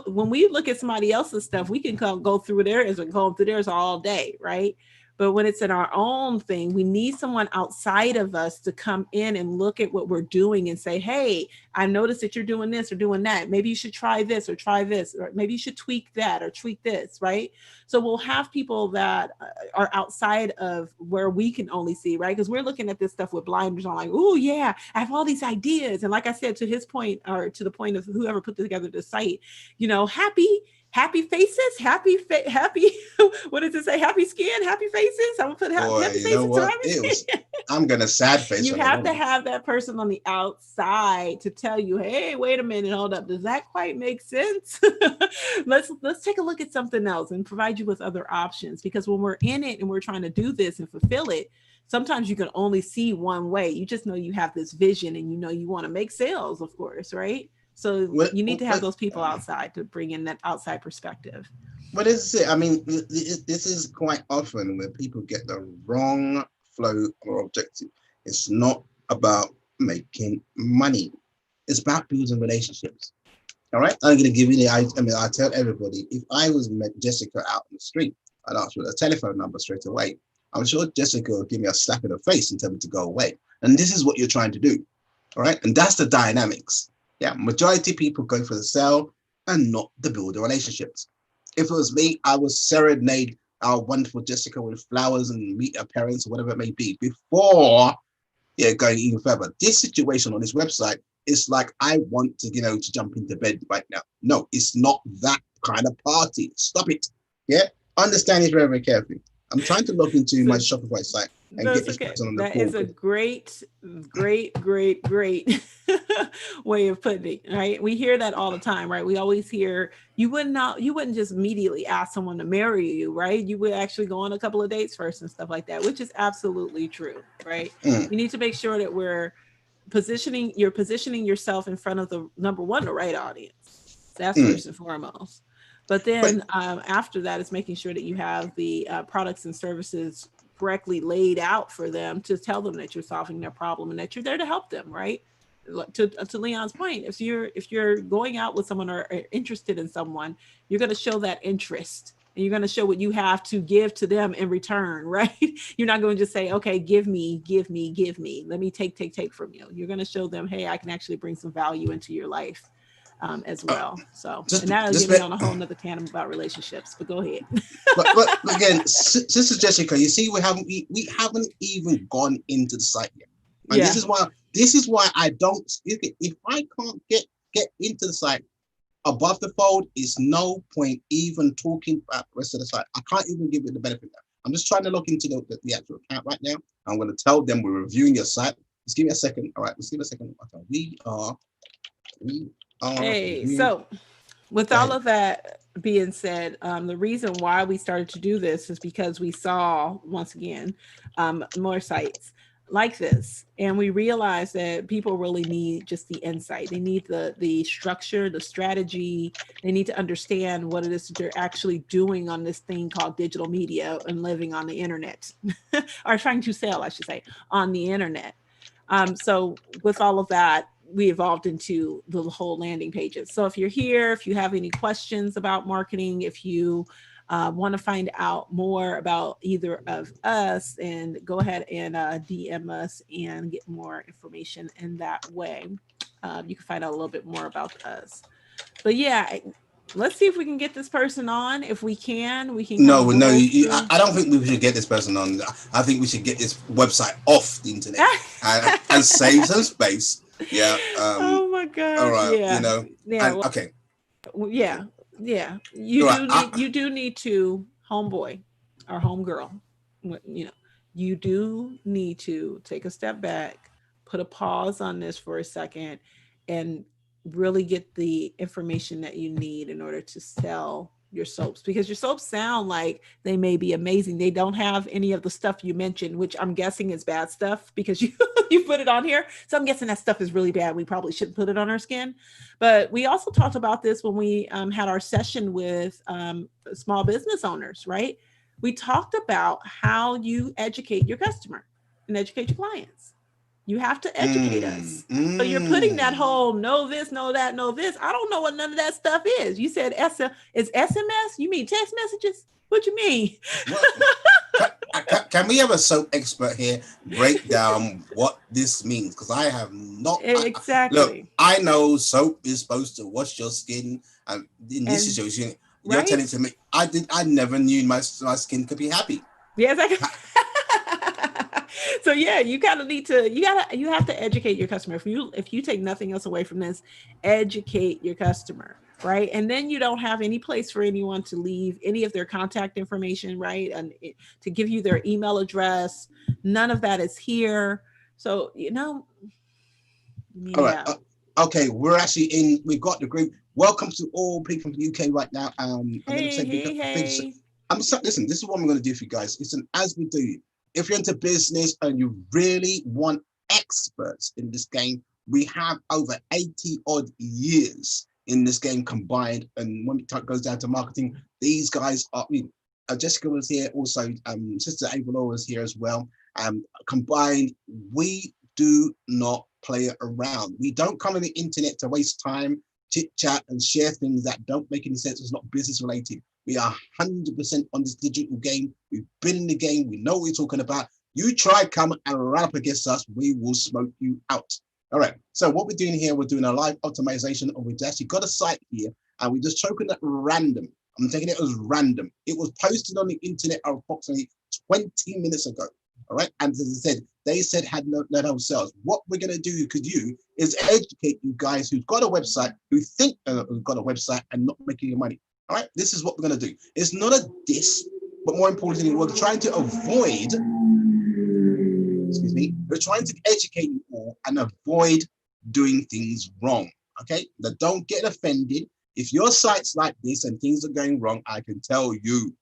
when we look at somebody else's stuff, we can go through theirs and go through theirs all day. Right. But when it's in our own thing, we need someone outside of us to come in and look at what we're doing and say, hey, I noticed that you're doing this or doing that. Maybe you should try this or try this, or maybe you should tweak that or tweak this, right? So we'll have people that are outside of where we can only see, right? Because we're looking at this stuff with blinders on, like, oh yeah, I have all these ideas. And like I said, to his point, or to the point of whoever put together the site, happy faces, happy, what does it say? Happy skin, happy faces. I'm gonna put happy faces. I'm gonna sad face. You have to have that person on the outside to tell you, hey, wait a minute, hold up. Does that quite make sense? Let's take a look at something else and provide you with other options. Because when we're in it and we're trying to do this and fulfill it, sometimes you can only see one way. You just know you have this vision and you want to make sales, of course, right? So you need to have those people outside to bring in that outside perspective. But this is it. I mean, this is quite often where people get the wrong flow or objective. It's not about making money. It's about building relationships. All right. I'm going to give you I tell everybody, if I was met Jessica out in the street, I'd ask for a telephone number straight away. I'm sure Jessica will give me a slap in the face and tell me to go away. And this is what you're trying to do. All right. And that's the dynamics. Yeah, majority of people go for the sale and not the build relationships. If it was me, I would serenade our wonderful Jessica with flowers and meet her parents or whatever it may be before going even further. This situation on this website is like, I want to, to jump into bed right now. No, it's not that kind of party. Stop it. Yeah, understand it very, very carefully. I'm trying to log into my Shopify site. and get this person on the That call. is a great way of putting it, right? We hear that all the time, right? We always hear you wouldn't just immediately ask someone to marry you, right? You would actually go on a couple of dates first and stuff like that, which is absolutely true, right? Mm. We need to make sure that you're positioning yourself in front of the right audience. That's first and foremost. But then after that, it's making sure that you have the products and services correctly laid out for them to tell them that you're solving their problem and that you're there to help them, right? To Leon's point, if you're going out with someone or interested in someone, you're going to show that interest and you're going to show what you have to give to them in return, right? You're not going to just say, okay, give me, let me take from you. You're going to show them, hey, I can actually bring some value into your life as well. So, and that'll get me on a whole nother tandem about relationships, but go ahead. but again, Sister Jessica, you see, we haven't even gone into the site yet. And this is why I don't, if I can't get into the site above the fold, it's no point even talking about the rest of the site. I can't even give it the benefit of that. I'm just trying to look into the actual account right now. I'm going to tell them we're reviewing your site. Just give me a second. All right, let's give me a second. Okay, we are. Hey, so with all of that being said, the reason why we started to do this is because we saw, once again, more sites like this, and we realized that people really need just the insight. They need the structure, the strategy. They need to understand what it is that they're actually doing on this thing called digital media and living on the internet, or trying to sell, I should say, on the internet. So with all of that, we evolved into the whole landing pages. So if you're here, if you have any questions about marketing, if you want to find out more about either of us, and go ahead and DM us and get more information in that way. You can find out a little bit more about us. But yeah, let's see if we can get this person on. If we can, No, I don't think we should get this person on. I think we should get this website off the internet and save some space. Yeah. Oh my God. All right. Yeah. You know. Yeah. And, okay. Yeah. Yeah. You do need to, homeboy or homegirl. You know, you do need to take a step back, put a pause on this for a second, and really get the information that you need in order to sell your soaps, because your soaps sound like they may be amazing. They don't have any of the stuff you mentioned, which I'm guessing is bad stuff because you put it on here. So I'm guessing that stuff is really bad. We probably shouldn't put it on our skin. But we also talked about this when we had our session with small business owners, right? We talked about how you educate your customer and educate your clients. You have to educate us. So you're putting that whole know this, know that, know this. I don't know what none of that stuff is. You said it's SMS? You mean text messages? What you mean? Can we have a soap expert here break down what this means? Because I have not. Exactly. Look, I know soap is supposed to wash your skin, and in this situation, you're telling to me I never knew my skin could be happy. Yeah, exactly. So yeah, you kind of need to, you have to educate your customer. If you take nothing else away from this, educate your customer, right? And then you don't have any place for anyone to leave any of their contact information, right? And to give you their email address, none of that is here. So, yeah. All right. Okay, we've got the group. Welcome to all people from the UK right now. Hey. Listen, this is what I'm going to do for you guys. Listen, as we do, if you're into business and you really want experts in this game, we have over 80 odd years in this game combined. And when it goes down to marketing, these guys are, Jessica was here, also Sister Ava was here as well. Combined, we do not play around. We don't come on the internet to waste time, chit chat and share things that don't make any sense. It's not business related. We are 100% on this digital game. We've been in the game. We know what we're talking about. You try come and run up against us, we will smoke you out. All right. So what we're doing here, we're doing a live optimization, and we've actually got a site here, and we're just choking it random. I'm taking it as random. It was posted on the internet approximately 20 minutes ago. All right. And as I said, they said had no sales. What we're going to do is educate you guys who've got a website, who think who've got a website and not making any money. All right, this is what we're going to do. It's not a diss, but more importantly, we're trying to avoid We're trying to educate you all and avoid doing things wrong. Okay, now don't get offended. If your site's like this and things are going wrong, I can tell you,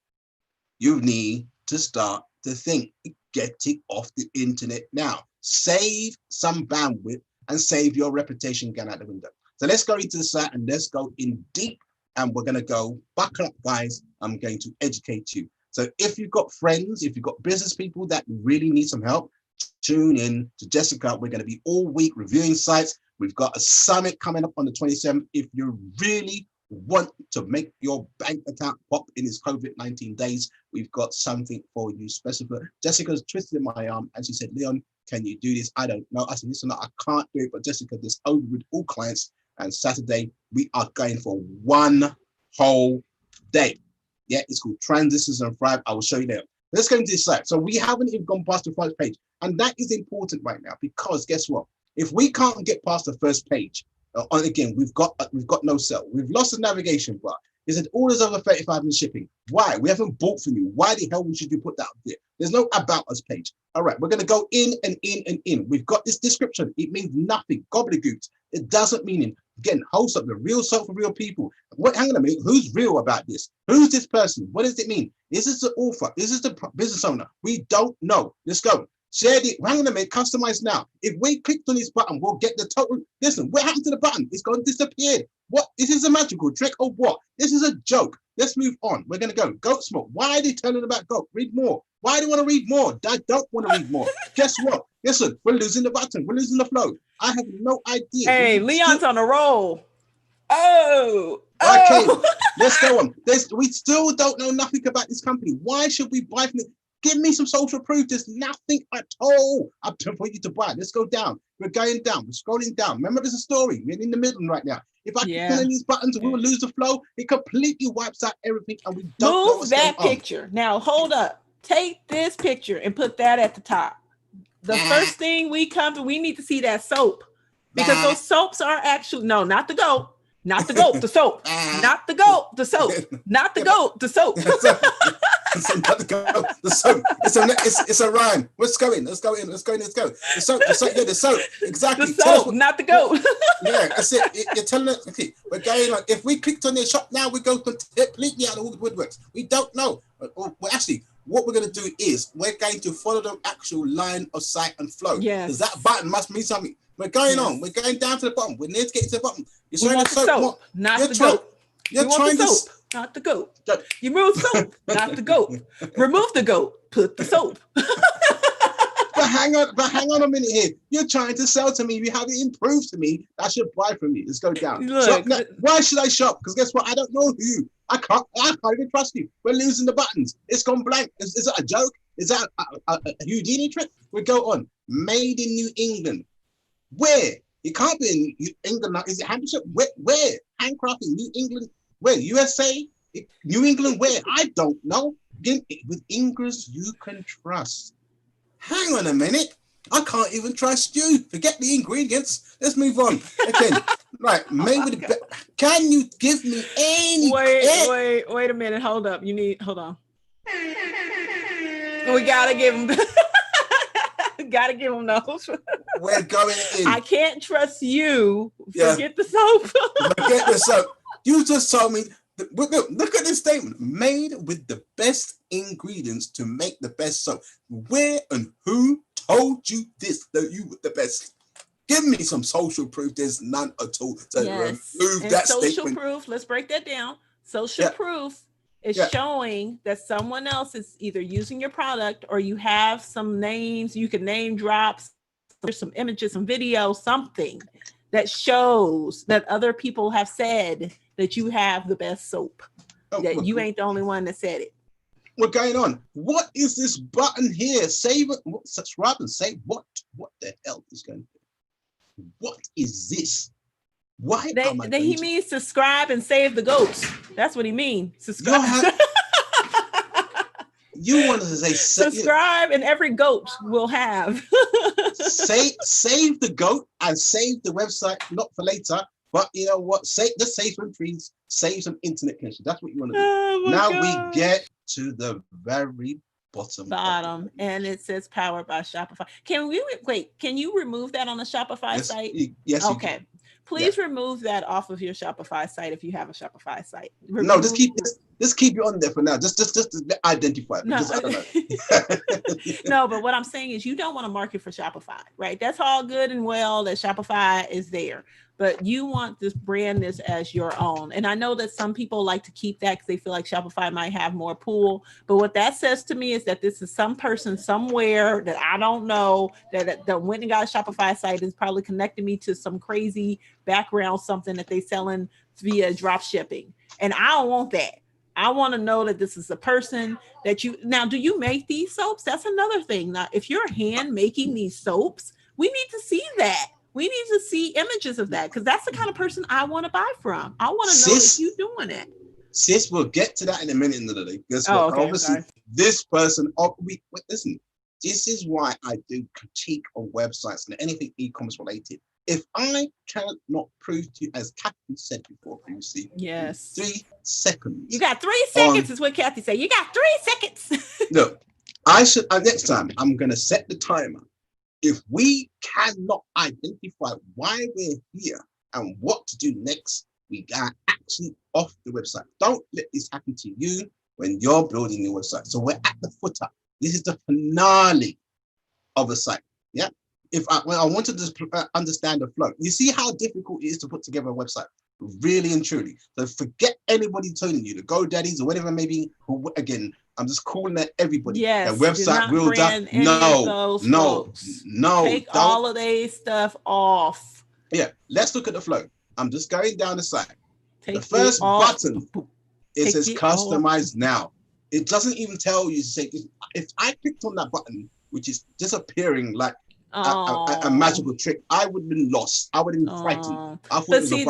you need to start to think, get it off the internet now. Save some bandwidth and save your reputation going out the window. So let's go into the site and let's go in deep, and we're going to go, buckle up, guys. I'm going to educate you. So if you've got friends, if you've got business people that really need some help, tune in to Jessica. We're going to be all week reviewing sites. We've got a summit coming up on the 27th. If you really want to make your bank account pop in these COVID-19 days, we've got something for you special. Jessica's twisted my arm and she said, Leon, can you do this? I don't know. I said, listen, I can't do it, but Jessica, this over with all clients. And Saturday, we are going for one whole day. Yeah, it's called Transistors and Thrive. I will show you there. Let's go into this site. So we haven't even gone past the first page. And that is important right now, because guess what? If we can't get past the first page, again, we've got no sell. We've lost the navigation bar. Is it orders over 35 in shipping? Why? We haven't bought from you. Why the hell should you put that up there? There's no about us page. All right, we're going to go in and in and in. We've got this description. It means nothing. Gobbledygooks. It doesn't mean it. Again, host up the real soap for real people. What? Hang on a minute. Who's real about this? Who's this person? What does it mean? Is this the author? Is this the business owner? We don't know. Let's go. Share the, hang on a minute, customize now. If we clicked on this button, we'll get the total. Listen, what happened to the button? It's gone disappeared. What? Is this a magical trick or what? This is a joke. Let's move on. We're going to go. Goat smoke. Why are they telling about goat? Read more. Why do you want to read more? I don't want to read more. Guess what? Listen, we're losing the button. We're losing the flow. I have no idea. Hey, Leon's on a roll. Oh. Okay, let's go on. We still don't know nothing about this company. Why should we buy from it? Give me some social proof. There's nothing at all up to for you to buy. Let's go down. We're going down. We're scrolling down. Remember, there's a story. We're in the middle right now. If I click on these buttons, we will lose the flow. It completely wipes out everything, and we don't know what's that going on. picture. Now, hold up. Take this picture and put that at the top. The first thing we need to see that soap, because those soaps are actually, no, not the goat. Not the goat, the soap. Not the goat, the soap. Not the goat, the soap. Not the goat, the soap. It's a rhyme. Let's go in. Let's go in. Let's go in. Let's go. The soap. Yeah, the soap. Exactly. The soap, not the goat. Yeah, that's it. You're telling us. Okay, we're going on. If we clicked on their shop now, we go completely out of all the woodworks. We don't know. Well, actually, what we're going to do is we're going to follow the actual line of sight and flow. Yes. Because that button must mean something. We're going on. We're going down to the bottom. We're near to get to the bottom. You're showing the soap, not the goat. You're trying to soap, not the goat. You remove soap, not the goat. Remove the goat. Put the soap. But hang on a minute here. You're trying to sell to me. You haven't improved to me. I should buy from you. Let's go down. Look, why should I shop? Because guess what? I don't know you. I can't even trust you. We're losing the buttons. It's gone blank. Is that a joke? Is that a Houdini trick? We go on. Made in New England. Where? It can't be in England. Is it Hampshire? Where? Handcrafting, New England. Where? USA? New England, where? I don't know. With Ingress, you can trust. Hang on a minute. I can't even trust you. Forget the ingredients. Let's move on. Okay. Right. Made with the can you give me any? Wait a minute. Hold up. Hold on. We gotta give him. Gotta give them those. We're going in. I can't trust you. Forget the soap. Forget the soap. You just told me. Look at this statement. Made with the best ingredients to make the best soap. Where and who told you this? That you were the best? Give me some social proof. There's none at all to remove that social statement. Proof. Let's break that down. Social proof is showing that someone else is either using your product or you have some names, you can name drop, there's some images, some video, something that shows that other people have said that you have the best soap, that you ain't the only one that said it. What's going on? What is this button here? Save it. Subscribe and say what the hell is going on? What is this? Why he means subscribe and save the goats. That's what he means. Subscribe. You want to say subscribe, and every goat will have. save the goat and save the website, not for later. But you know what? Just save some trees, save some internet connection. That's what you want to do. Now we get to the very bottom. Bottom, and it says powered by Shopify. Can we wait? Can you remove that on the Shopify Yes, site? yes, you Okay. can. Please remove that off of your Shopify site if you have a Shopify site. No, just keep it on there for now. Just to identify it, No, because I don't know. no, but what I'm saying is you don't want to market for Shopify, right? That's all good and well that Shopify is there, but you want this brand this as your own. And I know that some people like to keep that because they feel like Shopify might have more pull. But what that says to me is that this is some person somewhere that I don't know that went and got a Shopify site is probably connecting me to some crazy background, something that they selling via drop shipping. And I don't want that. I want to know that this is a person that you now. Do you make these soaps? That's another thing. Now, if you're hand making these soaps, we need to see that. We need to see images of that because that's the kind of person I want to buy from. I want to know if you're doing it. Sis, we'll get to that in a minute. In the day, guess what? Okay, Obviously, this person. Listen. This is why I do critique on websites and anything e-commerce related. If I cannot prove to you, as Kathy said before previously, yes, 3 seconds. You got 3 seconds, is what Kathy said. You got 3 seconds. Look, I should. Next time, I'm going to set the timer. If we cannot identify why we're here and what to do next, we are actually off the website. Don't let this happen to you when you're building your website. So we're at the footer. This is the finale of a site. Yeah. If I wanted to understand the flow, you see how difficult it is to put together a website, really and truly. So forget anybody telling you, the GoDaddies or whatever, maybe. Again, I'm just calling that everybody. Yes. The website will die. No. Take all of their stuff off. Yeah. Let's look at the flow. I'm just going down the site. The first button, it says customize now. It doesn't even tell you to say, if I clicked on that button, which is disappearing like a magical trick, I would have been lost. I would have been frightened. But see,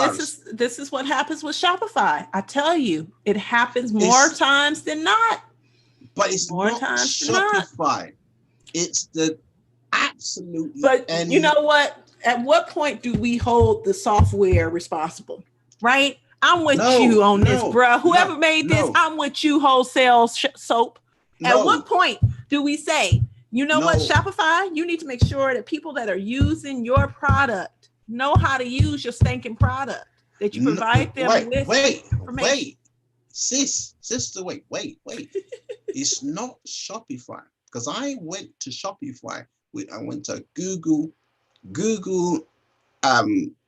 this is what happens with Shopify. I tell you, it happens more times than not. But it's more not Shopify. It's the absolute. But you know what? At what point do we hold the software responsible? Right? I'm with you on this, bro. Whoever made this, I'm with you, wholesale soap. At what point do we say, you know what, Shopify, you need to make sure that people that are using your product know how to use your stinking product, that you provide them with information. Wait. Sister, wait. It's not Shopify. Because I went to Shopify. I went to Google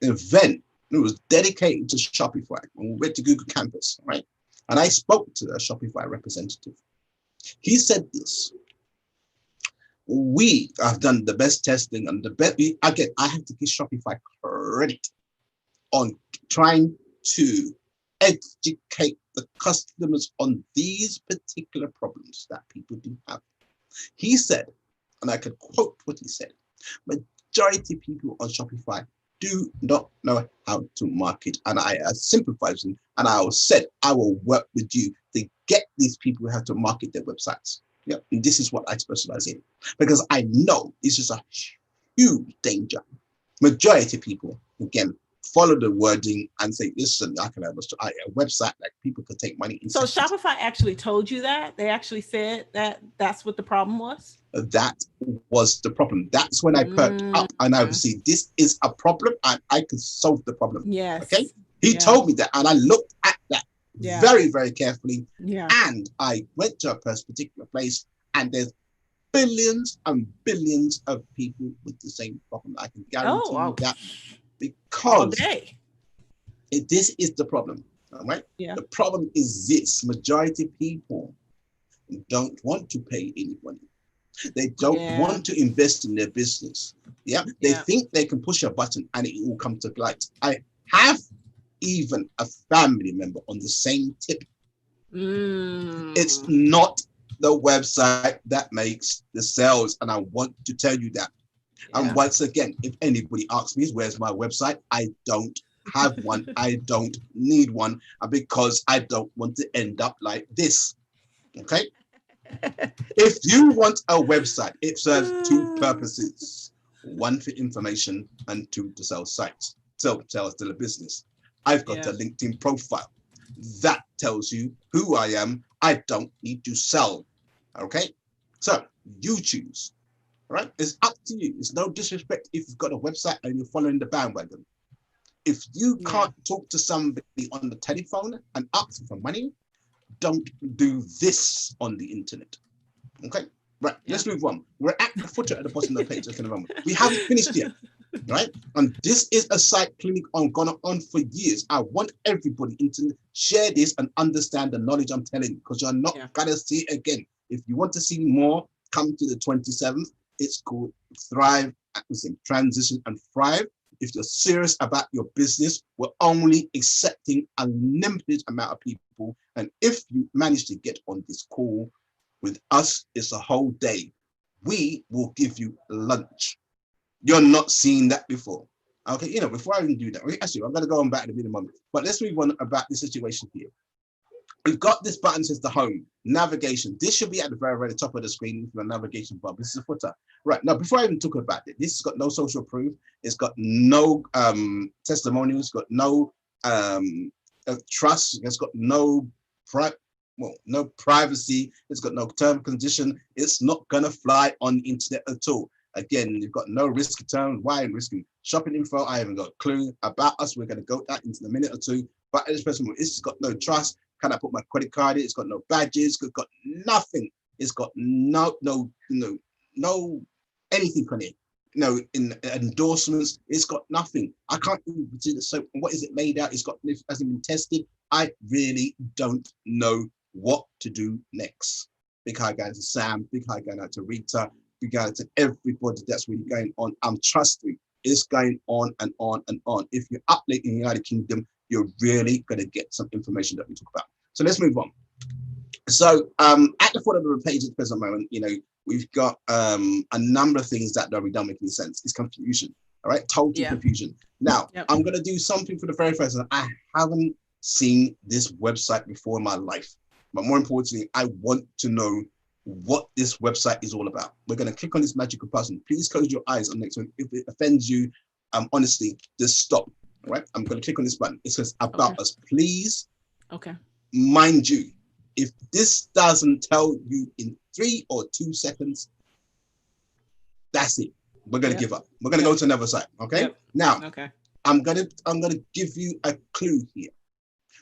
event. It was dedicated to Shopify. And we went to Google Campus, right? And I spoke to a Shopify representative. He said this: we have done the best testing and the best. Again, I have to give Shopify credit on trying to educate the customers on these particular problems that people do have. He said, and I could quote what he said: majority of people on Shopify do not know how to market, and I sympathize with him, and I said I will work with you to get these people how to market their websites. Yeah, and this is what I specialize in, because I know this is a huge danger. Majority of people, again, follow the wording and say, listen, I can have a website that people can take money in. So Shopify actually told you that? They actually said that that's what the problem was? That was the problem. That's when I perked up and I would see this is a problem and I could solve the problem. Yes. Okay. He told me that, and I looked at that very, very carefully. Yeah. And I went to a particular place, and there's billions and billions of people with the same problem. I can guarantee you that, because this is the problem. All right. Yeah. The problem is this: majority of people don't want to pay anybody. They don't want to invest in their business. Yeah. They think they can push a button and it will come to light. I have even a family member on the same tip. It's not the website that makes the sales. And I want to tell you that. And once again, if anybody asks me, where's my website? I don't have one. I don't need one, because I don't want to end up like this. Okay. If you want a website, it serves 2 purposes: 1 for information, and 2 to sell sites. Sell to the business. I've got a LinkedIn profile that tells you who I am. I don't need to sell. Okay. So you choose. All right, it's up to you. It's no disrespect if you've got a website and you're following the bandwagon. If you can't talk to somebody on the telephone and ask for money, don't do this on the internet. Okay, right. Let's move on. We're at the footer at the bottom of the page. Just in a moment. We haven't finished yet, right? And this is a site clinic gone on for years. I want everybody to share this and understand the knowledge I'm telling you, because you're not gonna see it again. If you want to see more, come to the 27th. It's called Thrive, Transition and Thrive. If you're serious about your business, we're only accepting a limited amount of people. And if you manage to get on this call with us, it's a whole day. We will give you lunch. You're not seeing that before. Okay, you know, before I even do that, actually, I'm going to go on back in a moment. But let's move on about the situation here. We've got this button says the home, navigation. This should be at the very, very top of the screen for the navigation bar. This is a footer. Right, now, before I even talk about it, this has got no social proof. It's got no testimonials. It's got no trust. It's got no privacy. It's got no term and condition. It's not going to fly on the internet at all. Again, you've got no risk return. Why I'm risking shopping info? I haven't got a clue about us. We're going to go that into a minute or two. But at this present moment, it's got no trust. Can I put my credit card in? It's got no badges. It's got nothing. It's got no anything on it. No in endorsements. It's got nothing. I can't even see it. So what is it made out? It hasn't been tested. I really don't know what to do next. Big hi going to Sam. Big hi going out to Rita. Big hi to everybody that's really going on. I'm trusting. It's going on and on and on. If you're up late in the United Kingdom, you're really going to get some information that we talk about. So let's move on. So at the foot of the page at the present moment, you know, we've got a number of things that don't make any sense. It's confusion, all right? Total confusion. Now, I'm going to do something for the very first time. I haven't seen this website before in my life. But more importantly, I want to know what this website is all about. We're going to click on this magical button. Please close your eyes on next one. If it offends you, honestly, just stop. All right, I'm going to click on this button. It says about us. Please, mind you, if this doesn't tell you in 3 or 2 seconds, that's it. We're going to give up. We're going to go to another site. Okay. Now, I'm going to give you a clue here.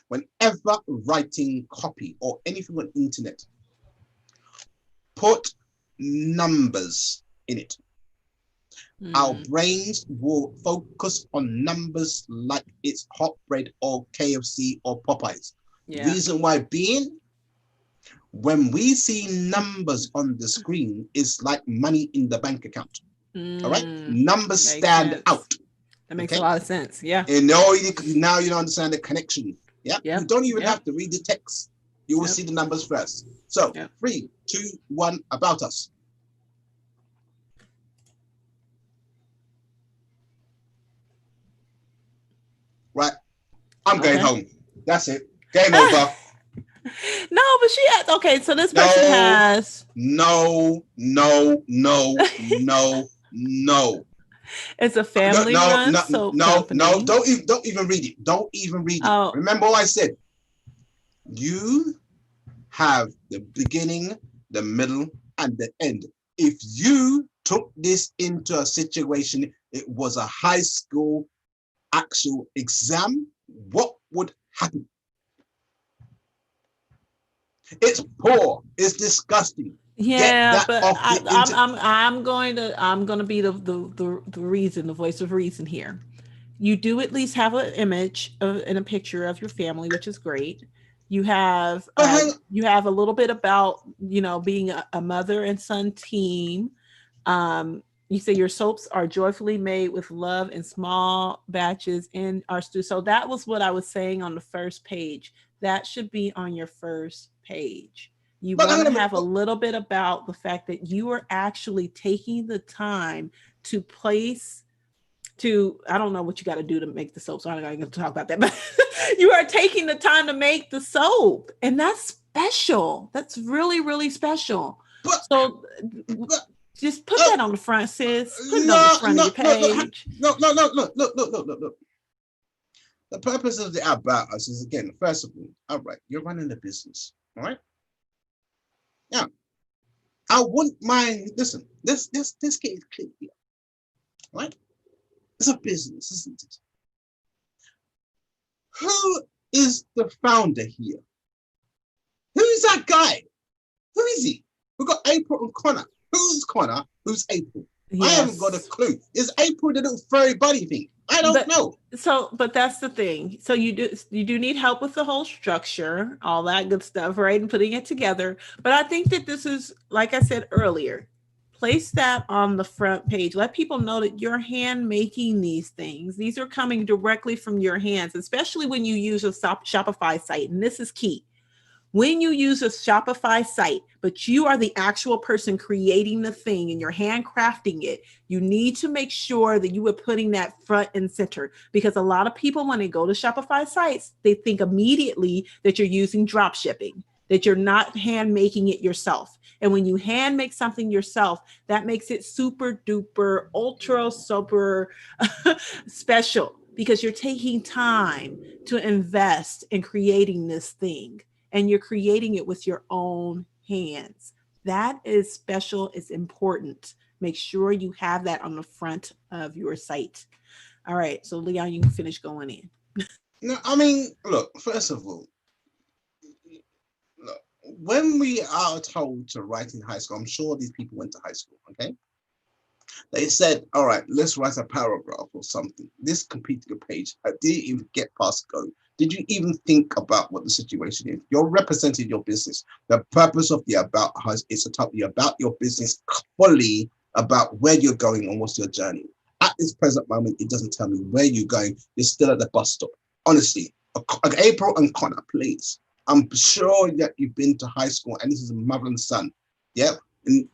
Whenever writing copy or anything on the internet, put numbers in it. Our brains will focus on numbers like it's hot bread or KFC or Popeyes. Reason why being, when we see numbers on the screen, it's like money in the bank account. All right, numbers stand out. That makes a lot of sense. Yeah. And now you don't understand the connection. Yeah. You don't even have to read the text. You will see the numbers first. So 3, 2, 1, about us. Right, I'm going home. That's it. Game over. No, but she has. Okay, so this person has. No. It's a family run soap company. No. Don't even read it. Don't even read it. Remember what I said. You have the beginning, the middle, and the end. If you took this into a situation, it was a high school actual exam, what would happen? It's poor. It's disgusting. Yeah, but I'm going to be the reason, the voice of reason here. You do at least have an image and a picture of your family, which is great. You have a little bit about, you know, being a mother and son team. You say your soaps are joyfully made with love in small batches in our studio. So that was what I was saying on the first page. That should be on your first page. You want to have a little bit about the fact that you are actually taking the time to place I don't know what you got to do to make the soap, so I'm not going to talk about that, but you are taking the time to make the soap, and that's special. That's really, really special. Just put that on the front, sis. Put it on the front of your page. Look. The purpose of the about us is, again, first of all right, you're running a business, all right? Now, I wouldn't mind. Listen, this kid is clear here, right? It's a business, isn't it? Who is the founder here? Who is that guy? Who is he? We've got April and Connor. Who's Connor? Who's April? I haven't got a clue. Is April the little furry buddy thing? I don't know. So, but that's the thing. So you do need help with the whole structure, all that good stuff, right? And putting it together. But I think that this is, like I said earlier, place that on the front page. Let people know that you're hand making these things. These are coming directly from your hands, especially when you use a Shopify site. And this is key. When you use a Shopify site, but you are the actual person creating the thing and you're handcrafting it, you need to make sure that you are putting that front and center, because a lot of people, when they go to Shopify sites, they think immediately that you're using drop shipping, that you're not hand making it yourself. And when you hand make something yourself, that makes it super duper, ultra, super special, because you're taking time to invest in creating this thing. And you're creating it with your own hands. That is special. It's important. Make sure you have that on the front of your site. All right. So Leon, you can finish going in. No, I mean, look, first of all, look, when we are told to write in high school, I'm sure these people went to high school, okay? They said, all right, let's write a paragraph or something. This completed your page. I didn't even get past go. Did you even think about what the situation is? You're representing your business. The purpose of the about is to tell you about your business fully, about where you're going and what's your journey. At this present moment, it doesn't tell me where you're going. You're still at the bus stop. Honestly, April and Connor, please. I'm sure that you've been to high school and this is a mother and son. Yep. And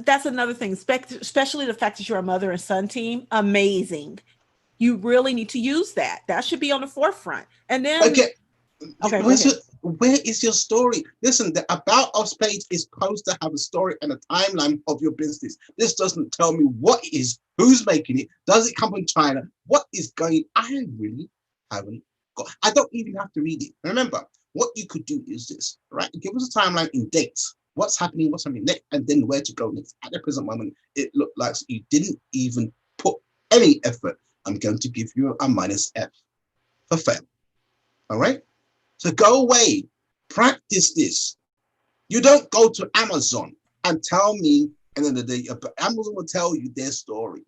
that's another thing, especially the fact that you're a mother and son team. Amazing. You really need to use that. That should be on the forefront. And then, okay. Where is your story? Listen, the About Us page is supposed to have a story and a timeline of your business. This doesn't tell me what it is, who's making it, does it come from China, what is going. I really haven't got. I don't even have to read it. Remember, what you could do is this, right? Give us a timeline in dates. What's happening next, and then where to go next. At the present moment, it looked like you didn't even put any effort. I'm going to give you a -F for fail. All right? So go away, practice this. You don't go to Amazon and tell me, and then Amazon will tell you their story.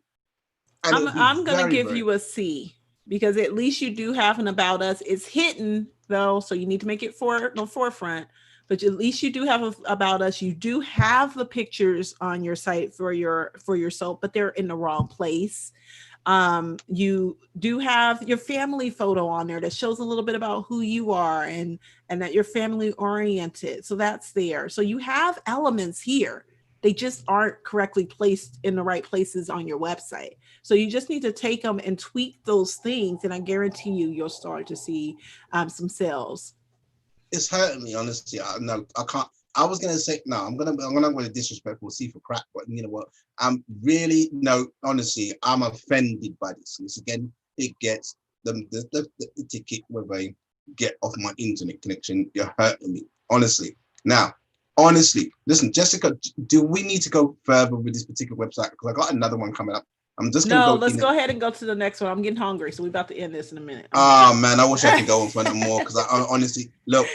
And I'm going to give you a C, because at least you do have an About Us. It's hidden though, so you need to make it for the forefront. But at least you do have About Us. You do have the pictures on your site for your soap, but they're in the wrong place. You do have your family photo on there that shows a little bit about who you are and that you're family oriented. So that's there. So you have elements here. They just aren't correctly placed in the right places on your website. So you just need to take them and tweak those things. And I guarantee you'll start to see some sales. It's hurting me, honestly. I can't. I was gonna say no. I'm gonna go disrespectful, see for crap. But you know what? I'm really honestly, I'm offended by this. This again, it gets the ticket where they get off my internet connection. You're hurting me, honestly. Now, honestly, listen, Jessica. Do we need to go further with this particular website? Because I got another one coming up. I'm just gonna let's go ahead and go to the next one. I'm getting hungry, so we're about to end this in a minute. Oh man, I wish I could go in front of more, because I honestly look.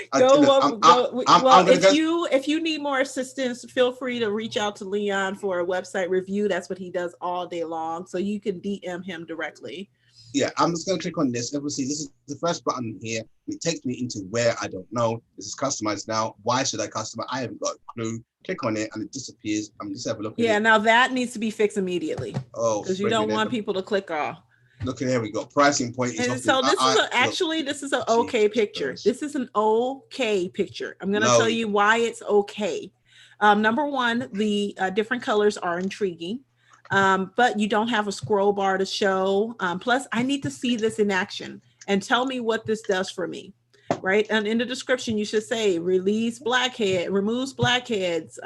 If you need more assistance, feel free to reach out to Leon for a website review. That's what he does all day long. So you can DM him directly. Yeah, I'm just going to click on this. Obviously, this is the first button here. It takes me into where I don't know. This is customized now. Why should I customize? I haven't got a clue. Click on it and it disappears. I'm just have a look at it. Yeah, now that needs to be fixed immediately. Oh, because you don't want people to click off. Look at, here we go. Pricing point is. And so this is an okay picture. This is an okay picture. I'm going to tell you why it's okay. Number one, the different colors are intriguing. But you don't have a scroll bar to show. Plus, I need to see this in action and tell me what this does for me, right? And in the description, you should say removes blackheads.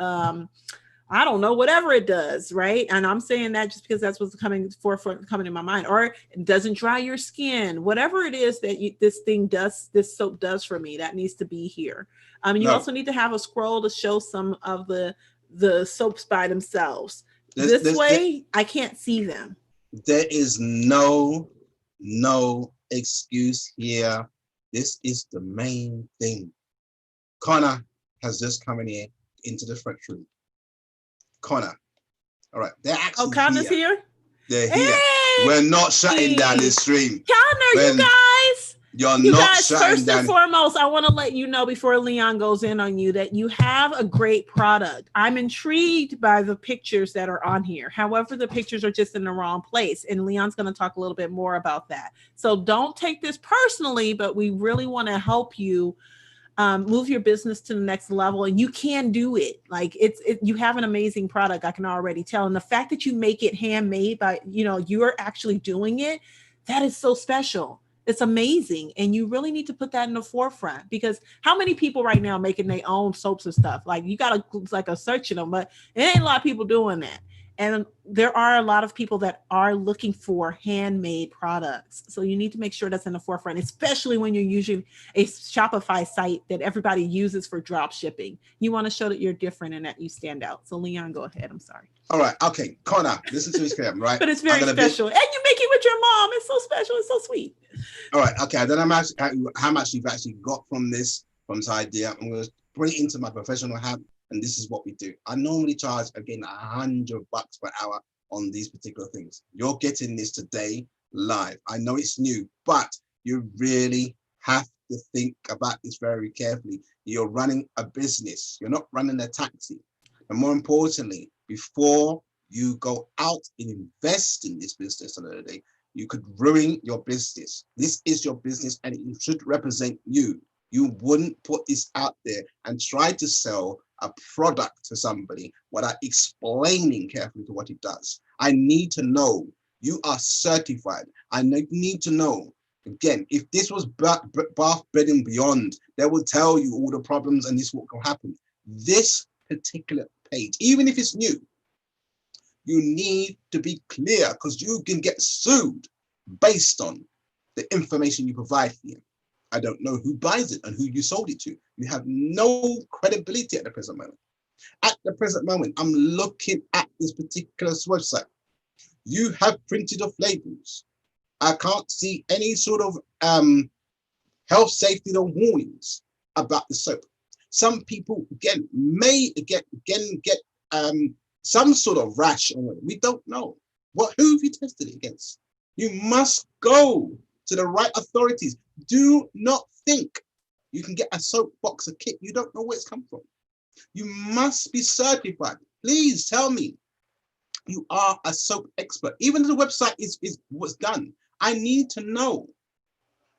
I don't know, whatever it does, right? And I'm saying that just because that's what's coming in my mind. Or it doesn't dry your skin. Whatever it is that this soap does for me, that needs to be here. You also need to have a scroll to show some of the the soaps by themselves. There's- This way, I can't see them. There is no excuse here. This is the main thing. Connor has just come in here into the front room. Connor. All right. They're actually Connor's here. They're here. Hey! We're not shutting down this stream. Connor, you guys. You're not Guys, shutting first down. and foremost, I want to let you know before Leon goes in on you that you have a great product. I'm intrigued by the pictures that are on here. However, the pictures are just in the wrong place. And Leon's going to talk a little bit more about that. So don't take this personally, but we really want to help you move your business to the next level, and you can do it. Like you have an amazing product. I can already tell. And the fact that you make it handmade by, you're actually doing it, that is so special. It's amazing. And you really need to put that in the forefront, because how many people right now making their own soaps and stuff? Like you got to search them, but it ain't a lot of people doing that. And there are a lot of people that are looking for handmade products. So you need to make sure that's in the forefront, especially when you're using a Shopify site that everybody uses for drop shipping. You want to show that you're different and that you stand out. So Leon, go ahead. I'm sorry. All right. Okay. Connor, listen to his claim, right? But it's very special. And you make it with your mom. It's so special. It's so sweet. All right. Okay. Then how much you've actually got from this idea. I'm going to bring it into my professional hat. And this is what we do. I normally charge, again, $100 per hour on these particular things. You're getting this today live. I know it's new, but you really have to think about this very carefully. You're running a business. You're not running a taxi. And more importantly, before you go out and invest in this business another day, you could ruin your business. This is your business and it should represent you. You wouldn't put this out there and try to sell a product to somebody without explaining carefully to what it does. I need to know you are certified. I need to know, again, if this was Bath, Bed and Beyond, they will tell you all the problems and this will happen. This particular page, even if it's new, you need to be clear, because you can get sued based on the information you provide here. I don't know who buys it and who you sold it to. You have no credibility at the present moment. At the present moment, I'm looking at this particular website. You have printed off labels. I can't see any sort of health, safety, or warnings about the soap. Some people, again, may get some sort of rash on it. We don't know. Who have you tested it against? You must go to the right authorities. Do not think you can get a soap box, a kit. You don't know where it's come from. You must be certified. Please tell me you are a soap expert. Even if the website is what's done, I need to know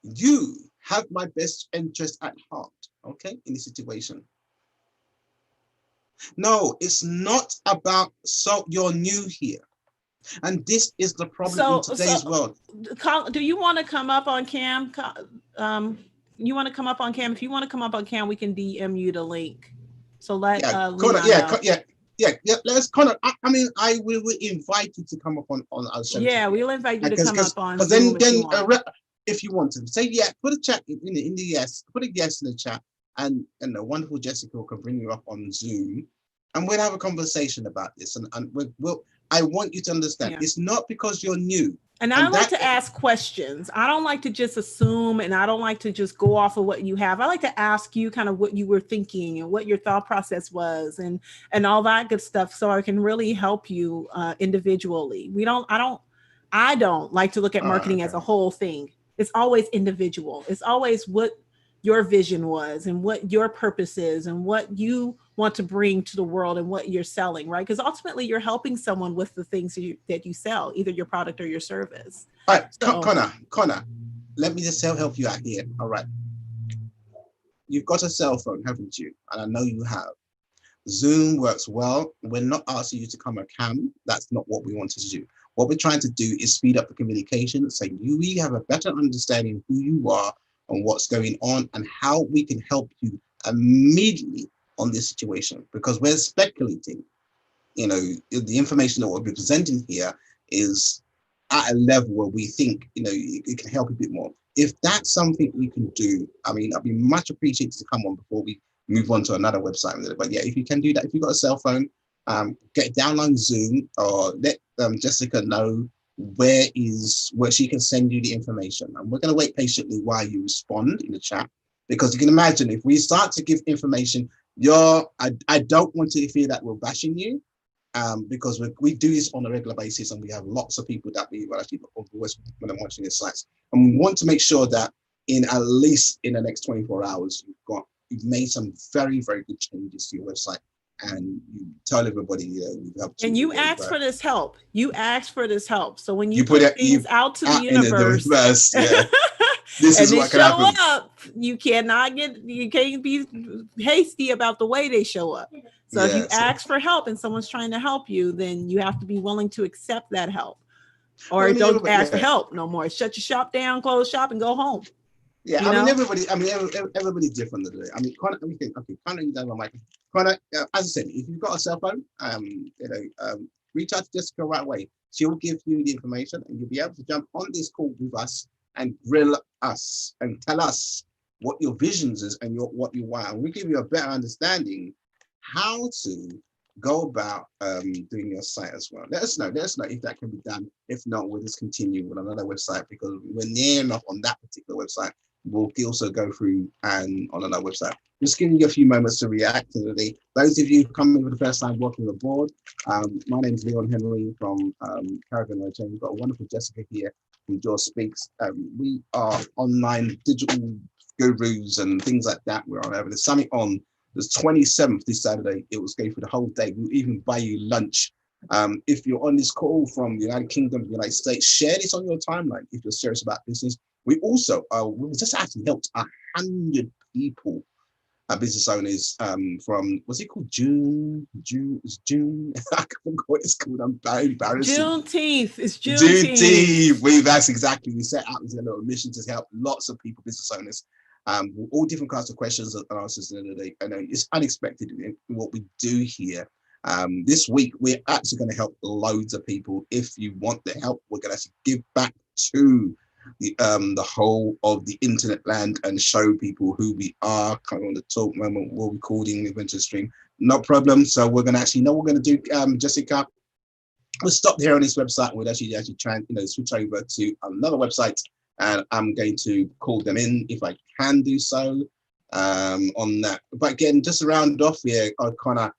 you have my best interest at heart, okay, in this situation. No, it's not about soap. You're new here. And this is the problem in today's world. Do you want to come up on cam? You want to come up on cam? If you want to come up on cam, we can DM you the link. So let Connor, let's Connor. I mean, I will invite you to come up on our show. Yeah, we'll invite you to come up on. Because then if you want to say put a chat in the yes, put a yes in the chat, and the wonderful Jessica can bring you up on Zoom, and we'll have a conversation about this. And I want you to understand, it's not because you're new. And I like to ask questions. I don't like to just assume, and I don't like to just go off of what you have. I like to ask you kind of what you were thinking and what your thought process was and all that good stuff, so I can really help you individually. I don't like to look at marketing as a whole thing. It's always individual. It's always what your vision was and what your purpose is and what you want to bring to the world and what you're selling, right? Because ultimately you're helping someone with the things that you sell, either your product or your service. All right, so, Connor, let me just help you out here. All right. You've got a cell phone, haven't you? And I know you have. Zoom works well. We're not asking you to come on cam. That's not what we want to do. What we're trying to do is speed up the communication so we have a better understanding of who you are and what's going on and how we can help you immediately on this situation, because we're speculating. The information that we'll be presenting here is at a level where we think, it can help a bit more. If that's something we can do, I mean, I'd be much appreciated to come on before we move on to another website. But yeah, if you can do that, if you've got a cell phone, get download Zoom or let Jessica know where she can send you the information. And we're going to wait patiently while you respond in the chat, because you can imagine if we start to give information, I don't want to feel that we're bashing you, because we do this on a regular basis, and we have lots of people that we actually always when I'm watching the sites, and we want to make sure that in at least in the next 24 hours, you've made some very, very good changes to your website, and you tell everybody, we've helped you. And you asked for this help. You asked for this help. So when you You put things out to the universe, yeah. This is what can happen. Up, you can't be hasty about the way they show up. So if you ask for help and someone's trying to help you, then you have to be willing to accept that help. Or don't ask for help no more. Shut your shop down, close shop, and go home. Yeah, everybody's different today. I mean, Connor, as I said, if you've got a cell phone, reach out to Jessica right away. She'll give you the information, and you'll be able to jump on this call with us and grill us and tell us what your visions is and what you want. And we give you a better understanding how to go about doing your site as well. Let us know if that can be done. If not, we'll just continue with another website, because we're near enough on that particular website. We'll also go through and on another website. Just giving you a few moments to react to the day. Those of you coming for the first time working on the board, my name is Leon Henry from Caravan Road. We've got a wonderful Jessica here from Jaws Speaks. We are online digital gurus and things like that. We're on over the summit on the 27th this Saturday. It was going for the whole day. We'll even buy you lunch. If you're on this call from the United Kingdom, the United States, share this on your timeline if you're serious about business. We also we just actually helped 100 people, business owners from, what's it called? June. I forgot what it's called. I'm very embarrassed. Juneteenth. It's Juneteenth. That's exactly. We set out as a little mission to help lots of people, business owners, with all different kinds of questions and answers. And I know it's unexpected in what we do here. This week, we're actually going to help loads of people. If you want the help, we're going to actually give back to the whole of the internet land and show people who we are. Kind of on the talk moment, we're recording the winter stream, no problem. So we're going to actually know what we're going to do, Jessica. We'll stop here on this website. We'll actually try and switch over to another website, and I'm going to call them in if I can do so on that. But again, just to round off here, Connor,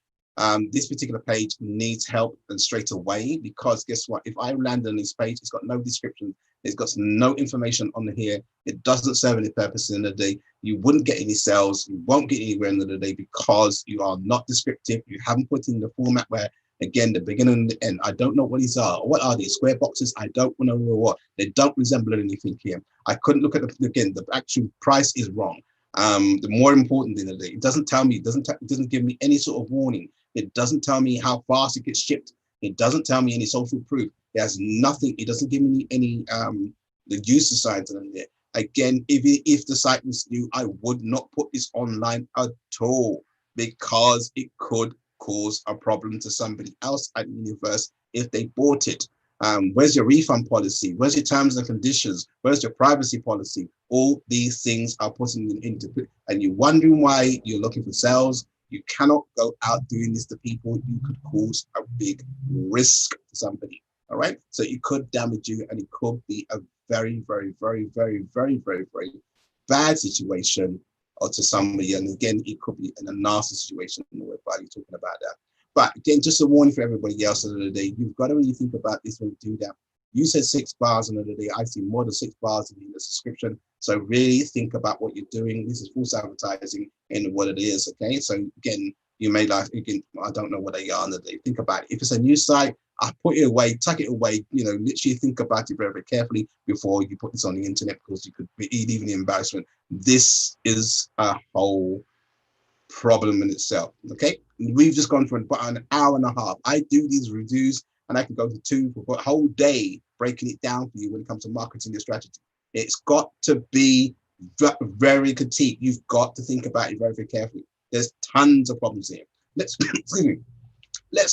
this particular page needs help and straight away, because guess what? If I land on this page, it's got no description. It's got no information on here. It doesn't serve any purpose in the day. You wouldn't get any sales. You won't get anywhere in the day because you are not descriptive. You haven't put in the format where, again, the beginning and the end. I don't know what these are. What are these square boxes? I don't know what. They don't resemble anything here. I couldn't look at the actual price is wrong. The more important thing of the day, it doesn't tell me. It doesn't give me any sort of warning. It doesn't tell me how fast it gets shipped. It doesn't tell me any social proof. It has nothing. It doesn't give me any the user side to them there. Again, if the site was new, I would not put this online at all, because it could cause a problem to somebody else at the universe if they bought it. Where's your refund policy? Where's your terms and conditions? Where's your privacy policy? All these things are putting into it, and you're wondering why you're looking for sales. You cannot go out doing this to people. You could cause a big risk to somebody. All right. So it could damage you, and it could be a very, very, very, very, very, very, very bad situation or to somebody. And again, it could be in a nasty situation whereby you're talking about that. But again, just a warning for everybody else at the end of the day, you've got to really think about this when you do that. You said 6 bars on the day. I see more than 6 bars in the subscription. So really think about what you're doing. This is false advertising in what it is. Okay. So again, you may like, again, I don't know what they are on the day. Think about it. If it's a new site, I put it away, tuck it away, literally think about it very, very carefully before you put this on the internet, because you could be even the embarrassment. This is a whole problem in itself. Okay. We've just gone for about an hour and a half. I do these reviews, and I can go to 2 for a whole day breaking it down for you when it comes to marketing your strategy. It's got to be very critique. You've got to think about it very, very carefully. There's tons of problems here. Let's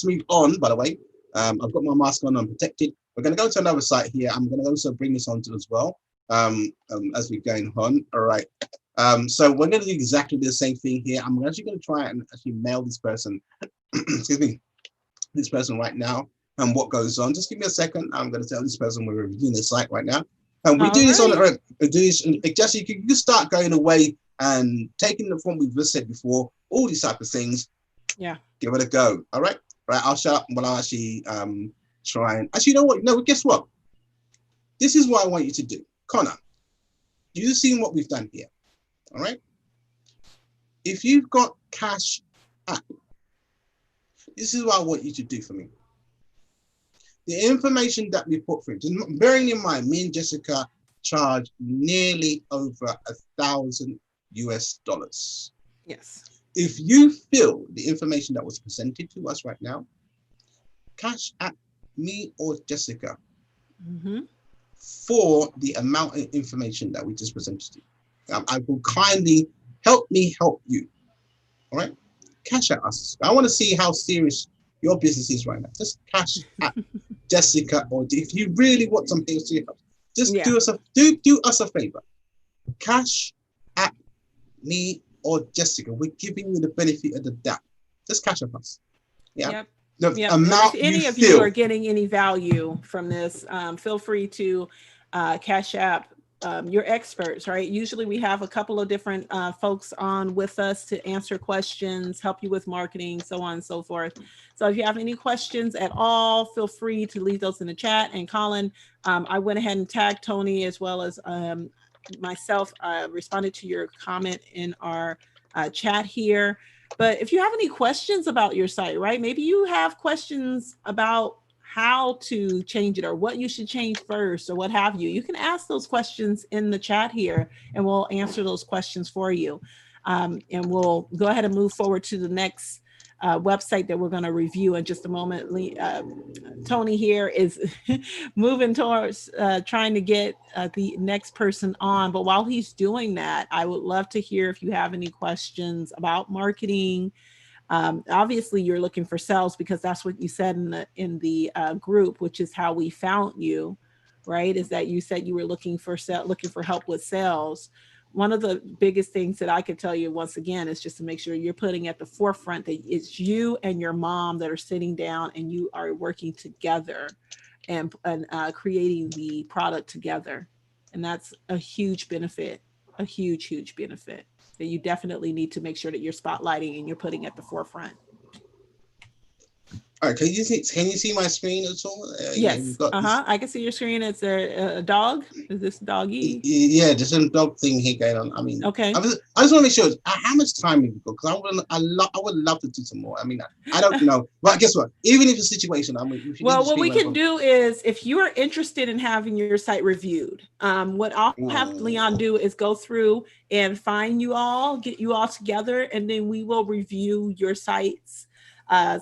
move on, by the way. I've got my mask on, I'm protected. We're going to go to another site here. I'm going to also bring this onto as well as we're going on. All right. So we're going to do exactly the same thing here. I'm actually going to try and actually mail this person, excuse me, this person right now and what goes on. Just give me a second. I'm going to tell this person we're reviewing the site right now. And we do this on just so you can start going away and taking the form we've just said before, all these type of things. Yeah. Give it a go. All right. Right. I'll shut up while I actually try and actually, you know what? No, guess what? This is what I want you to do. Connor, you've seen what we've done here. All right. If you've got Cash App, this is what I want you to do for me. The information that we put through, bearing in mind, me and Jessica charge nearly over $1,000 US. Yes. If you feel the information that was presented to us right now, Cash App me or Jessica for the amount of information that we just presented to you. I will kindly help me help you. All right, Cash at us. I want to see how serious your business is right now. Just Cash at Jessica, or if you really want something serious, just do us a favor. Cash at me or Jessica. We're giving you the benefit of the doubt. Just cash at us. Yeah. Yep. The amount if any you of feel. you are getting any value from this, feel free to Cash App your experts, right? Usually we have a couple of different folks on with us to answer questions, help you with marketing, so on and so forth. So if you have any questions at all, feel free to leave those in the chat. And Colin, I went ahead and tagged Tony as well as myself, responded to your comment in our chat here. But if you have any questions about your site, right? Maybe you have questions about how to change it or what you should change first or what have you. You can ask those questions in the chat here and we'll answer those questions for you. And we'll go ahead and move forward to the next website that we're going to review in just a moment. Tony here is moving towards trying to get the next person on. But while he's doing that, I would love to hear if you have any questions about marketing. Obviously you're looking for sales because that's what you said in the group, which is how we found you, right? Is that you said you were looking for help with sales. One of the biggest things that I could tell you once again is just to make sure you're putting at the forefront that it's you and your mom that are sitting down and you are working together and creating the product together. And that's a huge benefit, a huge benefit that you definitely need to make sure that you're spotlighting and you're putting at the forefront. All right, can you see my screen at all? Yes, I can see your screen. It's a dog. Is this doggy? Yeah, there's some dog thing here going on. I mean, okay. I just want to make sure how much time have you got? Because I would love to do some more. I mean, I don't know, but guess what? Even if the situation, I mean, well, what we can do is if you are interested in having your site reviewed, what I'll have Leon do is go through and find you all, get you all together, and then we will review your sites.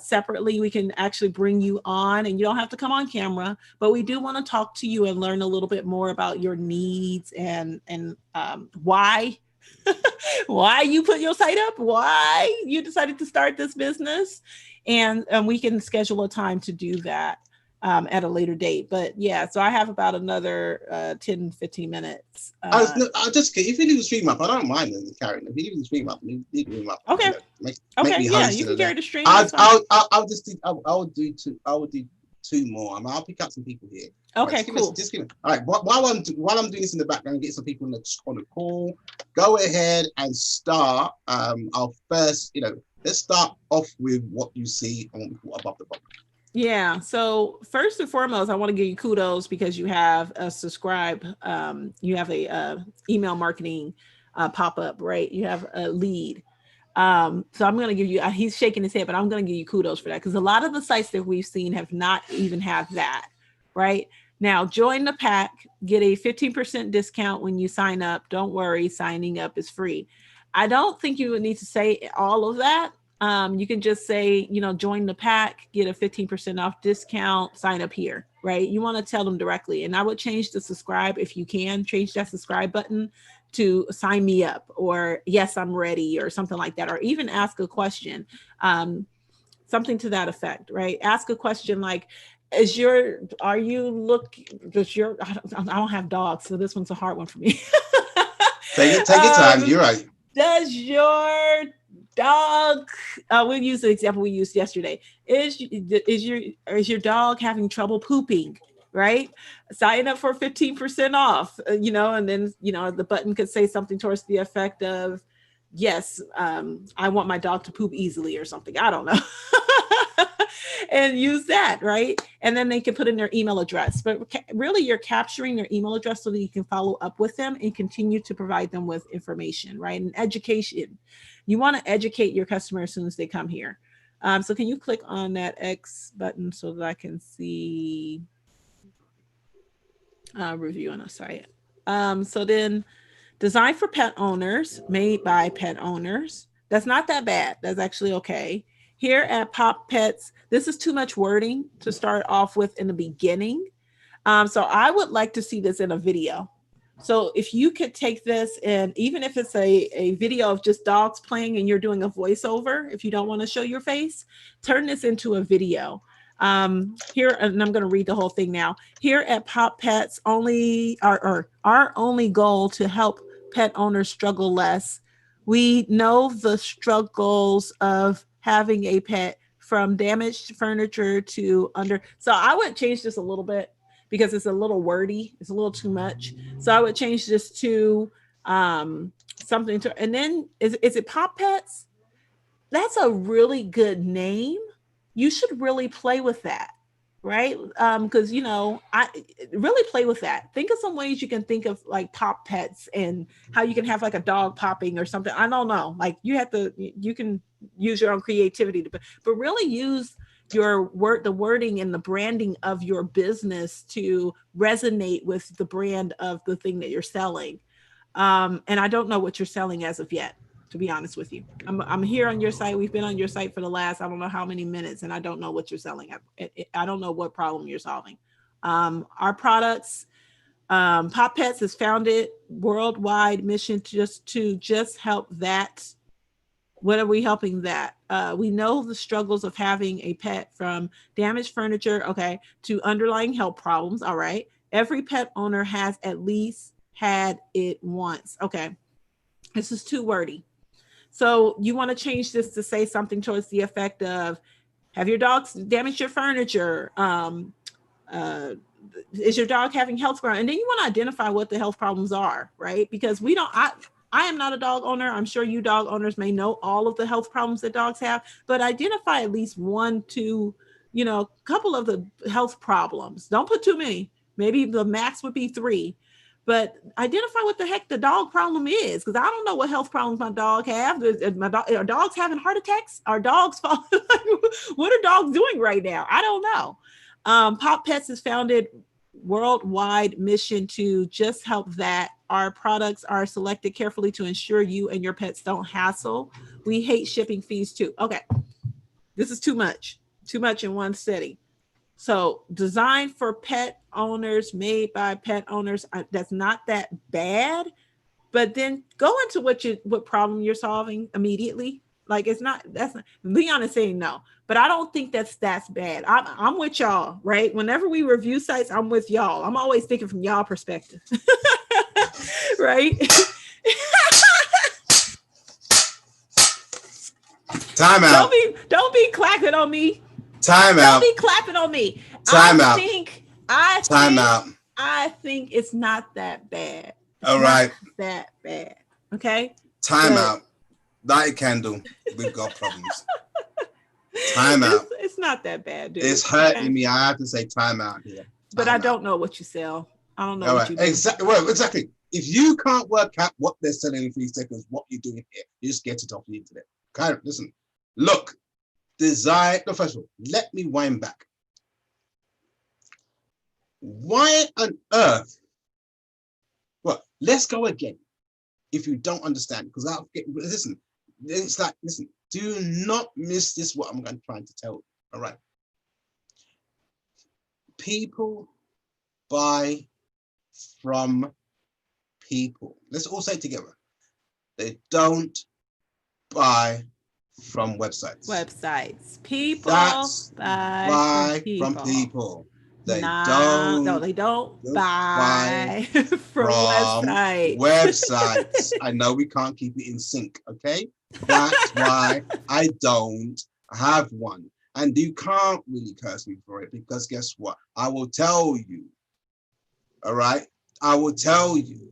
Separately, we can actually bring you on and you don't have to come on camera, but we do want to talk to you and learn a little bit more about your needs and why why you put your site up, why you decided to start this business, and we can schedule a time to do that at a later date. But yeah, so I have about another 10-15 minutes. I'll just, if you leave the stream up, I don't mind carrying it. If you leave the stream up, leave the stream up. Okay. Make me yeah, you can carry the stream. I'll do two more. I mean, I'll pick up some people here. Okay, right, cool. Just give me. All right. While I'm doing this in the background, get some people on the call. Go ahead and start. I'll first, let's start off with what you see on above the bottom. Yeah. So first and foremost, I want to give you kudos because you have a subscribe. You have a email marketing pop-up, right? You have a lead. So I'm going to give you, he's shaking his head, but I'm going to give you kudos for that because a lot of the sites that we've seen have not even have that, right? Now, join the pack, get a 15% discount when you sign up. Don't worry, signing up is free. I don't think you would need to say all of that. You can just say, join the pack, get a 15% off discount, sign up here, right? You want to tell them directly. And I would change the subscribe if you can, change that subscribe button to sign me up or yes, I'm ready or something like that, or even ask a question, something to that effect, right? Ask a question like, I don't have dogs, so this one's a hard one for me. Take your time, you're right. Does your dog, we'll use the example we used yesterday. Is your dog having trouble pooping? Right? Sign up for 15% off, and then, the button could say something towards the effect of, yes, I want my dog to poop easily or something. I don't know. And use that, right? And then they can put in their email address. But really, you're capturing their email address so that you can follow up with them and continue to provide them with information, right? And education. You want to educate your customer as soon as they come here. So can you click on that X button so that I can see review on a site? So then, design for pet owners, made by pet owners. That's not that bad. That's actually okay. Here at Pop Pets, this is too much wording to start off with in the beginning. So I would like to see this in a video. So if you could take this, and even if it's a video of just dogs playing and you're doing a voiceover, if you don't want to show your face, turn this into a video. Here, and I'm going to read the whole thing now. Here at Pop Pets, our only goal to help pet owners struggle less. We know the struggles of having a pet, from damaged furniture to so I would change this a little bit because it's a little wordy. It's a little too much. So I would change this to something to, and then is it Pop Pets? That's a really good name. You should really play with that, right? Because I really play with that. Think of some ways you can think of, like, Pop Pets, and how you can have like a dog popping or something. I don't know. Like, you can use your own creativity but really use the wording and the branding of your business to resonate with the brand of the thing that you're selling. And I don't know what you're selling as of yet, to be honest with you. I'm here on your site. We've been on your site for the last, I don't know how many minutes, and I don't know what you're selling. I don't know what problem you're solving. Our products, Pop Pets is founded worldwide mission to help that. What are we helping that? We know the struggles of having a pet, from damaged furniture, okay, to underlying health problems. All right. Every pet owner has at least had it once. Okay. This is too wordy. So you want to change this to say something towards the effect of, have your dogs damaged your furniture? Is your dog having health problems? And then you want to identify what the health problems are, right? Because I am not a dog owner. I'm sure you dog owners may know all of the health problems that dogs have, but identify at least 1, 2, a couple of the health problems. Don't put too many. Maybe the max would be 3, but identify what the heck the dog problem is. Because I don't know what health problems my dog have. Are dogs having heart attacks? Are dogs falling? What are dogs doing right now? I don't know. Pop Pets is founded worldwide mission to just help that. Our products are selected carefully to ensure you and your pets don't hassle. We hate shipping fees too. Okay, this is too much in one city. So designed for pet owners, made by pet owners. That's not that bad, but then go into what problem you're solving immediately. Like, Leon is saying no, but I don't think that's bad. I'm with y'all, right? Whenever we review sites, I'm with y'all. I'm always thinking from y'all perspective, right? Time out. Don't be clapping on me. Time out. Don't be clapping on me. Time out. I think it's not that bad. All right. That bad. Okay. Time out. Light a candle. We've got problems. Time out. It's not that bad, dude. It's hurting me. I have to say time out here. But I don't know what you sell. I don't know what you do. Exactly. Well, exactly. If you can't work out what they're selling in 3 seconds, what you're doing here, you just get it off the internet. Kind of, listen. Look, design. No, first of all, let me wind back. Why on earth? Well, let's go again. If you don't understand, because listen. It's like, listen. Do not miss this. What I'm trying to tell you. All right. People buy from people. Let's all say it together. They don't buy from websites. People buy from people. They No, don't they don't buy buy from from websites. websites. I know we can't keep it in sync, okay? That's why I don't have one. And you can't really curse me for it, because guess what? I will tell you. All right? I will tell you.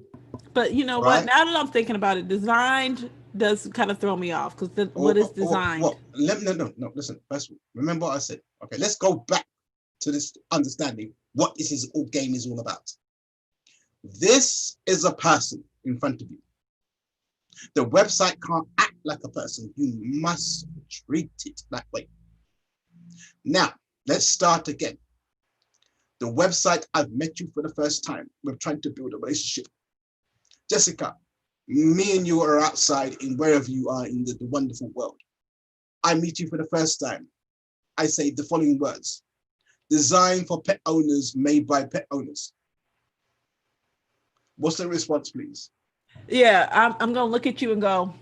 But you know what? Right? Now that I'm thinking about it, designed does kind of throw me off, because what is designed? No, listen. First, remember what I said. Okay, let's go back to this understanding what this is all game is all about. This is a person in front of you. The website can't act like a person. You must treat it that way. Now, let's start again. The website, I've met you for the first time. We're trying to build a relationship. Jessica, me and you are outside in wherever you are in the wonderful world. I meet you for the first time. I say the following words: designed for pet owners, made by pet owners. What's the response, please? Yeah, I'm gonna look at you and go,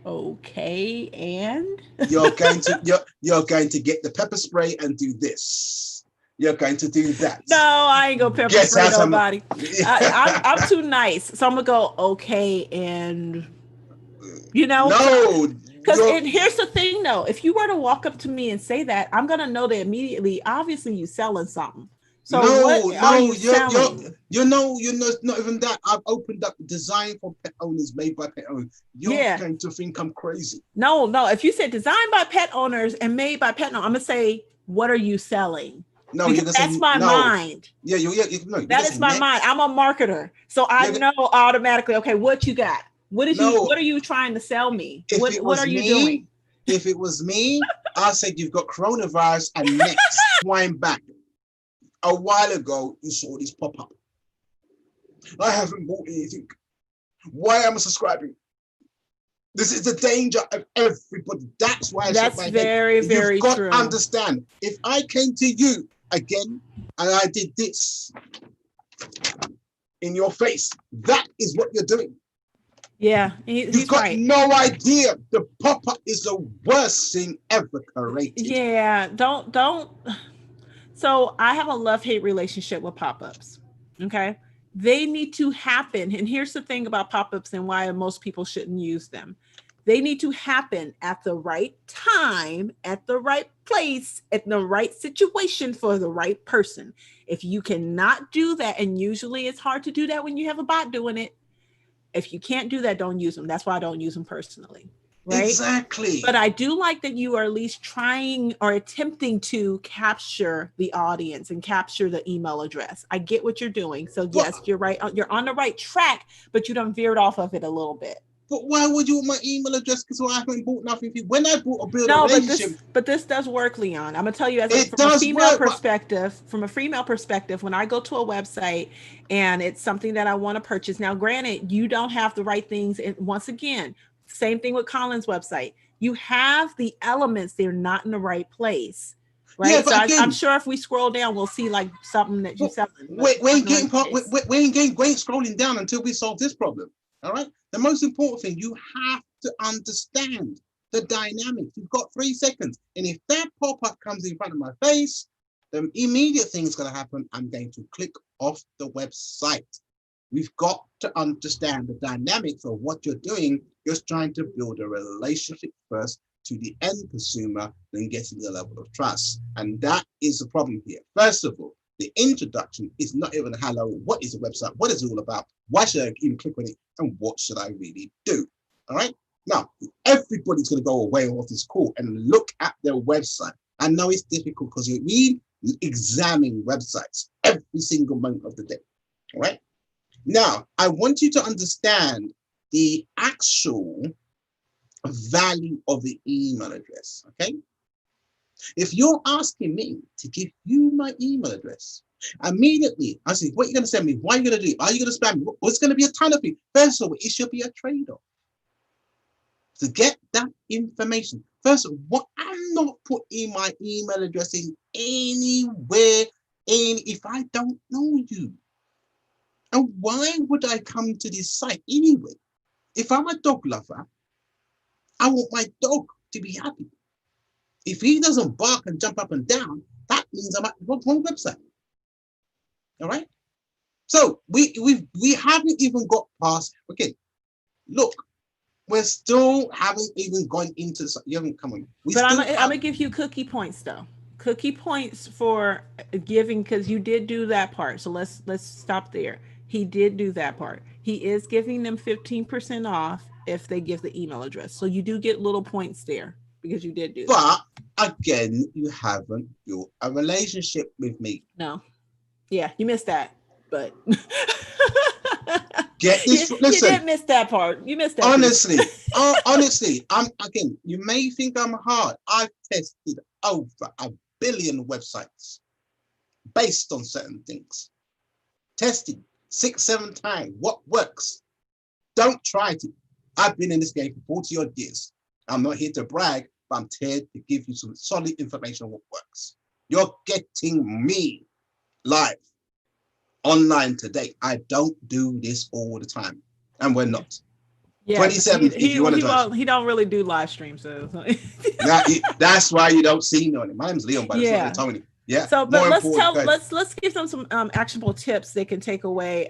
okay, and You're going to get the pepper spray and do this. You're going to do that. no, I ain't gonna pepper Guess spray that's nobody. I'm too nice, so I'm gonna go okay, and you know, no. because here's the thing though, if you were to walk up to me and say that, I'm gonna know that immediately. Obviously, you selling something. So what are you selling? You're not even that. I've opened up design for pet owners, made by pet owners. You're going to think I'm crazy. No. If you said designed by pet owners and made by pet owners, I'm gonna say, what are you selling? No, because that's my mind. Yeah, that is my mind. I'm a marketer, so I know automatically. Okay, what you got? What are you trying to sell me? What are you doing? If it was me, I said you've got coronavirus and next swine back. A while ago, you saw this pop up. I haven't bought anything. Why am I subscribing? This is the danger of everybody. That's why that's very, very true. You've got to understand. If I came to you again and I did this in your face, that is what you're doing. Yeah, you've got right. No idea. The pop-up is the worst thing ever created. Yeah, don't. So I have a love-hate relationship with pop-ups. Okay. They need to happen. And here's the thing about pop-ups and why most people shouldn't use them. They need to happen at the right time, at the right place, at the right situation for the right person. If you cannot do that, and usually it's hard to do that when you have a bot doing it. If you can't do that, don't use them. That's why I don't use them personally. Right? Exactly. But I do like that you are at least trying or attempting to capture the audience and capture the email address. I get what you're doing. So yes, you're right. You're on the right track, but you done veered off of it a little bit. But why would you want my email address? Because I haven't bought nothing. When I bought a relationship. But this does work, Leon. I'm gonna tell you from a female perspective, when I go to a website and it's something that I want to purchase. Now, granted, you don't have the right things. And once again, same thing with Colin's website. You have the elements, they're not in the right place. Right. Yeah, so I'm sure if we scroll down, we'll see like something that you're selling. We ain't scrolling down until we solve this problem. All right. The most important thing, you have to understand the dynamics. You've got 3 seconds. And if that pop-up comes in front of my face, the immediate thing is going to happen. I'm going to click off the website. We've got to understand the dynamics of what you're doing. You're trying to build a relationship first to the end consumer, then getting the level of trust. And that is the problem here. First of all, the introduction is not even hello, what is the website? What is it all about? Why should I even click on it? And what should I really do? All right. Now, everybody's going to go away off this call and look at their website. I know it's difficult because we examine websites every single moment of the day. All right. Now, I want you to understand the actual value of the email address. Okay. If you're asking me to give you my email address, immediately I say, what are you going to send me? Why are you going to do it? Are you going to spam me? It's going to be a ton of things. First of all, it should be a trade-off. To get that information. First of all, I'm not putting my email address in anywhere if I don't know you. And why would I come to this site anyway? If I'm a dog lover, I want my dog to be happy. If he doesn't bark and jump up and down, that means I'm at the wrong website. All right. So we haven't even got past. Okay, look, we're still haven't even gone into. You haven't come on. But I'm gonna give you cookie points though. Cookie points for giving, because you did do that part. So let's stop there. He did do that part. He is giving them 15% off if they give the email address. So you do get little points there because you did do that. But again, you haven't built a relationship with me. No. Yeah, you missed that. But get this. Listen, you did miss that part. You missed that. Honestly, honestly, again, you may think I'm hard. I've tested over 1 billion websites based on certain things. Tested 6-7 times. What works? Don't try to. I've been in this game for 40 odd years. I'm not here to brag, but I'm here to give you some solid information on what works. You're getting me live online today. I don't do this all the time, and we're not. Yeah, 27. If you want to he don't really do live streams, so that's why you don't see me on it. My name's Leon, but it's not Tony. Yeah. So, but let's give them some actionable tips they can take away.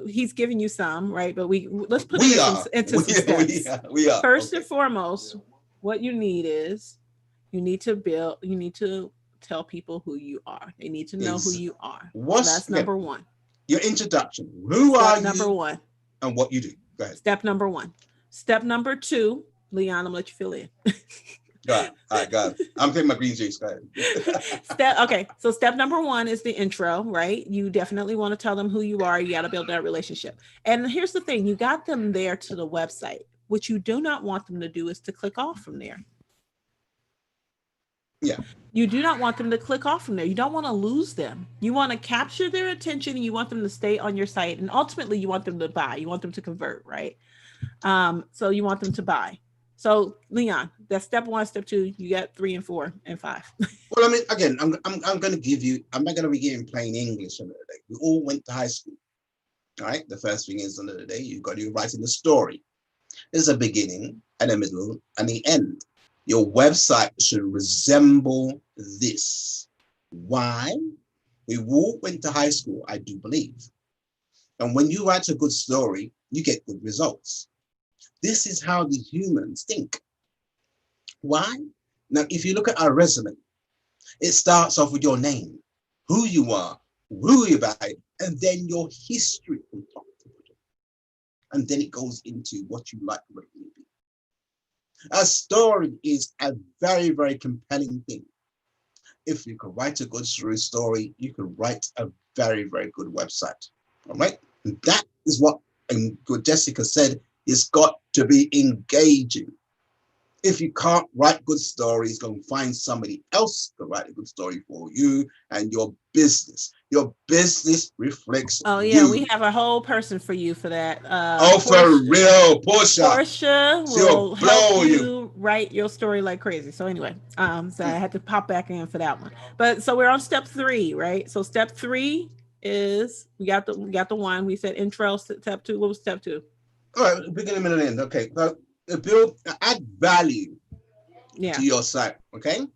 He's giving you some, right? But let's put it into some steps. We are. First and foremost, what you need is you need to tell people who you are. They need to know who you are. That's number one. Your introduction. Who are you? Number one. And what you do. Go ahead. Step number one. Step number two, Leon, I'm gonna let you fill in. Go ahead. All right, go ahead. I'm taking my green juice. Go ahead. So step number one is the intro, right? You definitely want to tell them who you are. You got to build that relationship. And here's the thing, you got them there to the website. What you do not want them to do is to click off from there. Yeah. You do not want them to click off from there. You don't want to lose them. You want to capture their attention and you want them to stay on your site. And ultimately you want them to buy. You want them to convert, right? So you want them to buy. So Leon, that's step one, step two, you got 3 and 4 and 5. Well, I mean, again, I'm going to give you, I'm not going to be giving plain English another day. We all went to high school. All right. The first thing is another day, you've got to write in the story. There's a beginning and a middle and the end. Your website should resemble this. Why? We all went to high school, I do believe. And when you write a good story, you get good results. This is how the humans think. Why? Now, if you look at our resume, it starts off with your name, who you are, who you're by, and then your history from top to bottom. And then it goes into what you like, what it may be. A story is a very, very compelling thing. If you can write a good story, you can write a very, very good website. All right. And that is what Jessica said. It's got to be engaging. If you can't write good stories, go and find somebody else to write a good story for you and your business. Your business reflects you. We have a whole person for you for that. For real, Portia will help you write your story like crazy. So anyway, so I had to pop back in for that one. But so we're on step 3, right? So step 3 is we got the one we said intro. Step 2. What was step 2? All right, beginning, middle, end. Okay, add value to your site. Okay.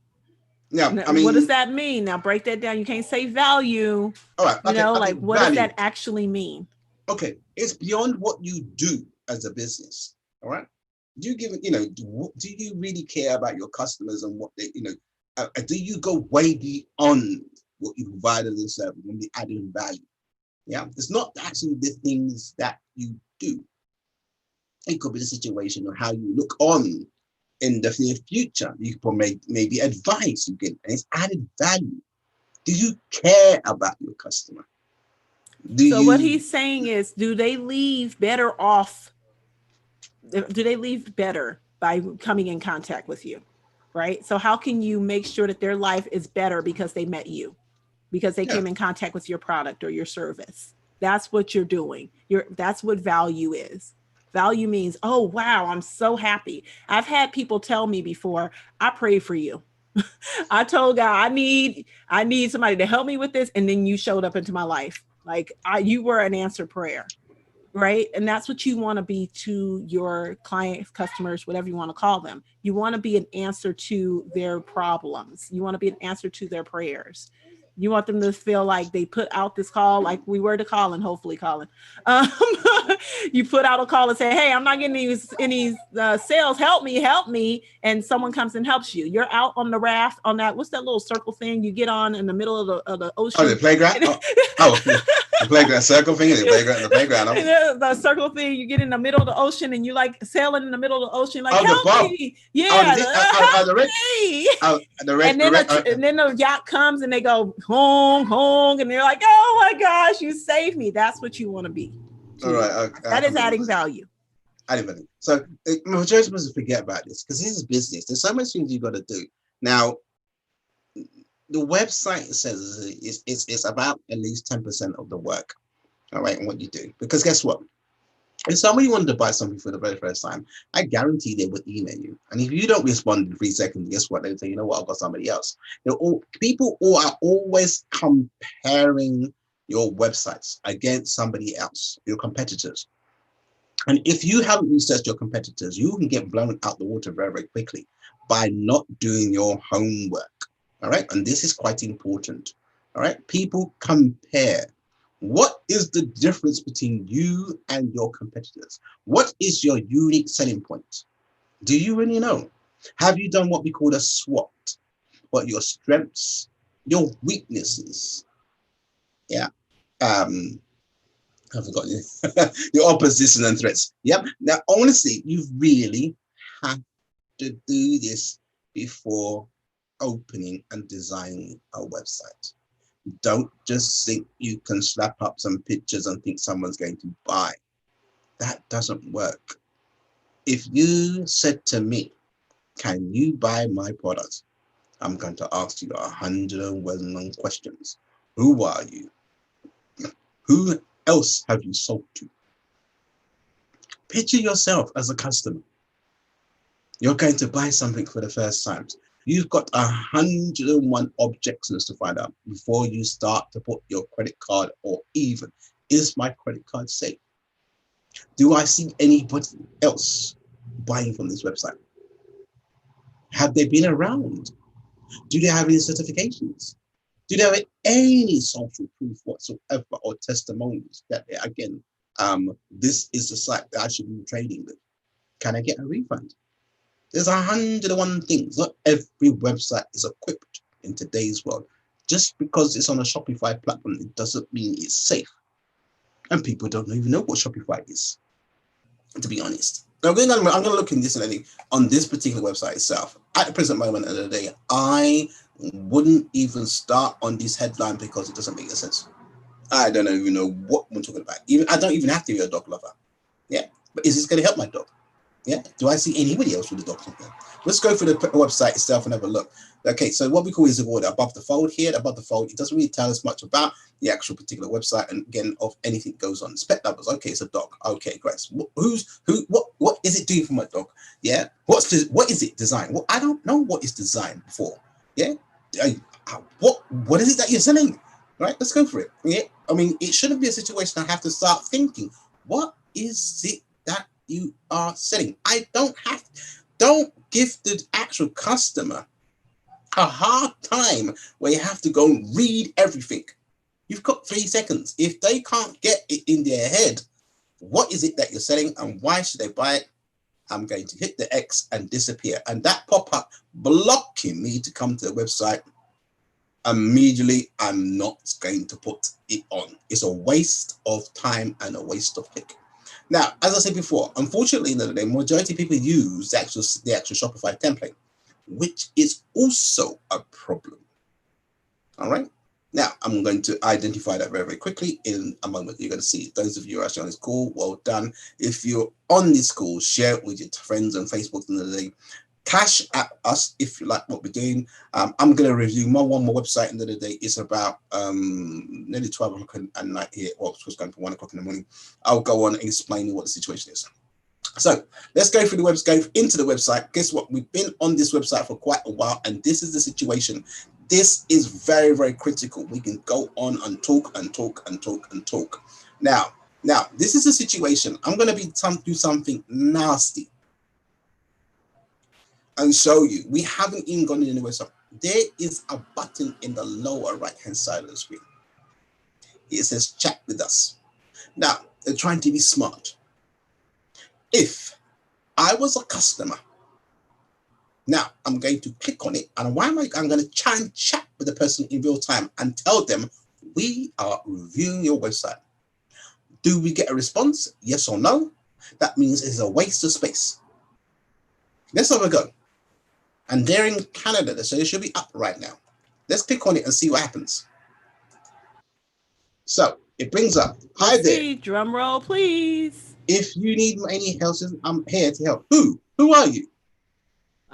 Yeah, now, I mean, what does that mean? Now break that down. You can't say value. All right. Okay, what does that actually mean? Okay, it's beyond what you do as a business. All right. Do you give it? Do you really care about your customers and what they? Do you go way beyond what you provide as a service when you add in value? Yeah, it's not actually the things that you do. It could be the situation or how you look on in the near future. You can maybe advice you get, and it's added value. Do you care about your customer? What he's saying is, do they leave better off? Do they leave better by coming in contact with you? Right. So how can you make sure that their life is better because they met you, because they came in contact with your product or your service? That's what you're doing. That's what value is. Value means, oh, wow, I'm so happy. I've had people tell me before, I prayed for you. I told God, I need somebody to help me with this. And then you showed up into my life. Like you were an answered prayer. right? And that's what you want to be to your clients, customers, whatever you want to call them. You want to be an answer to their problems. You want to be an answer to their prayers. You want them to feel like they put out this call, like we were to Colin, hopefully Colin. Um, you put out a call and say, hey, I'm not getting any sales, help me. And someone comes and helps you. You're out on the raft on that, what's that little circle thing you get on in the middle of the ocean? Oh, the playground? The playground circle thing, the playground. The circle thing, you get in the middle of the ocean and you like sailing in the middle of the ocean, like help me. Yeah. And then the yacht comes and they go hong, and they're like, oh my gosh, you saved me. That's what you want to be. All right. That is adding value. Adding value. So majority of us forget about this because this is business. There's so much things you got to do. Now, the website says it's about at least 10% of the work, all right, and what you do. Because guess what? If somebody wanted to buy something for the very first time, I guarantee they would email you. And if you don't respond in 3 seconds, guess what? They'll say, you know what, I've got somebody else. People are always comparing your websites against somebody else, your competitors. And if you haven't researched your competitors, you can get blown out the water very, very quickly by not doing your homework. All right. And this is quite important. All right. People compare. What is the difference between you and your competitors? What is your unique selling point? Do you really know? Have you done what we call a SWOT? What your strengths, your weaknesses? Yeah. I've forgotten your opposition and threats. Yep. Now, honestly, you really have to do this before opening and designing a website. Don't just think you can slap up some pictures and think someone's going to buy. That doesn't work. If you said to me, can you buy my product? I'm going to ask you 101 questions. Who are you? Who else have you sold to? Picture yourself as a customer. You're going to buy something for the first time. You've got 101 objections to find out before you start to put your credit card, or even, is my credit card safe? Do I see anybody else buying from this website? Have they been around? Do they have any certifications? Do they have any social proof whatsoever or testimonials that, again, this is the site that I should be trading with? Can I get a refund? There's 101 things. Not every website is equipped in today's world. Just because it's on a Shopify platform, it doesn't mean it's safe. And people don't even know what Shopify is, to be honest. Now, I'm going to look in this and on this particular website itself. At the present moment of the day, I wouldn't even start on this headline because it doesn't make any sense. I don't even know what we're talking about. I don't even have to be a dog lover. Yeah, but is this going to help my dog? Yeah. Do I see anybody else with a dog? Let's go through the website itself and have a look. Okay, so what we call is the order above the fold here. Above the fold, it doesn't really tell us much about the actual particular website, and again, of anything that goes on. Spec numbers. Okay, it's a dog. Okay, great. So what is it doing for my dog? Yeah. What is it designed? Well, I don't know what it's designed for. Yeah. What is it that you're selling? Right. Let's go for it. Yeah. I mean, it shouldn't be a situation I have to start thinking. What is it that you are selling? Don't give the actual customer a hard time where you have to go and read everything. You've got 3 seconds. If they can't get it in their head, what is it that you're selling and why should they buy it? I'm going to hit the X and disappear. And that pop-up blocking me to come to the website, immediately I'm not going to put it on. It's a waste of time and a waste of click. Now, as I said before, unfortunately, in the day, majority of people use the actual Shopify template, which is also a problem. All right. Now, I'm going to identify that very, very quickly in a moment. You're going to see those of you who are actually on this call, well done. If you're on this call, share it with your friends on Facebook in the day. Cash at us if you like what we're doing. I'm going to review one more website in the day. It's about nearly 12 o'clock at night here. Well, it was going for 1 o'clock in the morning. I'll go on and explain what the situation is. So let's go through the website, go into the website. Guess what? We've been on this website for quite a while, and this is the situation. This is very, very critical. We can go on and talk and talk and talk and talk. Now, Now, this is a situation. I'm going to do something nasty and show you. We haven't even gone anywhere. So there is a button in the lower right-hand side of the screen. It says chat with us. Now, they're trying to be smart. If I was a customer, now I'm going to click on it, and I'm going to try and chat with the person in real time and tell them we are reviewing your website. Do we get a response? Yes or no? That means it's a waste of space. Let's have a go. And they're in Canada, so it should be up right now. Let's click on it and see what happens. So it brings up, hi there. Drum roll, please. If you need any help, I'm here to help. Who are you?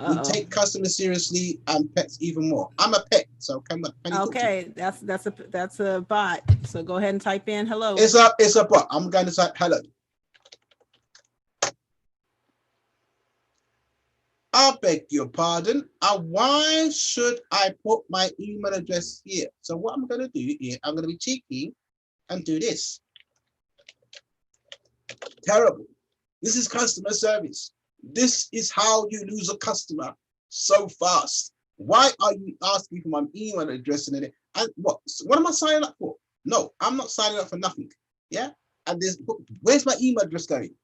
We take customers seriously and pets even more. I'm a pet, so can you okay, that's a bot. So go ahead and type in hello. It's a bot. I'm going to type hello. I beg your pardon. Why should I put my email address here? So what I'm going to do here, I'm going to be cheeky and do this. Terrible. This is customer service. This is how you lose a customer so fast. Why are you asking for my email address and what am I signing up for? No, I'm not signing up for nothing. Yeah. And where's my email address going?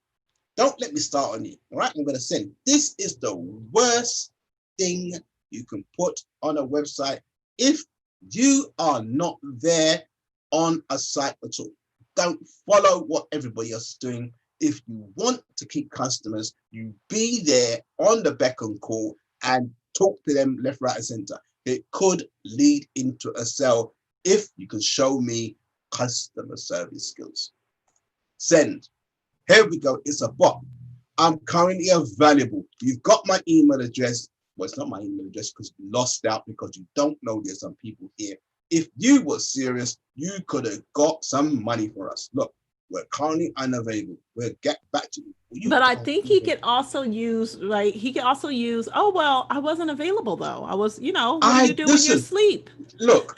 Don't let me start on you. All right. I'm going to send. This is the worst thing you can put on a website if you are not there on a site at all. Don't follow what everybody else is doing. If you want to keep customers, you be there on the beck and call and talk to them left, right, and center. It could lead into a sale if you can show me customer service skills. Send. Here we go. It's a bot. I'm currently available. You've got my email address. Well, it's not my email address because you lost out because you don't know there's some people here. If you were serious, you could have got some money for us. Look. We're currently unavailable. We'll get back to you. But I think he could also use, right? He could also use, oh, well, I wasn't available though. I was, what do you do when you sleep? Look.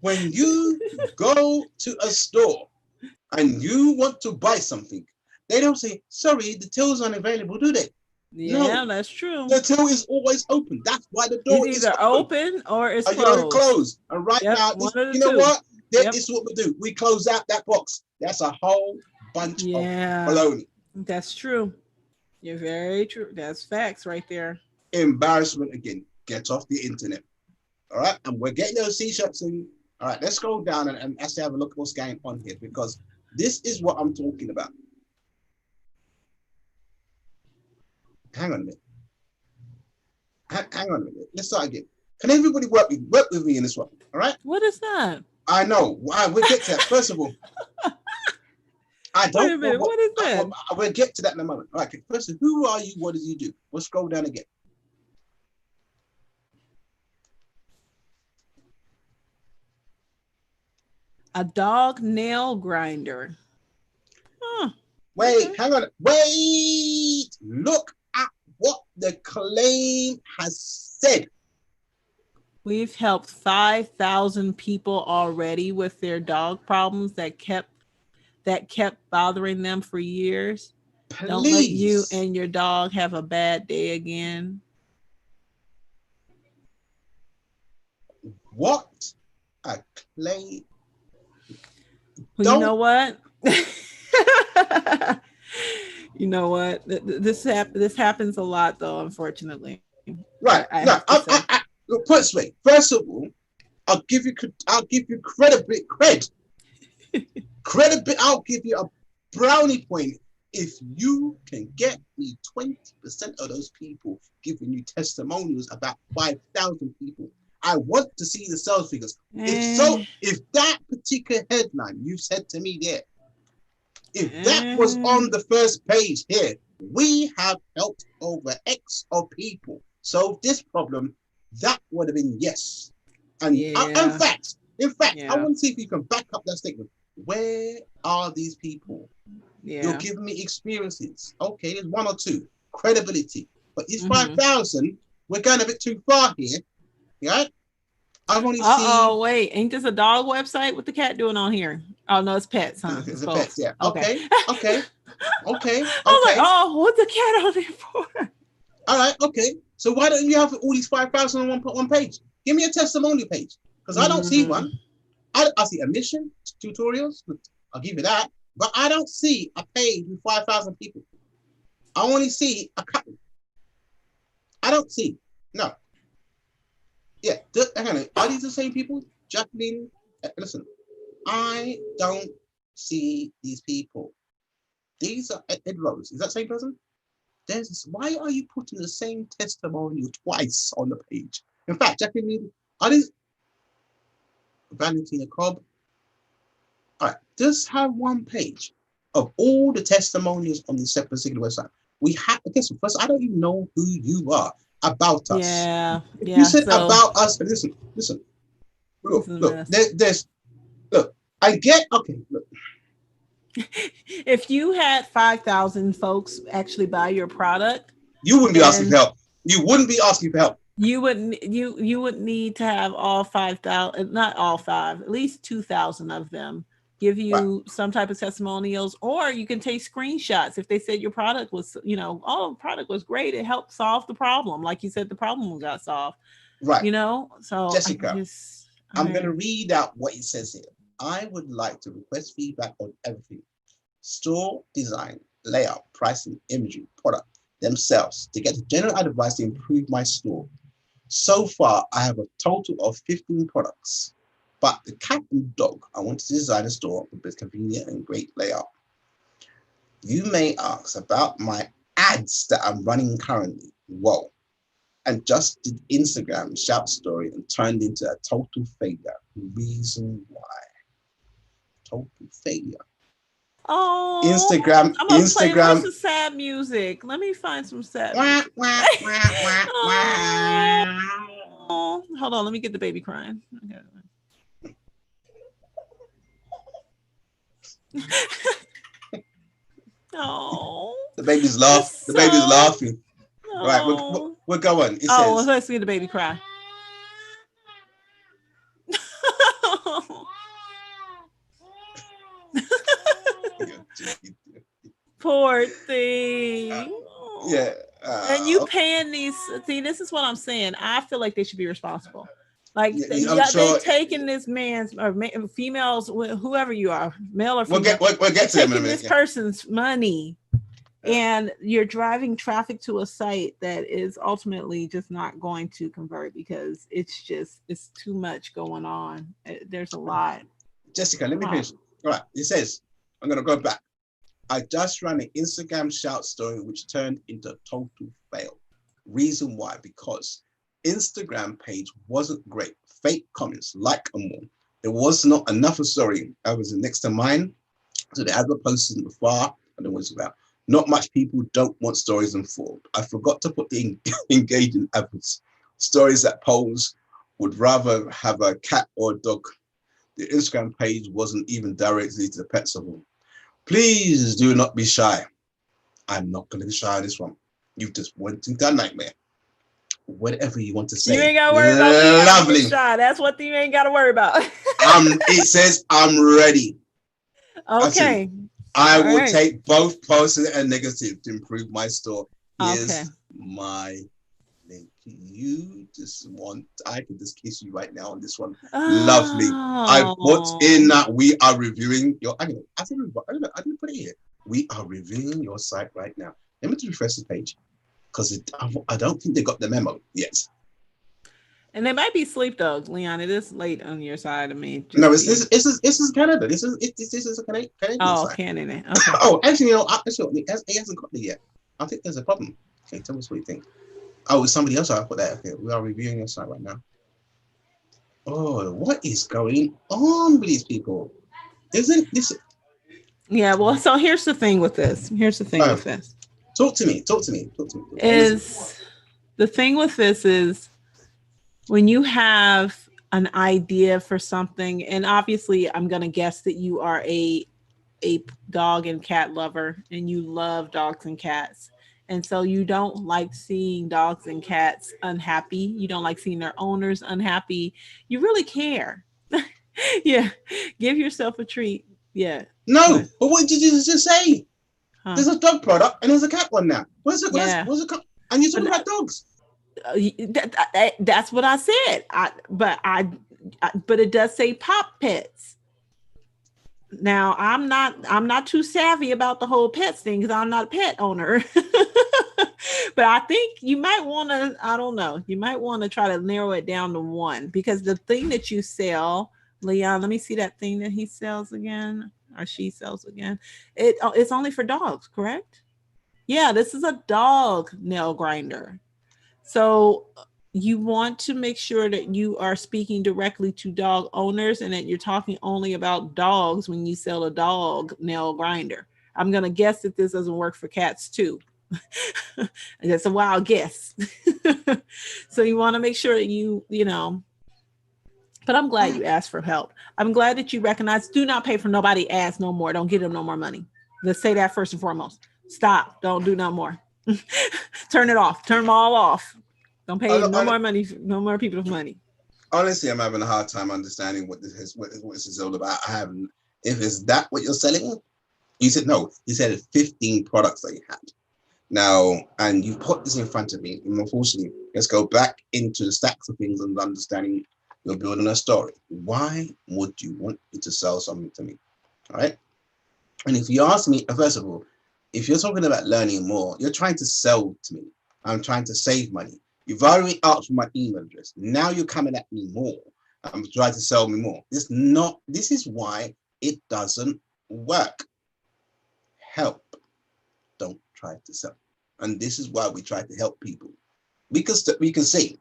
When you go to a store and you want to buy something, they don't say, sorry, the till's unavailable, do they? Yeah, no, that's true. The till is always open. That's why the door is either open or it's closed. And right now, you know what? That is what we do. We close out that box. That's a whole bunch of baloney. That's true. You're very true. That's facts right there. Embarrassment again. Get off the internet. All right. And we're getting those t-shirts in. All right. Let's go down and actually have a look at what's going on here because this is what I'm talking about. Hang on a minute. Hang on a minute. Let's start again. Can everybody work with me in this one? All right. What is that? I know. Why we'll get to that. First of all, I don't. Wait a minute. What is that? We'll get to that in a moment. All right. First, who are you? What did you do? We'll scroll down again. A dog nail grinder. Huh. Wait, hang on. Wait. Look at what the claim has said. We've helped 5,000 people already with their dog problems that kept bothering them for years. Please. Don't let you and your dog have a bad day again. What a claim. Well, you know what? You know what? This happens a lot, though, unfortunately. Right. Look, put it this way. First of all, I'll give you cred. I'll give you a brownie point if you can get me 20% of those people giving you testimonials about 5,000 people. I want to see the sales figures. If that particular headline you said to me there, if that was on the first page here, we have helped over X of people solve this problem. That would have been yes. And in fact, I want to see if you can back up that statement. Where are these people? You're giving me experiences. Okay, there's one or two. Credibility. But it's 5,000. We're going a bit too far here. Yeah? I've only seen... wait. Ain't this a dog website? What the cat doing on here? Oh no, it's pets, huh? It's a both. pet. Yeah. Okay. Okay. Okay. I was like, Okay. oh, what's the cat on there for? All right. Okay. So why don't you have all these 5,000 on one page? Give me a testimonial page because I don't see one. I see a mission tutorials. I'll give you that, but I don't see a page with 5,000 people. I only see a couple. I don't see. No. Yeah. Hang on. Are these the same people? Jacqueline, listen. I don't see these people. These are Ed Rose. Is that the same person? Why are you putting the same testimonial twice on the page? In fact, Jacqueline, are these Valentina Cobb? All right, just have one page of all the testimonials on this particular website. We have, guess what? First, I don't even know who you are about us. Yeah. You said about us. Listen. Look, I get, okay, look. If you had 5,000 folks actually buy your product, you wouldn't be asking for help. You wouldn't be asking for help. You wouldn't need to have all 5,000, not all five, at least 2,000 of them give you some type of testimonials, or you can take screenshots. If they said your product was, the product was great, it helped solve the problem. Like you said, the problem got solved. Right. So Jessica, I'm going to read out what it says here. I would like to request feedback on everything: store design, layout, pricing, imagery, product themselves, to get general advice to improve my store. So far, I have a total of 15 products, but the cat and dog, I want to design a store with convenient and great layout. You may ask about my ads that I'm running currently. Whoa. And just did Instagram shout story and turned into a total failure. Reason why? Total failure. Oh, Instagram. I'm gonna play some sad music. Let me find some sad music. Oh, hold on, let me get the baby crying. Okay. Oh, the baby's laughing. The baby's laughing. Oh. Right, we'll go on. It says, let's see the baby cry. Poor thing. Yeah. And you paying these. See, this is what I'm saying. I feel like they should be responsible. Like they're taking this man's or females, whoever you are, male or female. We'll get to them in a minute. This person's money, and you're driving traffic to a site that is ultimately just not going to convert because it's too much going on. There's a lot. Jessica, let me finish. All right. It says, I'm going to go back. I just ran an Instagram shout story which turned into a total fail. Reason why? Because Instagram page wasn't great. Fake comments, like and more. There was not enough of story. I was next to mine, so the advert posted in the far, and it was about not much people don't want stories and form. I forgot to put the engaging adverts. Stories that polls would rather have a cat or a dog. The Instagram page wasn't even directly to the pets of all. Please do not be shy. I'm not going to be shy on this one. You've just went into a nightmare. Whatever you want to say. You ain't got to worry about me. Lovely. Shy. That's what you ain't got to worry about. It says I'm ready. Okay. I will take both positive and negative to improve my store. Here's my link. You just I could just kiss you right now on this one. Lovely. I put in that we are reviewing your, I didn't put it here. We are reviewing your site right now. Let me just refresh the page because I don't think they got the memo yet. And they might be asleep though, Leon. It is late on your side of me. No, this is Canada. This is a Canadian side. Canada. Okay. Oh, actually, he hasn't got it yet. I think there's a problem. Okay, tell us what you think. Oh, it's somebody else. I put that here. We are reviewing your site right now. Oh, what is going on with these people? Isn't this? Yeah. Well, so here's the thing with this. Talk to me. The thing with this is when you have an idea for something, and obviously I'm going to guess that you are a dog and cat lover and you love dogs and cats. And so you don't like seeing dogs and cats unhappy. You don't like seeing their owners unhappy. You really care. Yeah. Give yourself a treat. Yeah. No, Right. but what did you just say? Huh. There's a dog product and there's a cat one now. Where's it? Yeah. And you're talking But about dogs. That's what I said. But it does say pop pets. Now I'm not too savvy about the whole pets thing because I'm not a pet owner. But I think you might want to, I don't know, you might want to try to narrow it down to one, because the thing that you sell, Leon, let me see that thing that he sells again, or she sells again. It's only for dogs, correct? Yeah, this is a dog nail grinder. So you want to make sure that you are speaking directly to dog owners and that you're talking only about dogs when you sell a dog nail grinder. I'm going to guess that this doesn't work for cats too. That's a wild guess. So you want to make sure that you know, but I'm glad you asked for help. I'm glad that you recognize, do not pay for nobody ads no more. Don't give them no more money. Let's say that first and foremost. Stop. Don't do no more. Turn it off. Turn them all off. Don't pay no more money. No more people with money. Honestly, I'm having a hard time understanding what this is all about. I haven't. If it's that what you're selling, you said no. You said 15 products that you had. Now, and you put this in front of me. And unfortunately, let's go back into the stacks of things and understanding you're building a story. Why would you want me to sell something to me? All right. And if you ask me, first of all, if you're talking about learning more, you're trying to sell to me. I'm trying to save money. You've already asked for my email address. Now you're coming at me more. I'm trying to sell me more. This is why it doesn't work. Help. Don't try to sell. And this is why we try to help people. Because we can see,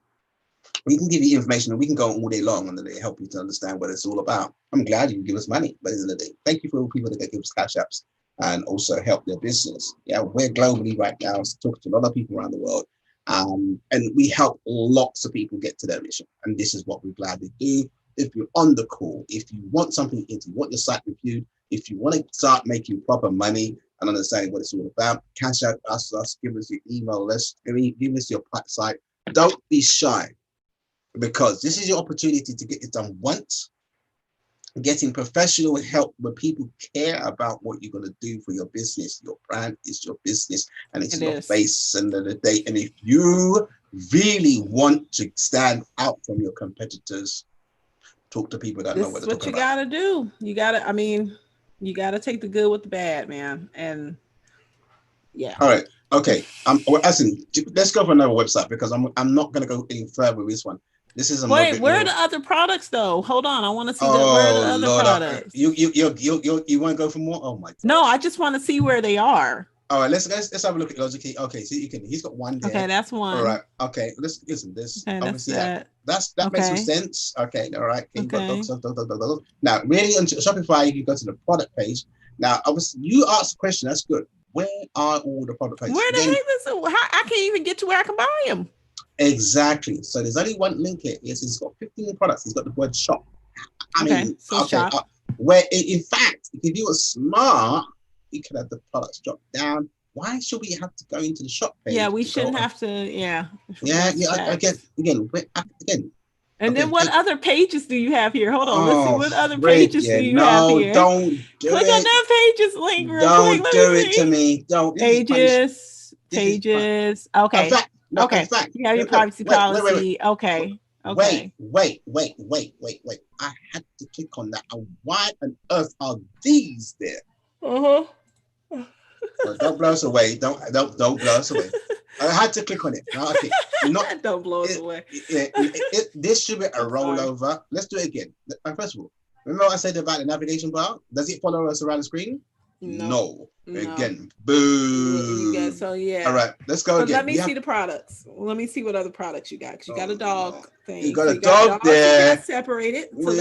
we can give you information and we can go on all day long and then they help you to understand what it's all about. I'm glad you give us money, but at the end of the day, thank you for all people that give us cash apps and also help their business. Yeah, we're globally right now, talking to a lot of people around the world. And we help lots of people get to their mission. And this is what we gladly do. If you're on the call, if you want something, if you want your site reviewed, if you want to start making proper money and understanding what it's all about, cash out us, give us your email list, give us your site. Don't be shy, because this is your opportunity to get it done once. Getting professional help where people care about what you're going to do for your business. Your brand is your business and it's your face and the day. And if you really want to stand out from your competitors, talk to people that know what they're talking about. Got to do. You got to, you got to take the good with the bad, man. And yeah. All right. Okay. Let's go for another website because I'm not going to go any further with this one. This is wait. Where are the other products though? Hold on, I want to see where are the other products. You want to go for more? Oh my God. No, I just want to see where they are. All right, let's have a look at Logic. Okay, so he's got one there. Okay, that's one. All right. Okay, listen. This okay, obviously that makes some sense. Okay, all right. Okay. Now, really on Shopify, you go to the product page. Now, obviously, you asked the question. That's good. Where are all the product pages? Where the heck is it? I can't even get to where I can buy them. Exactly. So there's only one link here. Yes, it's got 15 products. It's got the word shop. Shop. Where in fact, if you were smart, you could have the products drop down. Why should we have to go into the shop page? Yeah, we shouldn't have to. Yeah. Again. And then what other pages do you have here? Hold on. Let's see what other pages do you have here. Don't do click on that pages link. Don't do it to me. Don't. Pages. Okay. In fact, you have your privacy policy. Okay. Wait. I had to click on that. And why on earth are these there? Uh-huh. Well, don't blow us away. Don't blow us away. I had to click on it. No, okay. Don't blow us away. This should be a rollover. Let's do it again. First of all, remember what I said about the navigation bar? Does it follow us around the screen? No. Again, boo. So yeah. All right, let's go again. Let me see the products. Let me see what other products you got. Because you got a dog thing. You got a dog there. Separated. So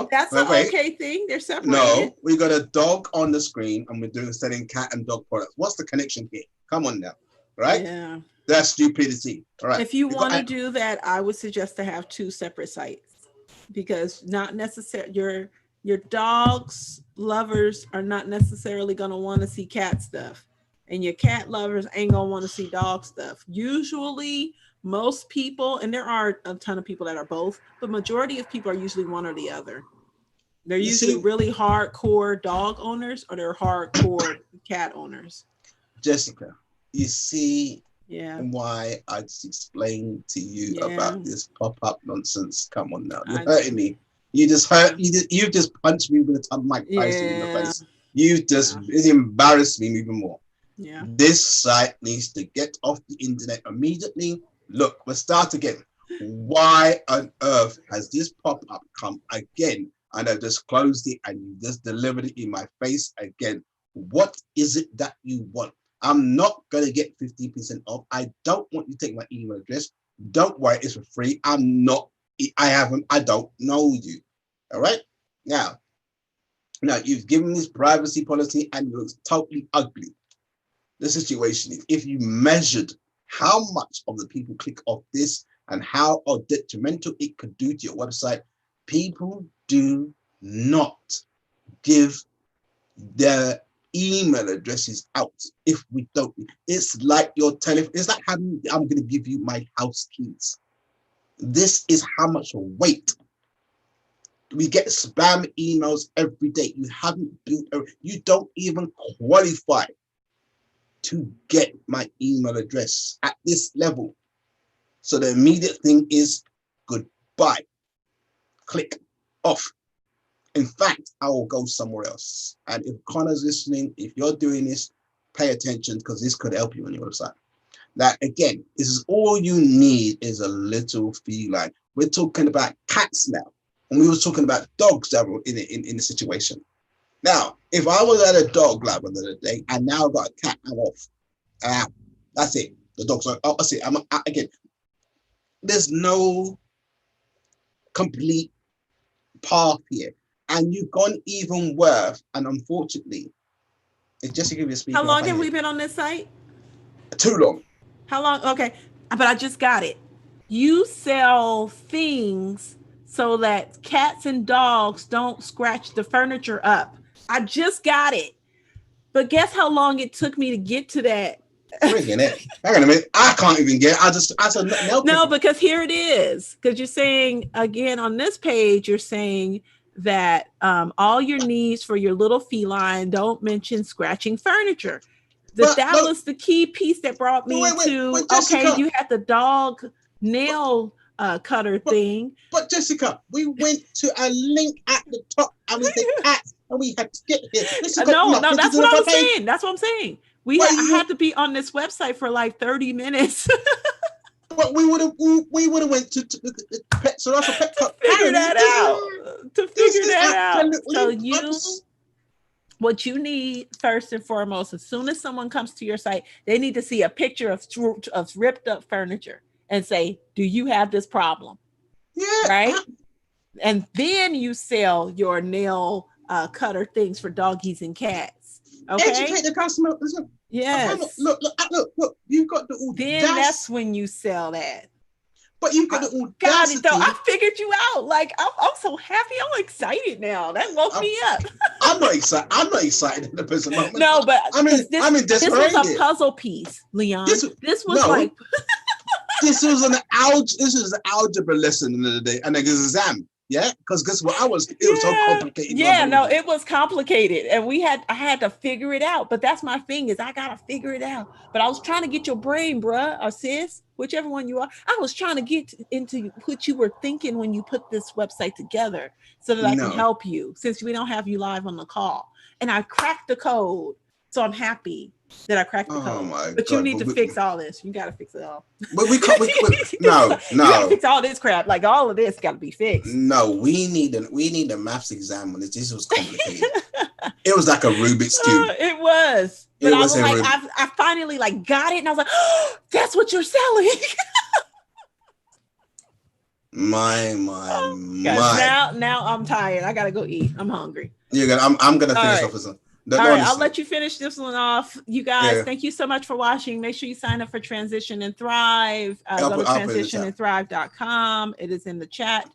that's an okay thing. They're separated. No, we got a dog on the screen and we're selling cat and dog products. What's the connection here? Come on now. Right? Yeah. That's stupidity. All right. If you want to do that, I would suggest to have two separate sites, because not necessarily your dog's lovers are not necessarily going to want to see cat stuff, and your cat lovers ain't going to want to see dog stuff. Usually most people, and there are a ton of people that are both, but majority of people are usually one or the other. They're You usually see- really hardcore dog owners or they're hardcore cat owners. Jessica, you see Yeah. why I just explained to you Yeah. about this pop-up nonsense. Come on now, I you're know. hurting me. You just hurt. You just punched me with a ton of Mike Tyson in the Yeah. face. You just it embarrassed me even more. Yeah. This site needs to get off the internet immediately. Look, we'll start again. Why on earth has this pop-up come again? And I just closed it and you just delivered it in my face again. What is it that you want? I'm not going to get 15% off. I don't want you to take my email address. Don't worry, it's for free. I don't know you. All right? Now, you've given this privacy policy and it looks totally ugly. The situation is, if you measured how much of the people click off this and how detrimental it could do to your website, people do not give their email addresses out if we don't. It's like your telephone. It's like having, I'm going to give you my house keys. This is how much weight. We get spam emails every day. You haven't built, you don't even qualify to get my email address at this level. So the immediate thing is goodbye. Click off. In fact, I will go somewhere else. And if Connor's listening, if you're doing this, pay attention because this could help you on your website. That again, this is all you need is a little feline. We're talking about cats now. And we were talking about dogs that were in the situation. Now, if I was at a dog lab the other day and now I've got a cat, I'm off. That's it. The dog's like, oh, that's it. Again, there's no complete path here. And you've gone even worse. And unfortunately, it's just to give you a speaking. How long have we been on this site? Too long. How long? Okay. But I just got it. You sell things so that cats and dogs don't scratch the furniture up. I just got it. But guess how long it took me to get to that? Friggin' it. Hang on a minute. I can't even get it. I said no, because here it is. Because you're saying, again, on this page, you're saying that all your needs for your little feline don't mention scratching furniture. That was the key piece that brought me to, okay, you had the dog nail cutter thing. But Jessica, we went to a link at the top and we said cats and we had to get here. No, that's what I'm saying. That's what I'm saying. I had to be on this website for like 30 minutes. But we would have went to pet. So that's a pet to figure that out. So what you need first and foremost, as soon as someone comes to your site, they need to see a picture of ripped up furniture and say, do you have this problem? Yeah. Right. And then you sell your nail cutter things for doggies and cats. Okay. Educate the customer. Listen, yes. Look. You've got the audacity. Then that's when you sell that. But you've got the audacity. Got it though. I figured you out. Like I'm so happy. I'm excited now. That woke me up. I'm not excited. I'm not excited at the present moment. No, but this was a puzzle piece, Leon. This was like this was an algebra lesson in the day and an exam. Yeah, because guess what? It was so complicated. Yeah, no, it was complicated, and I had to figure it out. But that's my thing is I gotta figure it out. But I was trying to get your brain, bruh, or sis, whichever one you are. I was trying to get into what you were thinking when you put this website together, so that I can help you. Since we don't have you live on the call, and I cracked the code, so I'm happy that I cracked the code. But God. You need to fix all this. You got to fix it all. But we can't. No. You got to fix all this crap. Like all of this got to be fixed. No, we need a maths exam on this. This was complicated. It was like a Rubik's cube. It was. But I was like, I finally like got it, and I was like, oh, that's what you're selling. My. Now I'm tired. I gotta go eat. I'm hungry. I'm gonna finish off with some. All right, I'll let you finish this one off. You guys, thank you so much for watching. Make sure you sign up for Transition and Thrive. Go to transitionandthrive.com. It is in the chat.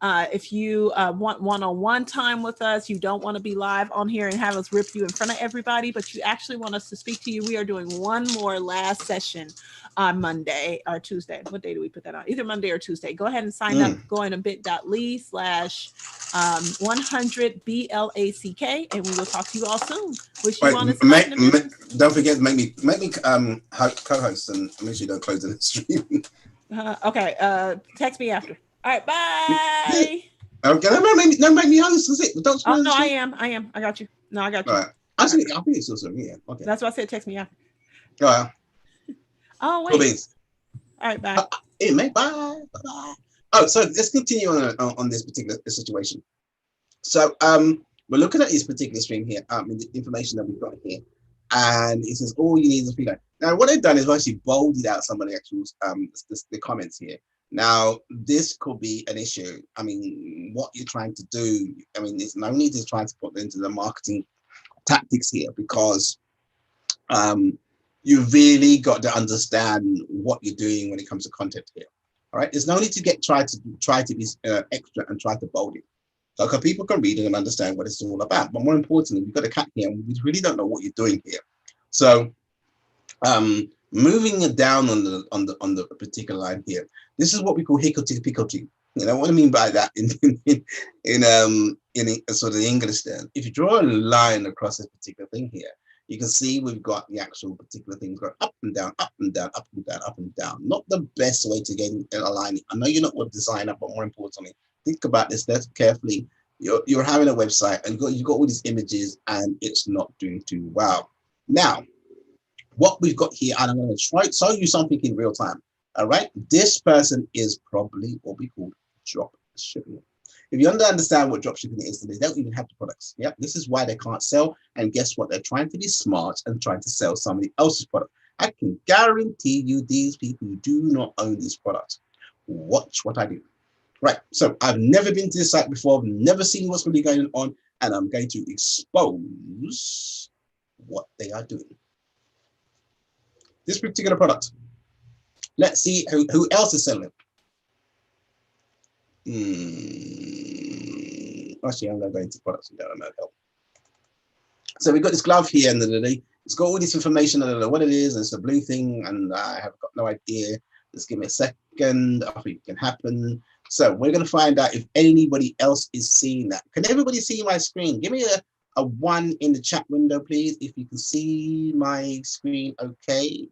If you want one-on-one time with us, you don't want to be live on here and have us rip you in front of everybody, but you actually want us to speak to you, we are doing one more last session on Monday or Tuesday. What day do we put that on? Either Monday or Tuesday. Go ahead and sign up. Go into bit.ly/100 BLACK, and we will talk to you all soon. Wish you wellness and life in the business. Don't forget, make me co-host and make sure you don't close the stream. Okay. Text me after. All right. Bye. Okay. Don't make me host. Is it? Don't. Oh no, I am. I got you. No, I got you. All right. I think it's also yeah. Okay. That's why I said text me after. All right. Oh wait. Cool beans. All right. Bye. Hey, mate. Bye. Bye. Oh, so let's continue on this particular situation. So we're looking at this particular stream here. The information that we've got here, and it says all you need is a feedback. Now, what they've done is actually bolded out some of the actual the comments here. Now, this could be an issue. I mean, what you're trying to do. I mean, there's no need to try to put into the marketing tactics here because you've really got to understand what you're doing when it comes to content here. All right, there's no need to try to be extra and try to bold it. So people can read it and understand what it's all about. But more importantly, we've got a cat here and we really don't know what you're doing here. So moving it down on the particular line here, this is what we call hickory-pickory. You know what I mean by that in sort of the English term. If you draw a line across this particular thing here, you can see we've got the actual particular things going up and down, up and down, up and down, up and down. Not the best way to get aligning. I know you're not a designer, but more importantly, think about this carefully. You're having a website and you've got all these images and it's not doing too well. Now, what we've got here, and I'm going to try to show you something in real time. All right, this person is probably what we call drop shipping. If you understand what drop shipping is, they don't even have the products. Yep, this is why they can't sell. And guess what? They're trying to be smart and trying to sell somebody else's product. I can guarantee you these people do not own these products. Watch what I do. Right, so I've never been to this site before. I've never seen what's really going on, and I'm going to expose what they are doing. This particular product. Let's see who else is selling it. Actually, I'm going to go into products and that might help. So we've got this glove here, and it's got all this information. I don't know what it is. It's a blue thing, and I have got no idea. Just give me a second. I think it can happen. So we're going to find out if anybody else is seeing that. Can everybody see my screen? Give me a 1 in the chat window, please, if you can see my screen. Okay.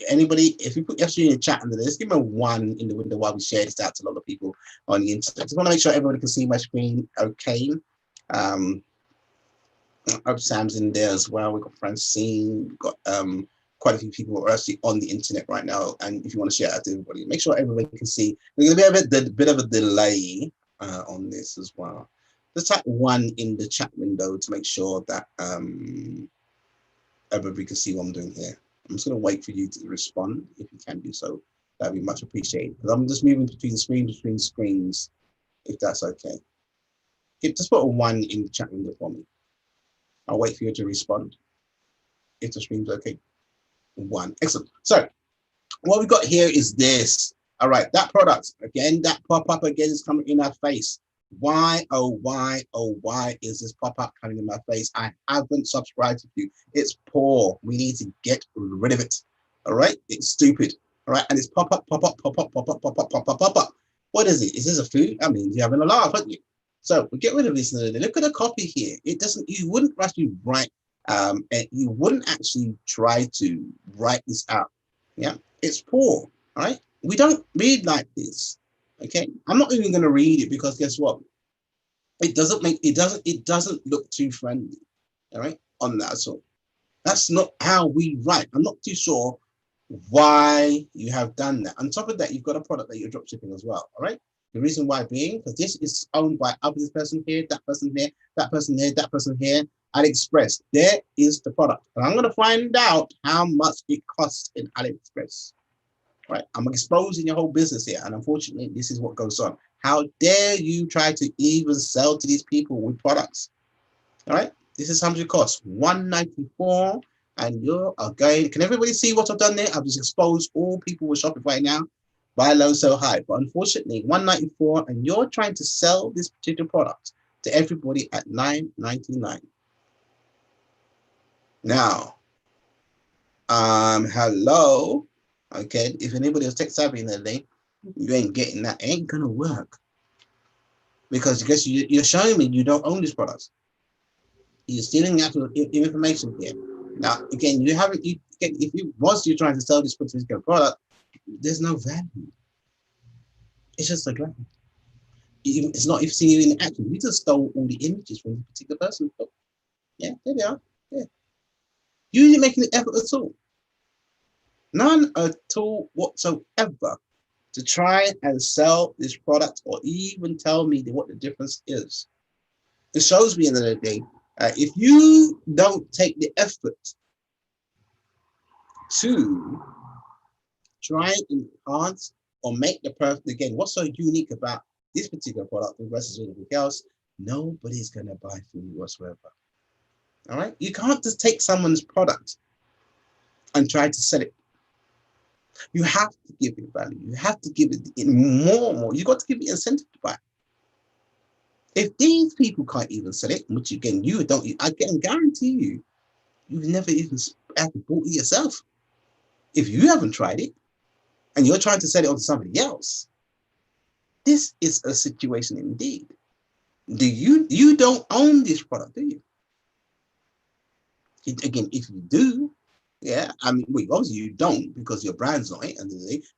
Anybody, if you put your screen in the chat under this, give me a 1 in the window while we share this out to a lot of people on the internet. Just want to make sure everybody can see my screen. Okay. I hope Sam's in there as well. We've got Francine. We've got quite a few people who are actually on the internet right now. And if you want to share it out to everybody, make sure everybody can see. There's going to be a bit of a delay on this as well. Just type 1 in the chat window to make sure that everybody can see what I'm doing here. I'm just going to wait for you to respond. If you can do so, that'd be much appreciated. Because I'm just moving between screens, if that's okay. Just put a 1 in the chat window for me. I'll wait for you to respond. If the stream's okay. 1. Excellent. So what we've got here is this. All right, that product, again, that pop-up again is coming in our face. Why, oh, why is this pop-up coming in my face? I haven't subscribed to you. It's poor. We need to get rid of it. All right, it's stupid. All right, and it's pop-up. What is it? Is this a food? I mean, you're having a laugh, aren't you? So we get rid of this. Look at the copy here. It doesn't, you wouldn't actually write, and you wouldn't actually try to write this out. Yeah, it's poor. All right, we don't read like this. Okay, I'm not even going to read it because guess what? It doesn't look too friendly. All right, on that. So that's not how we write. I'm not too sure why you have done that. On top of that, you've got a product that you're drop shipping as well. All right. The reason why being because this is owned by this person here, that person here, that person here, that person here. AliExpress. There is the product, and I'm going to find out how much it costs in AliExpress. Right, I'm exposing your whole business here, and unfortunately, this is what goes on. How dare you try to even sell to these people with products? All right, this is how much it costs, $194, and you are going. Can everybody see what I've done there? I've just exposed all people with Shopify now buy low, sell high. But unfortunately, 194, and you're trying to sell this particular product to everybody at $9.99. Now, hello. Okay, if anybody was tech savvy in the day, you ain't getting that. It ain't gonna work. Because you're showing me you don't own this product. You're stealing actual information here. Now, again, once you're trying to sell this particular product, there's no value. It's just a graphic. It's not if seeing you in action. You just stole all the images from the particular person. Yeah, there they are. Yeah. You didn't make any effort at all. None at all whatsoever to try and sell this product or even tell me what the difference is. It shows me at the end of the day, if you don't take the effort to try and enhance or make the perfect, again, what's so unique about this particular product versus anything else, nobody's going to buy from you whatsoever. All right? You can't just take someone's product and try to sell it. You have to give it value. You have to give it more and more. You got to give it incentive to buy. If these people can't even sell it, which again, I can guarantee you've never even bought it yourself. If you haven't tried it and you're trying to sell it on to somebody else, this is a situation indeed. You don't own this product, do you? Again, if you do, yeah, I mean, obviously you don't because your brand's not it,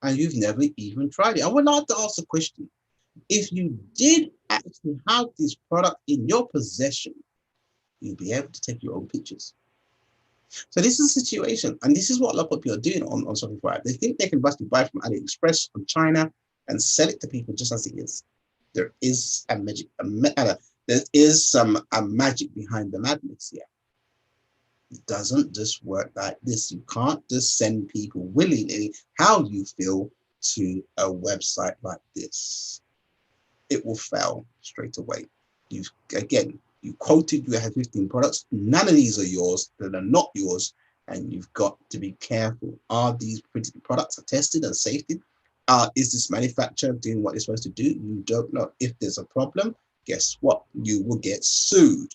and you've never even tried it. I would like to ask a question. If you did actually have this product in your possession, you'd be able to take your own pictures. So this is a situation, and this is what a lot of people are doing on Shopify. They think they can basically buy from AliExpress from China and sell it to people just as it is. There is a magic, there is some magic behind the madness here. It doesn't just work like this. You can't just send people willingly how you feel to a website like this. It will fail straight away. You quoted you have 15 products. None of these are yours. That are not yours, and you've got to be careful. Are these products tested and safety? Is this manufacturer doing what it's supposed to do? You don't know. If there's a problem, guess what? You will get sued.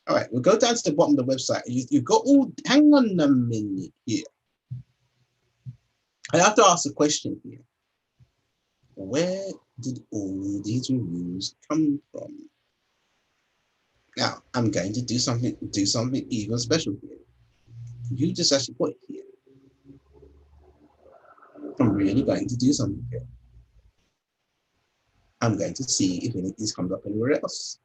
All right, we'll go down to the bottom of the website. You've got hang on a minute here. I have to ask a question here. Where did all these reviews come from? Now, I'm going to do something even special here. You just actually put it here. I'm really going to do something here. I'm going to see if any of these comes up anywhere else.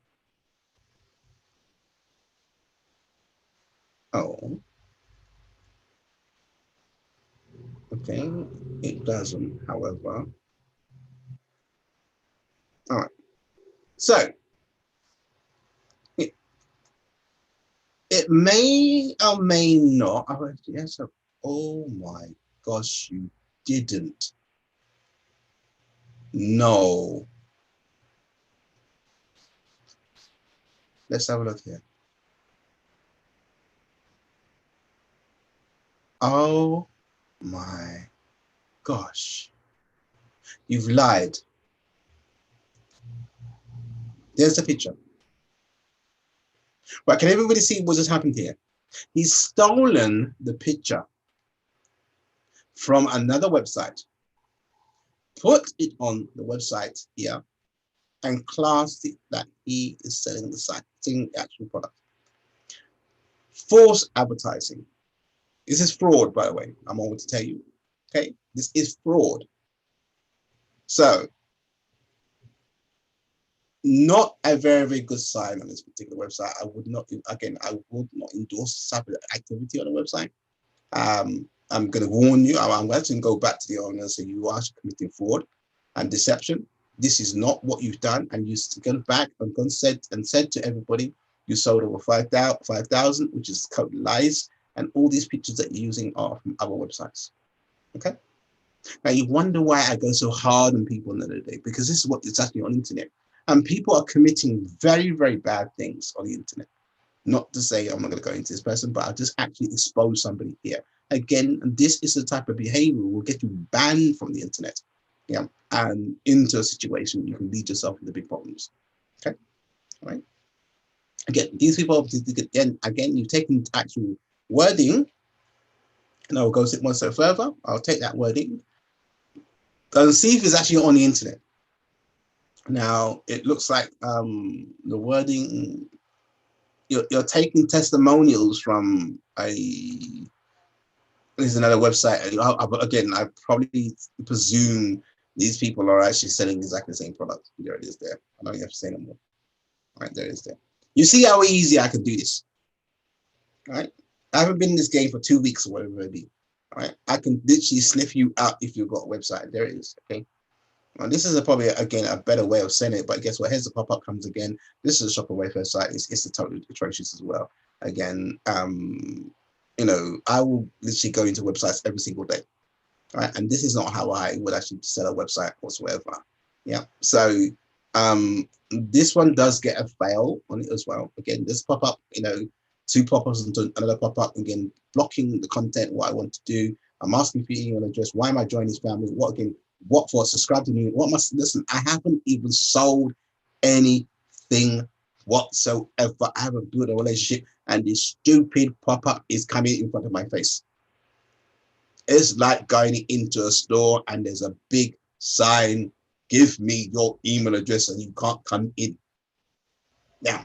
Oh. Okay, it doesn't, however. All right. So, it may or may not. Yes. Oh my gosh, you didn't. No. Let's have a look here. Oh my gosh. You've lied. There's the picture. Right, can everybody see what just happened here? He's stolen the picture from another website, put it on the website here, and classed it that he is selling the actual product. False advertising. This is fraud, by the way. I'm over to tell you. Okay, this is fraud. So, not a very, very good sign on this particular website. I would not endorse this type of activity on the website. I'm going to warn you. I'm going to go back to the owner and say you are committing fraud and deception. This is not what you've done, and you gone back and said to everybody you sold over 5,000, which is total lies, and all these pictures that you're using are from other websites. Okay. Now you wonder why I go so hard on people in the other day, because this is what is actually on the internet. And people are committing very, very bad things on the internet. Not to say I'm not going to go into this person, but I'll just actually expose somebody here. Again, this is the type of behavior will get you banned from the internet. Yeah, and into a situation you can lead yourself into big problems. Okay, all right. Again, these people, again, you've taken actual wording, and I'll go one step further. I'll take that wording and see if it's actually on the internet. Now, it looks like the wording, you're taking testimonials from there's another website. Again, I probably presume these people are actually selling exactly the same product. There it is there. I don't have to say no more. All right, there it is there. You see how easy I can do this. All right. I haven't been in this game for 2 weeks or whatever it be. All right. I can literally sniff you out if you've got a website. There it is. Okay. Well, this is probably, again, a better way of saying it, but guess what? Here's the pop-up comes again. This is a Shopaway first site. It's totally atrocious as well. Again, you know, I will literally go into websites every single day. Right. And this is not how I would actually sell a website whatsoever. Yeah. So this one does get a fail on it as well. Again, this pop-up, you know, 2 pop-ups into another pop-up, again, blocking the content, what I want to do. I'm asking for your email address. Why am I joining this family? What for? Subscribe to me. What must listen? I haven't even sold anything whatsoever. I haven't built a relationship, and this stupid pop-up is coming in front of my face. It's like going into a store and there's a big sign, give me your email address, and you can't come in. Now,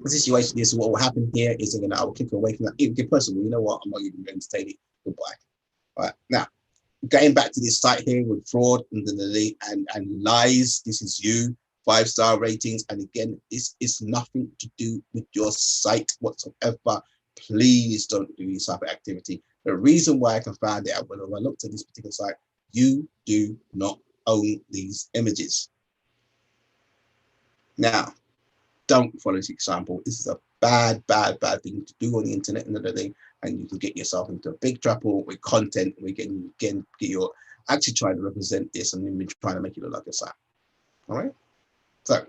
the situation is, what will happen here is I will click away from that. Even get personal, you know what? I'm not even going to entertain it. Goodbye. All right. Now, getting back to this site here with fraud and lies. This is you, 5-star ratings. And again, this is nothing to do with your site whatsoever. Please don't do this type of activity. The reason why I can find it out when I looked at this particular site, you do not own these images. Now, don't follow this example. This is a bad thing to do on the internet and everything, and you can get yourself into a big trouble with content. We can get your actually trying to represent this and then trying to make it look like a site. All right. So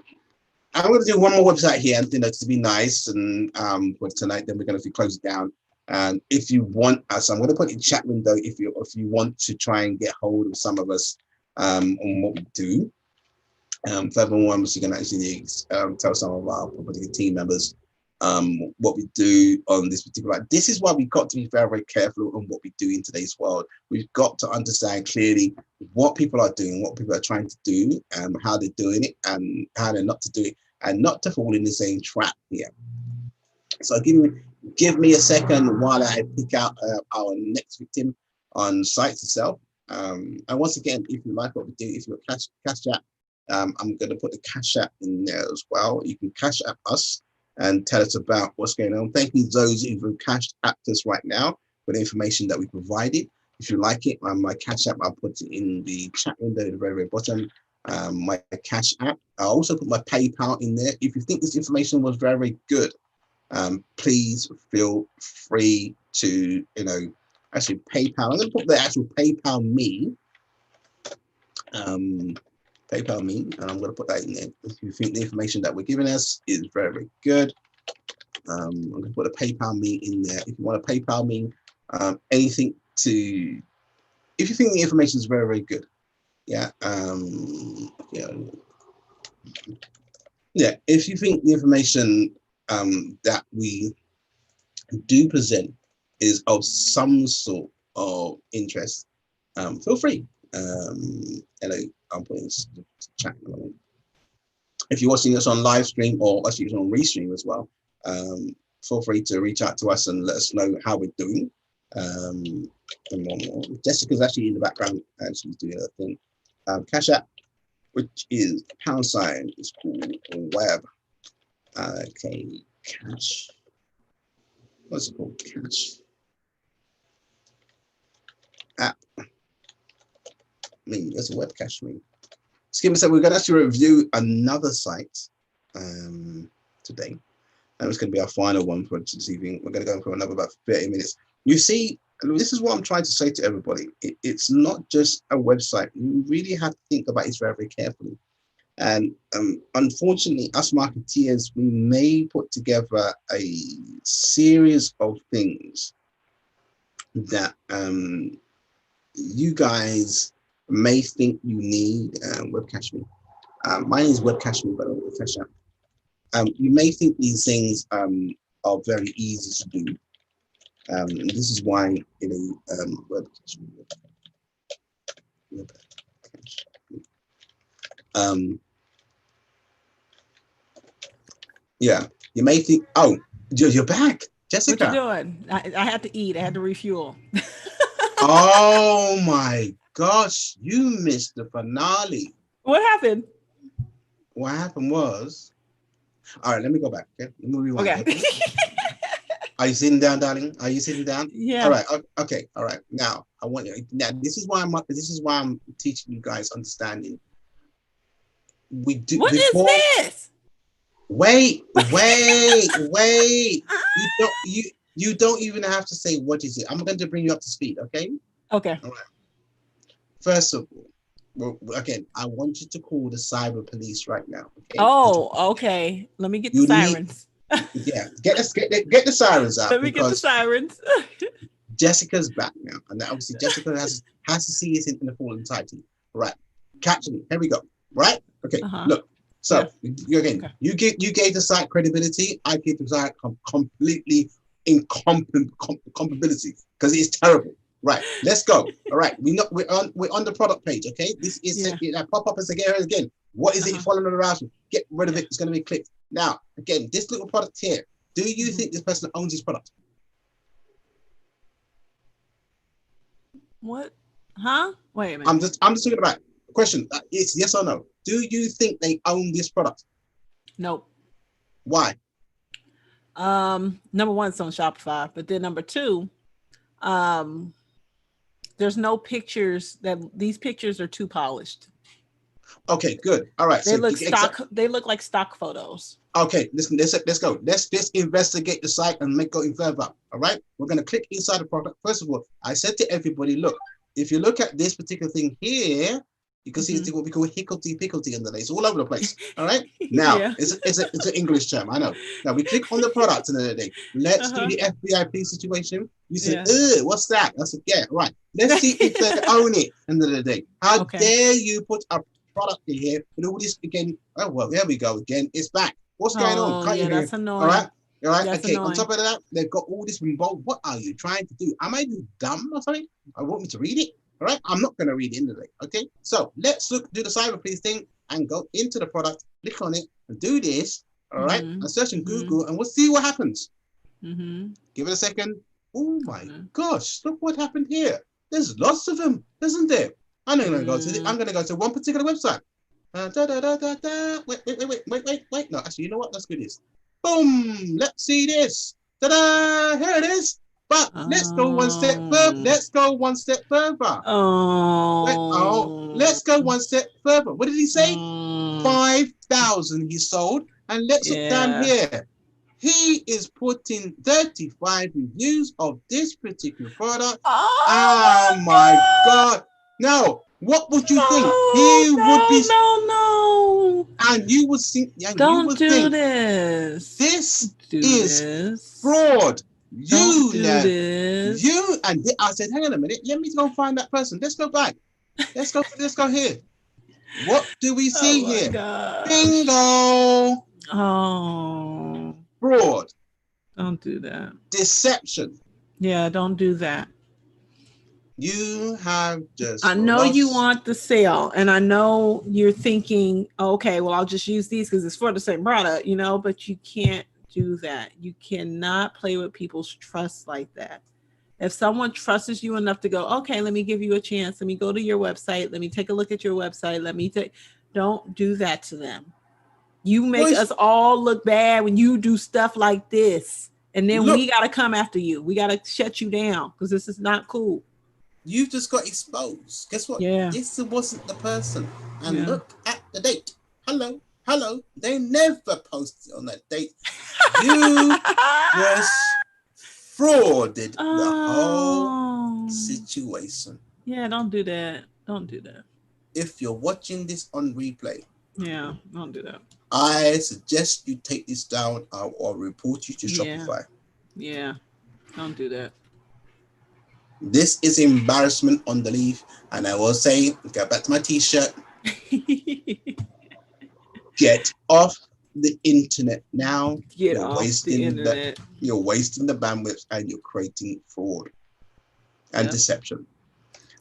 I'm going to do one more website here, and to be nice, and for tonight, then we're going to close it down. And if you want us, I'm going to put in chat window if you want to try and get hold of some of us on what we do. Furthermore, you can actually tell some of our particular team members what we do on this particular. This is why we've got to be very, very careful on what we do in today's world. We've got to understand clearly what people are doing, what people are trying to do, how they're doing it, and how they're not to do it, and not to fall in the same trap here. So give me a second while I pick out our next victim on site itself. And once again, if you like what we do, if you're Cash App, I'm going to put the Cash App in there as well. You can Cash App us and tell us about what's going on. Thank you those who've Cash Apped us right now for the information that we provided. If you like it, my Cash App, I'll put it in the chat window at the very, very bottom. My Cash App. I'll also put my PayPal in there. If you think this information was very, very good, please feel free to, actually PayPal. I'm going to put the actual PayPal me. PayPal me, and I'm going to put that in there. If you think the information that we're giving us is very, very good, I'm going to put a PayPal me in there. If you want to PayPal me, anything to, if you think the information is very, very good, yeah, if you think the information that we do present is of some sort of interest, feel free. Hello, I'm putting chat. If you're watching us on live stream or actually on restream as well, feel free to reach out to us and let us know how we're doing. Jessica's actually in the background actually doing a thing. Cash App, which is # it's called web. Okay, Cash. What's it called? Cash App. There's a web cache me. Excuse me, so we're going to actually review another site today. And it's going to be our final one for this evening. We're going to go for another about 30 minutes. You see, this is what I'm trying to say to everybody. It's not just a website. You really have to think about it very, very carefully. And unfortunately, us marketeers, we may put together a series of things that you guys may think you need Webcache Me. Mine is Webcache Me, but Webcache App. You may think these things are very easy to do. This is why in a Webcache Me. Yeah, you may think, oh, you're back, What Jessica. you doing? I had to eat. I had to refuel. Oh my gosh, you missed the finale. What happened? What happened was, all right, let me go back. Okay, let me rewind. Okay. Are you sitting down, darling? Are you sitting down? Yeah. All right. Okay. All right. Now I want you. Now this is why I'm teaching you guys understanding. We do. What is before, this? Wait. You don't even have to say what is it. I'm going to bring you up to speed. Okay. Okay. All right. First of all, well, again, I want you to call the cyber police right now. Okay? Oh, okay. Let me get the You need- sirens. Yeah, get the sirens out. Let me get the because sirens. Jessica's back now, and obviously Jessica has to see it in the full entirety. Right, catch me. Here we go. Right. Okay. Uh-huh. Look. So again, Okay. you gave the site credibility. I gave the site completely incompatibility because it's terrible. Right. Let's go. All right. We're on the product page. Okay. This is that pop up as again. What is it following around? Get rid of it. It's going to be clicked. Now, again, this little product here. Do you think this person owns this product? What? Huh? Wait a minute. I'm just talking about question. It's yes or no. Do you think they own this product? Nope. Why? Number one, it's on Shopify, but then number two, there's no pictures. These pictures are too polished. Okay, good. All right. They look stock. They look like stock photos. Okay, listen. Let's go. Let's investigate the site and go in further. All right. We're gonna click inside the product. First of all, I said to everybody, look. If you look at this particular thing here, you can see it's what we call hickledy-pickledy under there. It's all over the place. All right. Now it's an English term. I know. Now we click on the product another day. Let's do the FBIP situation. You say, what's that? I said, yeah, right. Let's see if they own it. End of the day. How dare you put a product in here with all this again? Oh well, there we go again. It's back. What's going on? Can't you hear? That's annoying. All right. All right. That's okay. annoying. On top of that, they've got all this involved. What are you trying to do? Am I dumb or something? I want me to read it. All right. I'm not going to read it in the day. Okay. So let's do the cyber police thing and go into the product, click on it, and do this. All right. And search in Google, and we'll see what happens. Give it a second. Oh my gosh! Look what happened here. There's lots of them, isn't there? I'm going to go to. I'm going to go to one particular website. Wait. No, actually, you know what? Let's do this. Boom! Let's see this. Ta-da! Here it is. But let's go one step further. Let's go one step further. Let's go one step further. What did he say? 5,000 he sold. And let's look down here. He is putting 35 reviews of this particular product. Oh my God. Now, what would you think? He would be. No. And you would think. Don't do this. This is fraud. You and I said, hang on a minute. Let me go find that person. Let's go back. Let's go here. What do we see here? God. Bingo. Oh. Fraud. Don't do that. Deception. Yeah, don't do that. You have just. I know you want the sale, and I know you're thinking, okay, well, I'll just use these because it's for the same product, but you can't do that. You cannot play with people's trust like that. If someone trusts you enough to go, okay, let me give you a chance. Let me go to your website. Let me take a look at your website. Don't do that to them. You make us all look bad when you do stuff like this. And then we got to come after you. We got to shut you down because this is not cool. You just got exposed. Guess what? Yeah. This wasn't the person. And look at the date. Hello. They never posted on that date. You just frauded the whole situation. Yeah, don't do that. Don't do that. If you're watching this on replay, don't do that. I suggest you take this down or report you to Shopify. Yeah, don't do that. This is embarrassment on the leaf. And I will say, go back to my t-shirt, get off the internet now. Get off the internet. You're wasting the bandwidth and you're creating fraud and deception.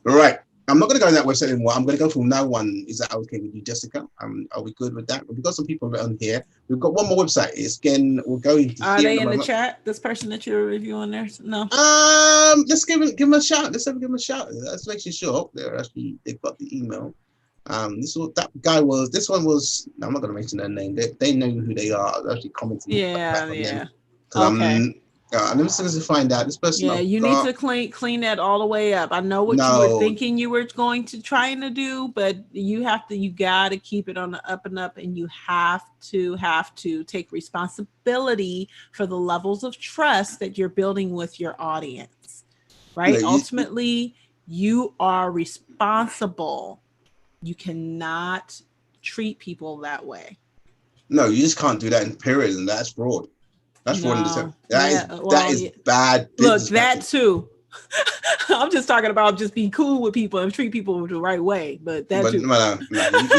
All right. I'm not going to go on that website anymore. I'm going to go for now one. Is that okay with you, Jessica? Are we good with that? We've got some people on here. We've got one more website. It's again, we'll go into. Are they in the chat? This person that you're reviewing there? No. Let's give them a shout. Let's give them a shout. Let's make sure they've got the email. This one was. No, I'm not going to mention their name. They know who they are. They're actually commenting. Yeah. Okay. I'm just going to find out this person. Yeah, you need to clean that all the way up. I know what you were thinking you were going to trying to do, but you got to keep it on the up and up, and you have to take responsibility for the levels of trust that you're building with your audience, right? Yeah, ultimately, you are responsible. You cannot treat people that way. No, you just can't do that in period, and that's fraud. That's fraud. That is bad business. Look, that too. I'm just talking about just being cool with people and treat people the right way, but too. No,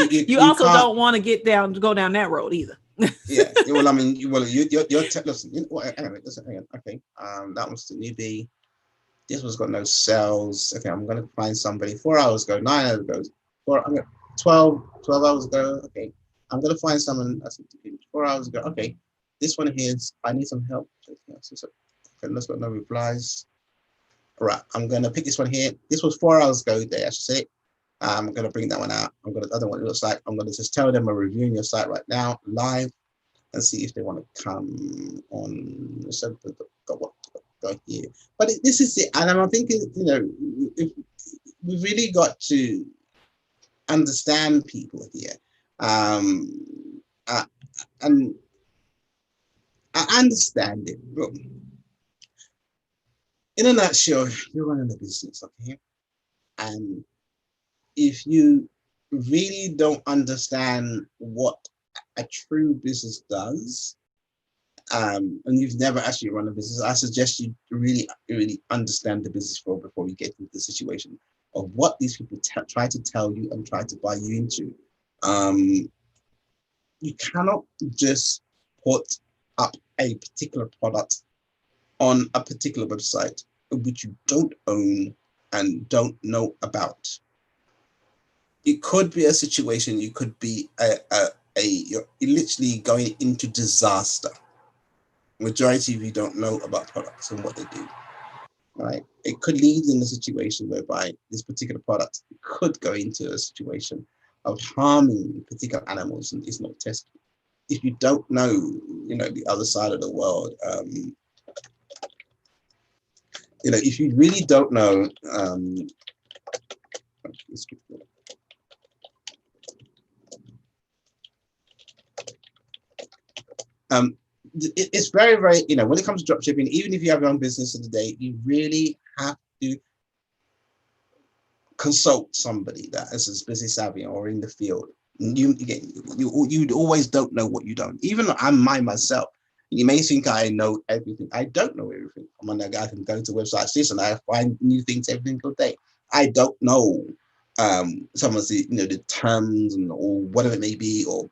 you also don't want to go down that road either. Yeah. Well, I mean, listen. Anyway, listen. Hang on. Okay. That was the newbie. This one's got no sales. Okay, I'm gonna find somebody 4 hours ago, 9 hours ago, 12 hours ago. Okay, I'm gonna find someone that's 4 hours ago. Okay. This one here is, I need some help. Okay, let's got no replies. All right, I'm going to pick this one here. This was 4 hours ago, I should say. I'm going to bring that one out. I'm going to, the other one, it looks like, I'm going to just tell them I'm reviewing your site right now, live, and see if they want to come on. So, go here. But this is it. And I'm thinking, we've really got to understand people here. And I understand it. Look, in a nutshell, you're running a business, okay? And if you really don't understand what a true business does, and you've never actually run a business, I suggest you really, really understand the business before you get into the situation of what these people try to tell you and try to buy you into. You cannot just put up a particular product on a particular website which you don't own and don't know about. It could be a situation, you could be you're literally going into disaster. Majority of you don't know about products and what they do. Right? It could lead in a situation whereby this particular product could go into a situation of harming particular animals and is not tested. If you don't know, the other side of the world, if you really don't know, it's very, very, when it comes to dropshipping, even if you have your own business of the day, you really have to consult somebody that is business savvy or in the field. You always don't know what you don't. Even I'm myself. You may think I know everything. I don't know everything. I'm on that guy can go to websites this and I find new things every single day. I don't know some of the the terms or whatever it may be or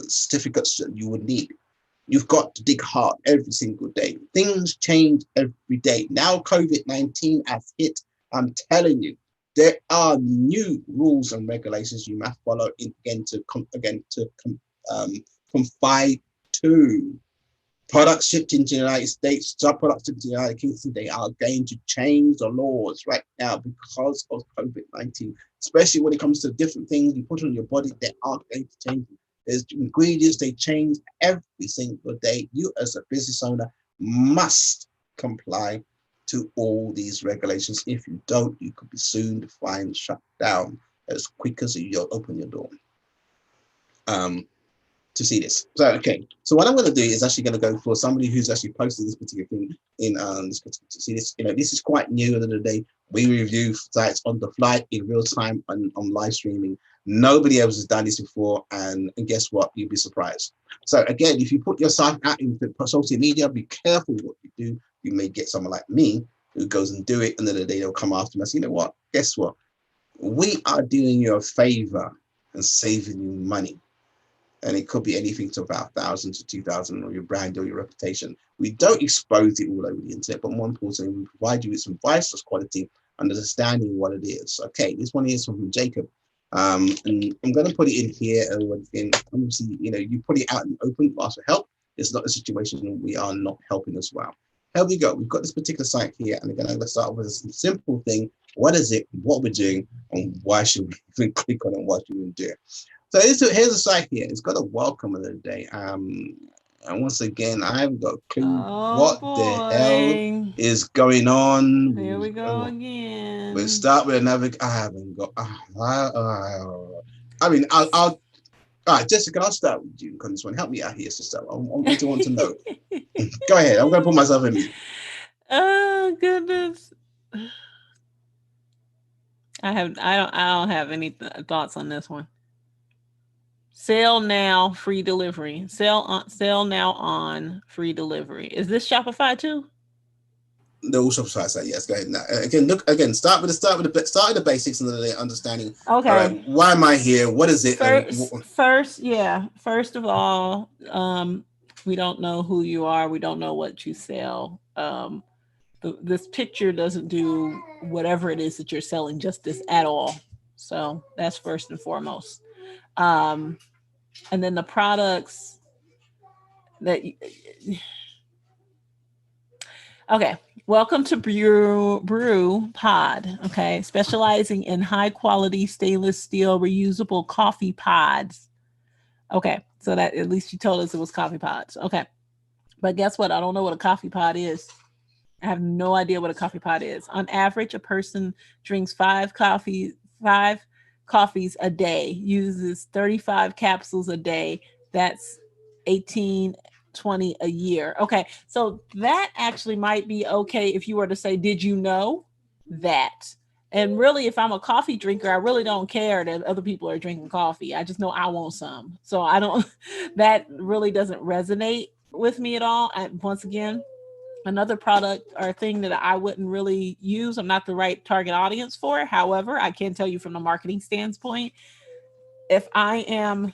certificates that you would need. You've got to dig hard every single day. Things change every day. Now COVID-19 has hit. I'm telling you. There are new rules and regulations you must follow to comply to. Products shipped into the United States, sub-products into the United Kingdom, they are going to change the laws right now because of COVID-19, especially when it comes to different things you put on your body, they are going to change. There's ingredients, they change every single day. You as a business owner must comply to all these regulations. If you don't, you could be soon fined, shut down as quick as you open your door to see this. So what I'm going to do is actually going to go for somebody who's actually posted this particular thing in this particular, see this, this is quite new. At the end of the day, we review sites on the fly in real time and on live streaming. Nobody else has done this before, and guess what? You'll be surprised. So again, if you put your site out into social media, be careful what you do. You may get someone like me who goes and do it, and then the day they'll come after me and say, you know what? Guess what? We are doing you a favor and saving you money. And it could be anything to about 1,000 to 2,000 or your brand or your reputation. We don't expose it all over the internet, but more importantly, we provide you with some advice that's quality, understanding what it is. Okay, this one is from Jacob. And I'm going to put it in here. Obviously, you put it out in the open, ask for help. It's not a situation we are not helping as well. Here we go. We've got this particular site here, and we're going to start with a simple thing. What is it? What we're doing? And why should we even click on it? What should we do? So here's a site here. It's got a welcome of the day. And once again, I haven't got a clue the hell is going on. Here we go again. We'll start with another. I haven't got. All right, Jessica, I'll start with you because this one. Help me out here, sister. I'm going to want to know. Go ahead. I'm going to put myself in mute. Oh goodness. I don't have any thoughts on this one. Sell now, free delivery. Sell now on free delivery. Is this Shopify too? No, Shopify site. Yes, go ahead. Now, start with the basics and the understanding. Okay. All right, why am I here? What is it? First of all, we don't know who you are. We don't know what you sell. This picture doesn't do whatever it is that you're selling justice at all. So that's first and foremost. And then the products that okay, welcome to Brew Pod. Okay, specializing in high quality stainless steel reusable coffee pods. Okay, so that at least you told us it was coffee pods. Okay, but guess what? I don't know what a coffee pod is. I have no idea what a coffee pod is. On average, a person drinks five coffees a day, uses 35 capsules a day. That's 18, 20 a year. Okay, so that actually might be okay if you were to say, did you know that? And really, if I'm a coffee drinker, I really don't care that other people are drinking coffee. I just know I want some. So that really doesn't resonate with me at all. Once again, another product or thing that I wouldn't really use. I'm not the right target audience for. However, I can tell you from a marketing standpoint, if I'm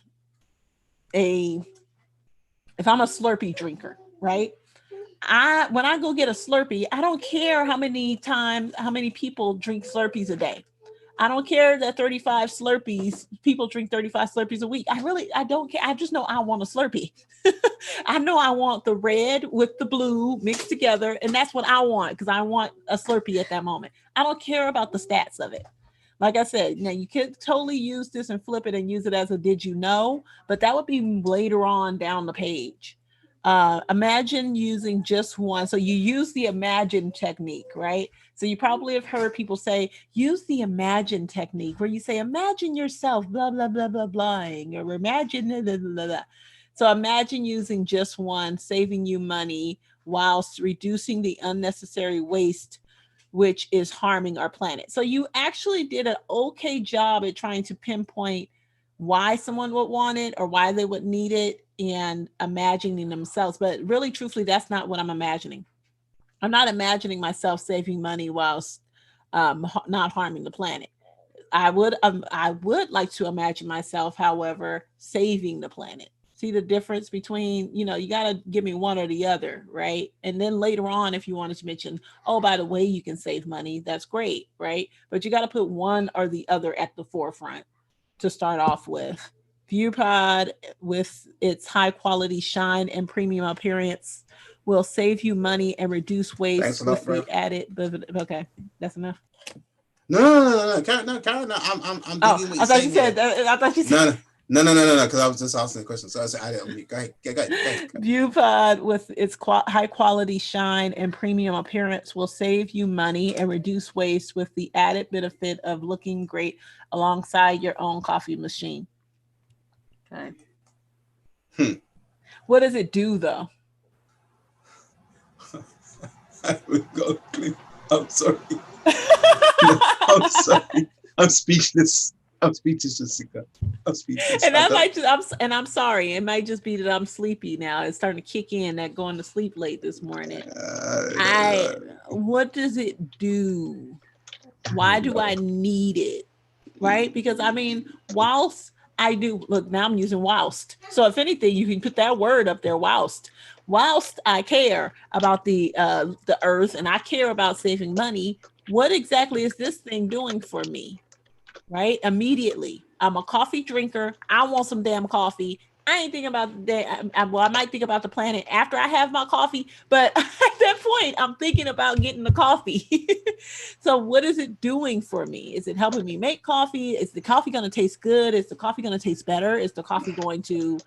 a Slurpee drinker, right? When I go get a Slurpee, I don't care how many people drink Slurpees a day. I don't care that people drink 35 Slurpees a week. I don't care. I just know I want a Slurpee. I know I want the red with the blue mixed together. And that's what I want because I want a Slurpee at that moment. I don't care about the stats of it. Like I said, now you could totally use this and flip it and use it as a did you know, but that would be later on down the page. Imagine using just one. So you use the imagine technique, right? So you probably have heard people say, use the imagine technique where you say, imagine yourself, blah, blah, blah, blah, blahing, or imagine, blah, blah, blah, blah. So imagine using just one, saving you money whilst reducing the unnecessary waste, which is harming our planet. So you actually did an okay job at trying to pinpoint why someone would want it or why they would need it and imagining themselves. But really, truthfully, that's not what I'm imagining. I'm not imagining myself saving money whilst not harming the planet. I would like to imagine myself, however, saving the planet. See the difference between, you got to give me one or the other, right? And then later on, if you wanted to mention, oh, by the way, you can save money, that's great, right? But you got to put one or the other at the forefront to start off with. ViewPod, with its high quality shine and premium appearance, will save you money and reduce waste with the added. Okay, that's enough. No, Karen, I'm digging what you're saying. I thought you said. No, because I was just asking the question. So I said, I didn't. Go ahead. ViewPod, with its high quality shine and premium appearance, will save you money and reduce waste with the added benefit of looking great alongside your own coffee machine. Okay. What does it do, though? I'm sorry. I'm sorry. I'm speechless. I'll speak to Jessica. I'll speak to And I Jessica. might just, I'm sorry. It might just be that I'm sleepy now. It's starting to kick in, that going to sleep late this morning. What does it do? Why do I need it? Right? Because I mean, whilst I do, look, now I'm using whilst. So if anything, you can put that word up there, whilst. Whilst I care about the earth and I care about saving money, what exactly is this thing doing for me? Right? Immediately. I'm a coffee drinker. I want some damn coffee. I ain't thinking about the day. Well, I might think about the planet after I have my coffee, but at that point, I'm thinking about getting the coffee. So, what is it doing for me? Is it helping me make coffee? Is the coffee going to taste good? Is the coffee going to taste better? Is the coffee going to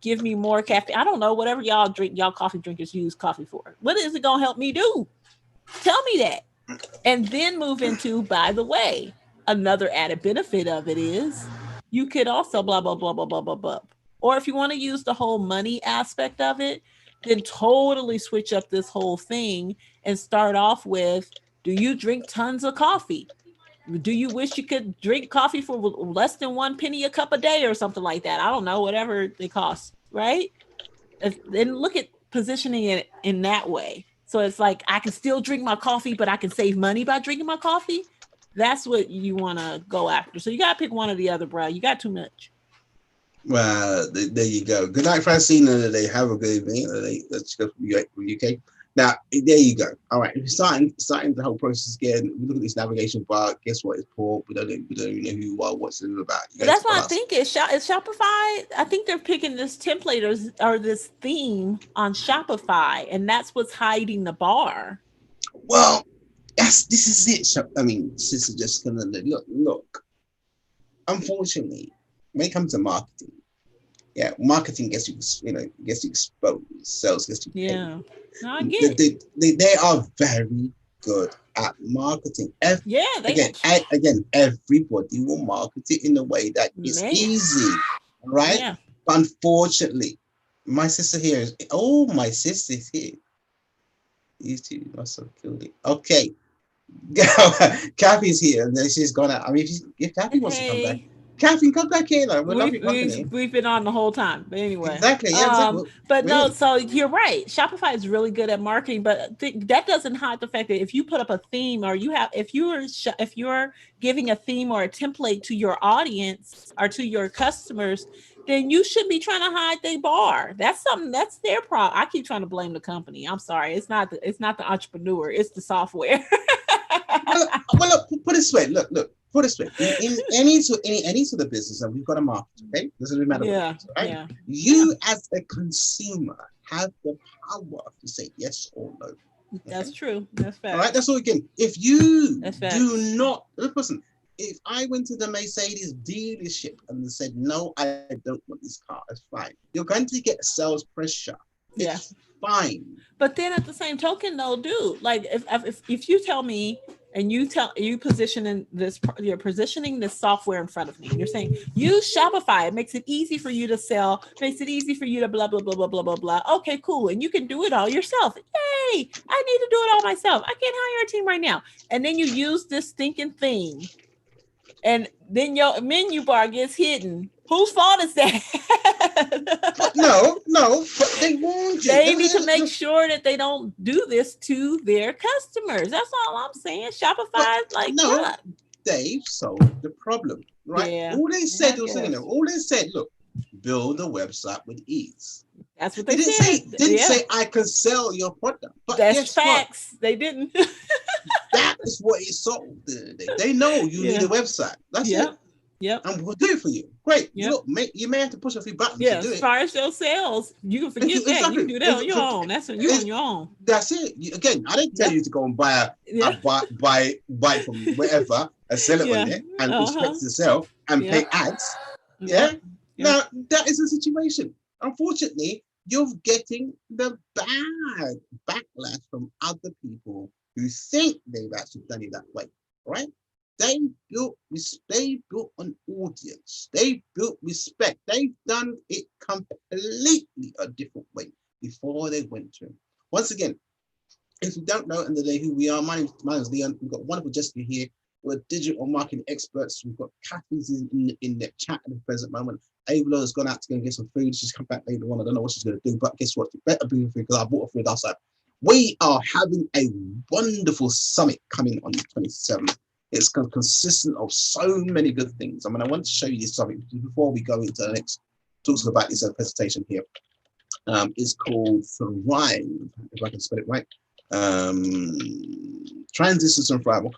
give me more caffeine? I don't know. Whatever y'all drink, y'all coffee drinkers use coffee for. What is it going to help me do? Tell me that. And then move into, by the way, another added benefit of it is you could also blah, blah, blah, blah, blah, blah, blah. Or if you want to use the whole money aspect of it, then totally switch up this whole thing and start off with, do you drink tons of coffee? Do you wish you could drink coffee for less than 1 penny a cup a day or something like that? I don't know, whatever they cost, right? And look at positioning it in that way. So it's like, I can still drink my coffee, but I can save money by drinking my coffee. That's what you want to go after. So you got to pick one or the other, bro. You got too much. Well, there you go. Good night, Francine. They have a good evening. Let's go from UK. Now, there you go. All right. If you're starting the whole process again, we look at this navigation bar. Guess what? It's poor. We don't even know who you are, what's it about. That's what I think is Shopify. I think they're picking this template or this theme on Shopify, and that's what's hiding the bar. Well, this is it. I mean, Sister just gonna look. Unfortunately, when it comes to marketing, marketing gets you exposed, sales gets you paid. Yeah, no, I get it. They are very good at marketing. Again, everybody will market it in a way that is easy, right? Yeah. But unfortunately, my sister here is. Oh, my sister's here. These two must have killed it. Okay. Kathy's here and then she's gone out. I mean, if Kathy wants to come back, Kathy, come back here. We've been on the whole time, but anyway. Exactly. Yeah, exactly. But really? No, so you're right. Shopify is really good at marketing, but that doesn't hide the fact that if you put up a theme, or if you're giving a theme or a template to your audience or to your customers, then you should be trying to hide their bar. That's their problem. I keep trying to blame the company. I'm sorry. It's not the entrepreneur. It's the software. well, look, put it this way. Look. Put it this way. In any sort of business, and we've got a market, okay? Doesn't really matter what it is, right? Yeah. You as a consumer have the power to say yes or no. Okay? That's true. That's fact. All right. That's all again. If you do not listen, if I went to the Mercedes dealership and they said, no, I don't want this car, it's fine. You're going to get sales pressure. It's fine. But then at the same token, though, dude, like if you tell me and you're positioning this software in front of me, and you're saying use Shopify, it makes it easy for you to sell, makes it easy for you to blah blah blah blah blah blah blah. Okay, cool, and you can do it all yourself. Yay! I need to do it all myself. I can't hire a team right now. And then you use this stinking thing, and then your menu bar gets hidden. Whose fault is that? No, but they warned you. They need to make sure that they don't do this to their customers. That's all I'm saying. Shopify is like, no, they've solved the problem, right? Yeah. All they said look, build a website with ease. That's what they said. Didn't say I can sell your product. But that's facts. What? They didn't. That is what it solved. They know you need a website. That's it. Yep. And we'll do it for you. Great. Yep. Look, you may have to push a few buttons to do it. As far as your sales, you can forget that. Exactly. You can do that on your own. That's when you're on your own. That's it. Again, I didn't tell you to go and buy buy from wherever and sell it on there and expect to sell and pay ads. Yeah. Now that is the situation. Unfortunately, you're getting the bad backlash from other people who think they've actually done it that way, right? They built an audience. They built respect. They've done it completely a different way before they went to him. Once again, if you don't know, and the day who we are, my name is Leon. We've got wonderful Jessica here. We're digital marketing experts. We've got Kathy's in the chat at the present moment. Ava has gone out to go and get some food. She's come back later on. I don't know what she's going to do, but guess what? She better bring food because I bought her food outside. We are having a wonderful summit coming on the 27th. It's consistent of so many good things. I mean, I want to show you this summit before we go into the next talks about this presentation here. It's called Thrive, if I can spell it right. Transitions and Thrive. I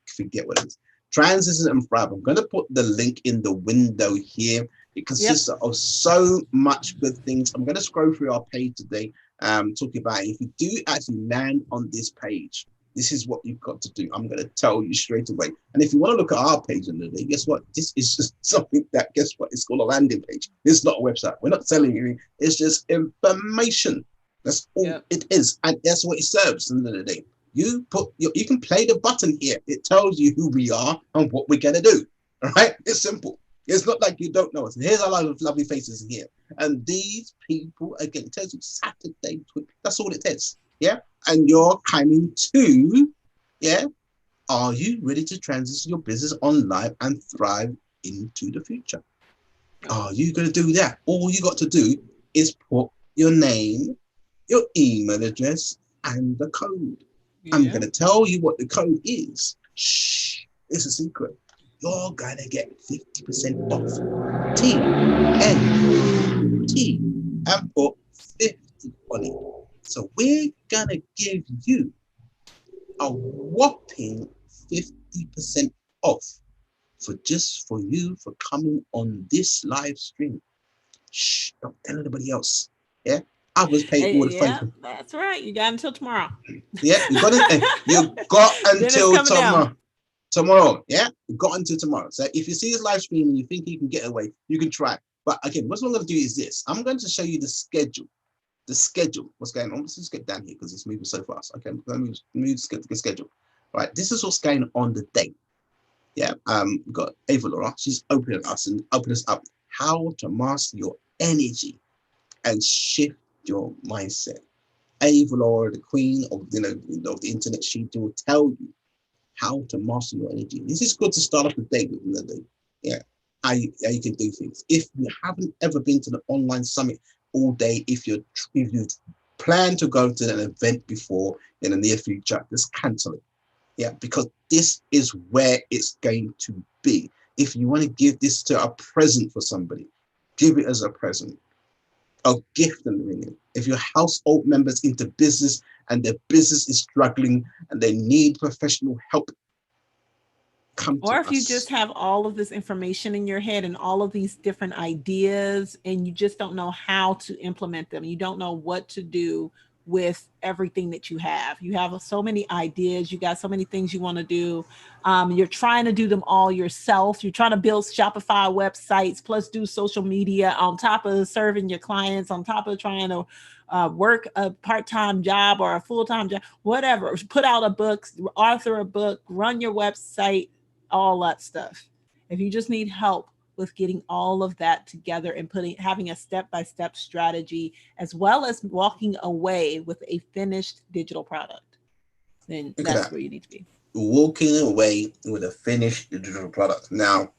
forget what it is. Transitions and Thrive. I'm going to put the link in the window here. It consists of so much good things. I'm going to scroll through our page today, talking about if you do actually land on this page, this is what you've got to do. I'm going to tell you straight away. And if you want to look at our page in the day, guess what? This is just something that, guess what? It's called a landing page. It's not a website. We're not selling anything. It's just information. That's all it is. And that's what it serves in the end of the day. You can play the button here. It tells you who we are and what we're going to do. All right? It's simple. It's not like you don't know us. Here's our lovely faces here. And these people, again, it tells you Saturday. That's all it says. Yeah? And you're coming to, are you ready to transition your business online and thrive into the future? Are you going to do that? All you got to do is put your name, your email address, and the code. I'm going to tell you what the code is. Shh, it's a secret. You're going to get 50% off. TNT, and put 50 on it. So we're going to give you a whopping 50% off for you for coming on this live stream. Shh, don't tell anybody else. Yeah, I was paid all the phone. That's right. You got until tomorrow. Yeah, you got until tomorrow. Tomorrow, yeah, you got until tomorrow. So if you see this live stream and you think you can get away, you can try. But again, what I'm going to do is this. I'm going to show you the schedule. What's going on. Let's just get down here because it's moving so fast. Okay, let me move the schedule. Right, this is what's going on the day. Yeah, we've got Ava Laura. She's opening us up how to master your energy and shift your mindset. Ava Laura, the queen of of the internet, she will tell you how to master your energy. This is good to start off the day with. How you can do things. If you haven't ever been to the online summit all day, if you plan to go to an event before in the near future, just cancel it. Yeah, because this is where it's going to be. If you want to give this to a present for somebody, give it as a present, a gift and ring. If your household members into business and their business is struggling and they need professional help, or if you just have all of this information in your head and all of these different ideas and you just don't know how to implement them, you don't know what to do with everything that you have so many ideas, you got so many things you want to do, you're trying to do them all yourself, you're trying to build Shopify websites plus do social media on top of serving your clients, on top of trying to work a part-time job or a full-time job, whatever, put out a book, author a book, run your website, all that stuff. If you just need help with getting all of that together and having a step-by-step strategy, as well as walking away with a finished digital product, then that's where you need to be. Walking away with a finished digital product. Now,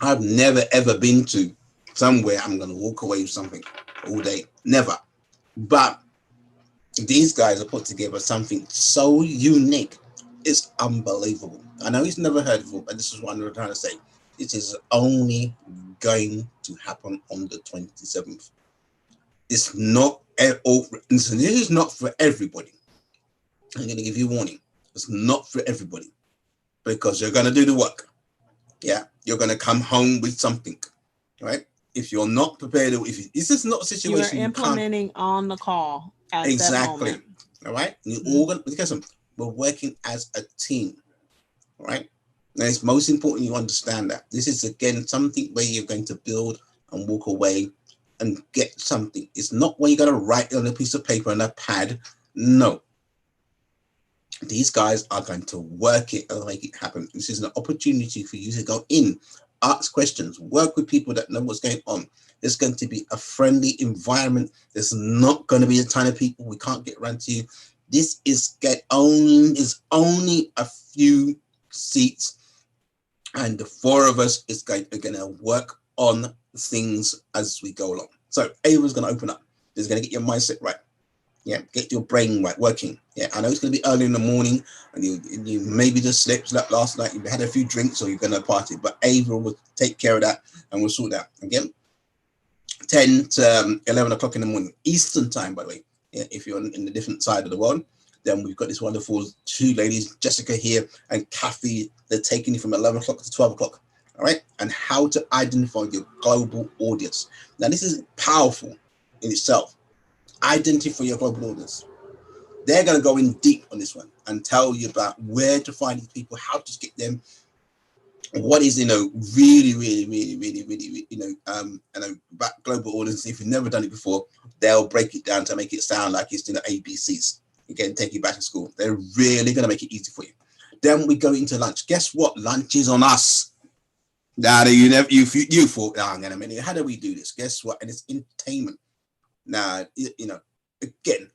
I've never ever been to somewhere I'm going to walk away with something all day. Never. But these guys have put together something so unique. It's unbelievable. I know he's never heard of it, but this is what I'm trying to say. It is only going to happen on the 27th. It's not at all. This is not for everybody. I'm going to give you a warning. It's not for everybody because you're going to do the work. Yeah, you're going to come home with something, right? If you're not prepared, this is not a situation you're implementing on the call. Exactly. All right. We're working as a team. All right. Now it's most important you understand that this is again something where you're going to build and walk away and get something. It's not where you're going to write on a piece of paper and a pad. No. These guys are going to work it and make it happen. This is an opportunity for you to go in, ask questions, work with people that know what's going on. There's going to be a friendly environment. There's not going to be a ton of people. We can't get around to you. This is only a few seats, and the four of us is going to work on things as we go along. So Ava's going to open up. It's going to get your mindset right. Yeah, get your brain right, working. Yeah, I know it's going to be early in the morning, and you maybe just slept last night. You had a few drinks, or you're going to party. But Ava will take care of that, and we'll sort that. Again, 10 to 11 o'clock in the morning, Eastern time, by the way. Yeah, if you're in the different side of the world, then we've got this wonderful two ladies, Jessica here and Kathy. They're taking you from 11 o'clock to 12 o'clock. All right, and how to identify your global audience. Now, this is powerful in itself. Identify your global audience. They're going to go in deep on this one and tell you about where to find these people, how to get them, what is, really, about global audience. If you've never done it before, they'll break it down to make it sound like it's ABCs. Again, take you back to school. They're really going to make it easy for you. Then we go into lunch. Guess what? Lunch is on us. Now, you thought, hang on a minute, how do we do this? Guess what? And it's entertainment. Now, again,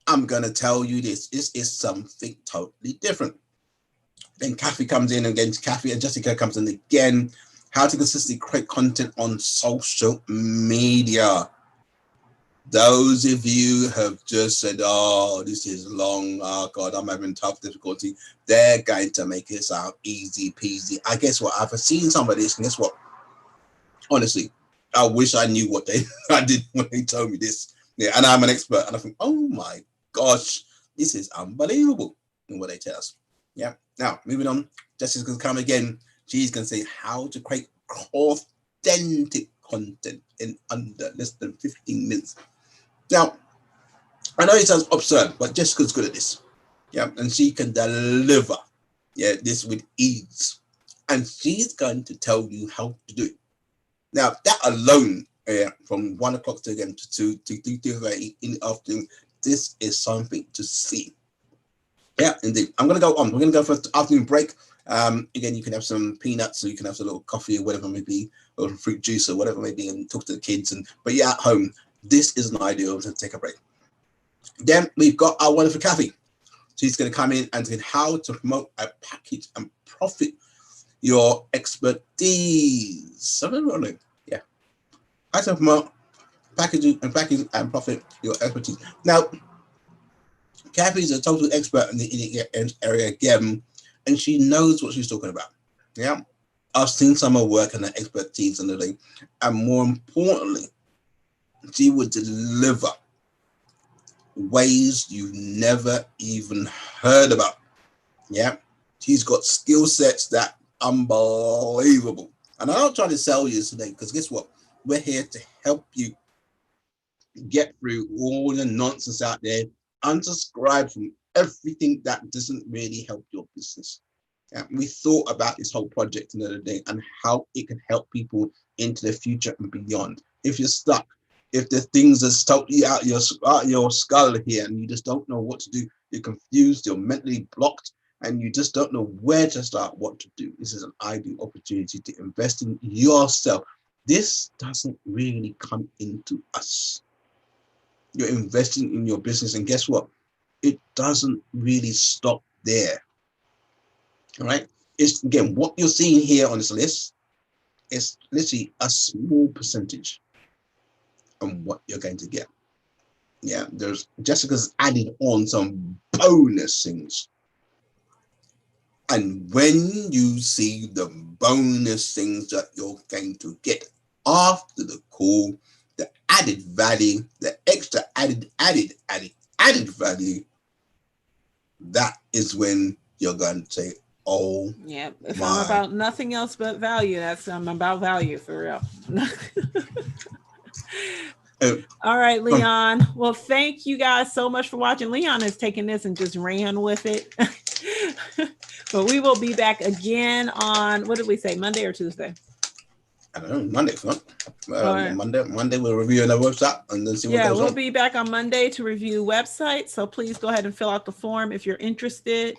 I'm going to tell you this is something totally different. Then Kathy comes in again, Kathy and Jessica comes in again. How to consistently create content on social media. Those of you have just said, oh, this is long. Oh, God, I'm having tough difficulty. They're going to make it sound easy peasy. I guess what? I've seen some of this, and guess what? Honestly, I wish I knew what I did when they told me this. Yeah, and I'm an expert, and I think, oh my gosh, this is unbelievable in what they tell us. Yeah. Now, moving on, Jessica's going to come again. She's going to say how to create authentic content in under less than 15 minutes. Now, I know it sounds absurd, but Jessica's good at this. Yeah, and she can deliver this with ease. And she's going to tell you how to do it. Now, that alone, from 1 o'clock to 2 to 3:30 in the afternoon, this is something to see. Yeah, indeed. I'm going to go on. We're going to go for the afternoon break. Again, you can have some peanuts, or you can have a little coffee or whatever it may be, or fruit juice or whatever it may be, and talk to the kids. But yeah, at home, this is an ideal to take a break. Then we've got our wonderful Kathy. She's going to come in and say how to promote a package and profit your expertise. Yeah. How to promote packaging and profit your expertise. Now, Kathy's a total expert in the area again, and she knows what she's talking about. Yeah. I've seen some of her work and her expertise in the thing. And more importantly, she would deliver ways you've never even heard about. Yeah. She's got skill sets that unbelievable. And I'm not trying to sell you today, because guess what? We're here to help you get through all the nonsense out there. Unsubscribe from everything that doesn't really help your business. We thought about this whole project the other day and how it can help people into the future and beyond. If you're stuck, if the things are totally out your skull here and you just don't know what to do, you're confused, you're mentally blocked, and you just don't know where to start, what to do, this is an ideal opportunity to invest in yourself. This doesn't really come into us. You're investing in your business, and guess what? It doesn't really stop there. All right. It's again what you're seeing here on this list is literally a small percentage of what you're going to get. Yeah, Jessica's added on some bonus things. And when you see the bonus things that you're going to get after the call, the added value, the extra added value, that is when you're going to say, oh, yeah. If I'm about nothing else but value, I'm about value for real. All right, Leon. Well, thank you guys so much for watching. Leon has taken this and just ran with it. But we will be back again on, what did we say, Monday or Tuesday? I don't know, Monday. Right. Monday we'll review another website and then see what goes on. Yeah, we'll be back on Monday to review websites. So please go ahead and fill out the form if you're interested.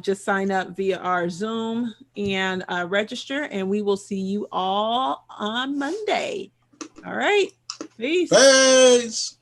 Just sign up via our Zoom and register, and we will see you all on Monday. All right. Peace. Peace.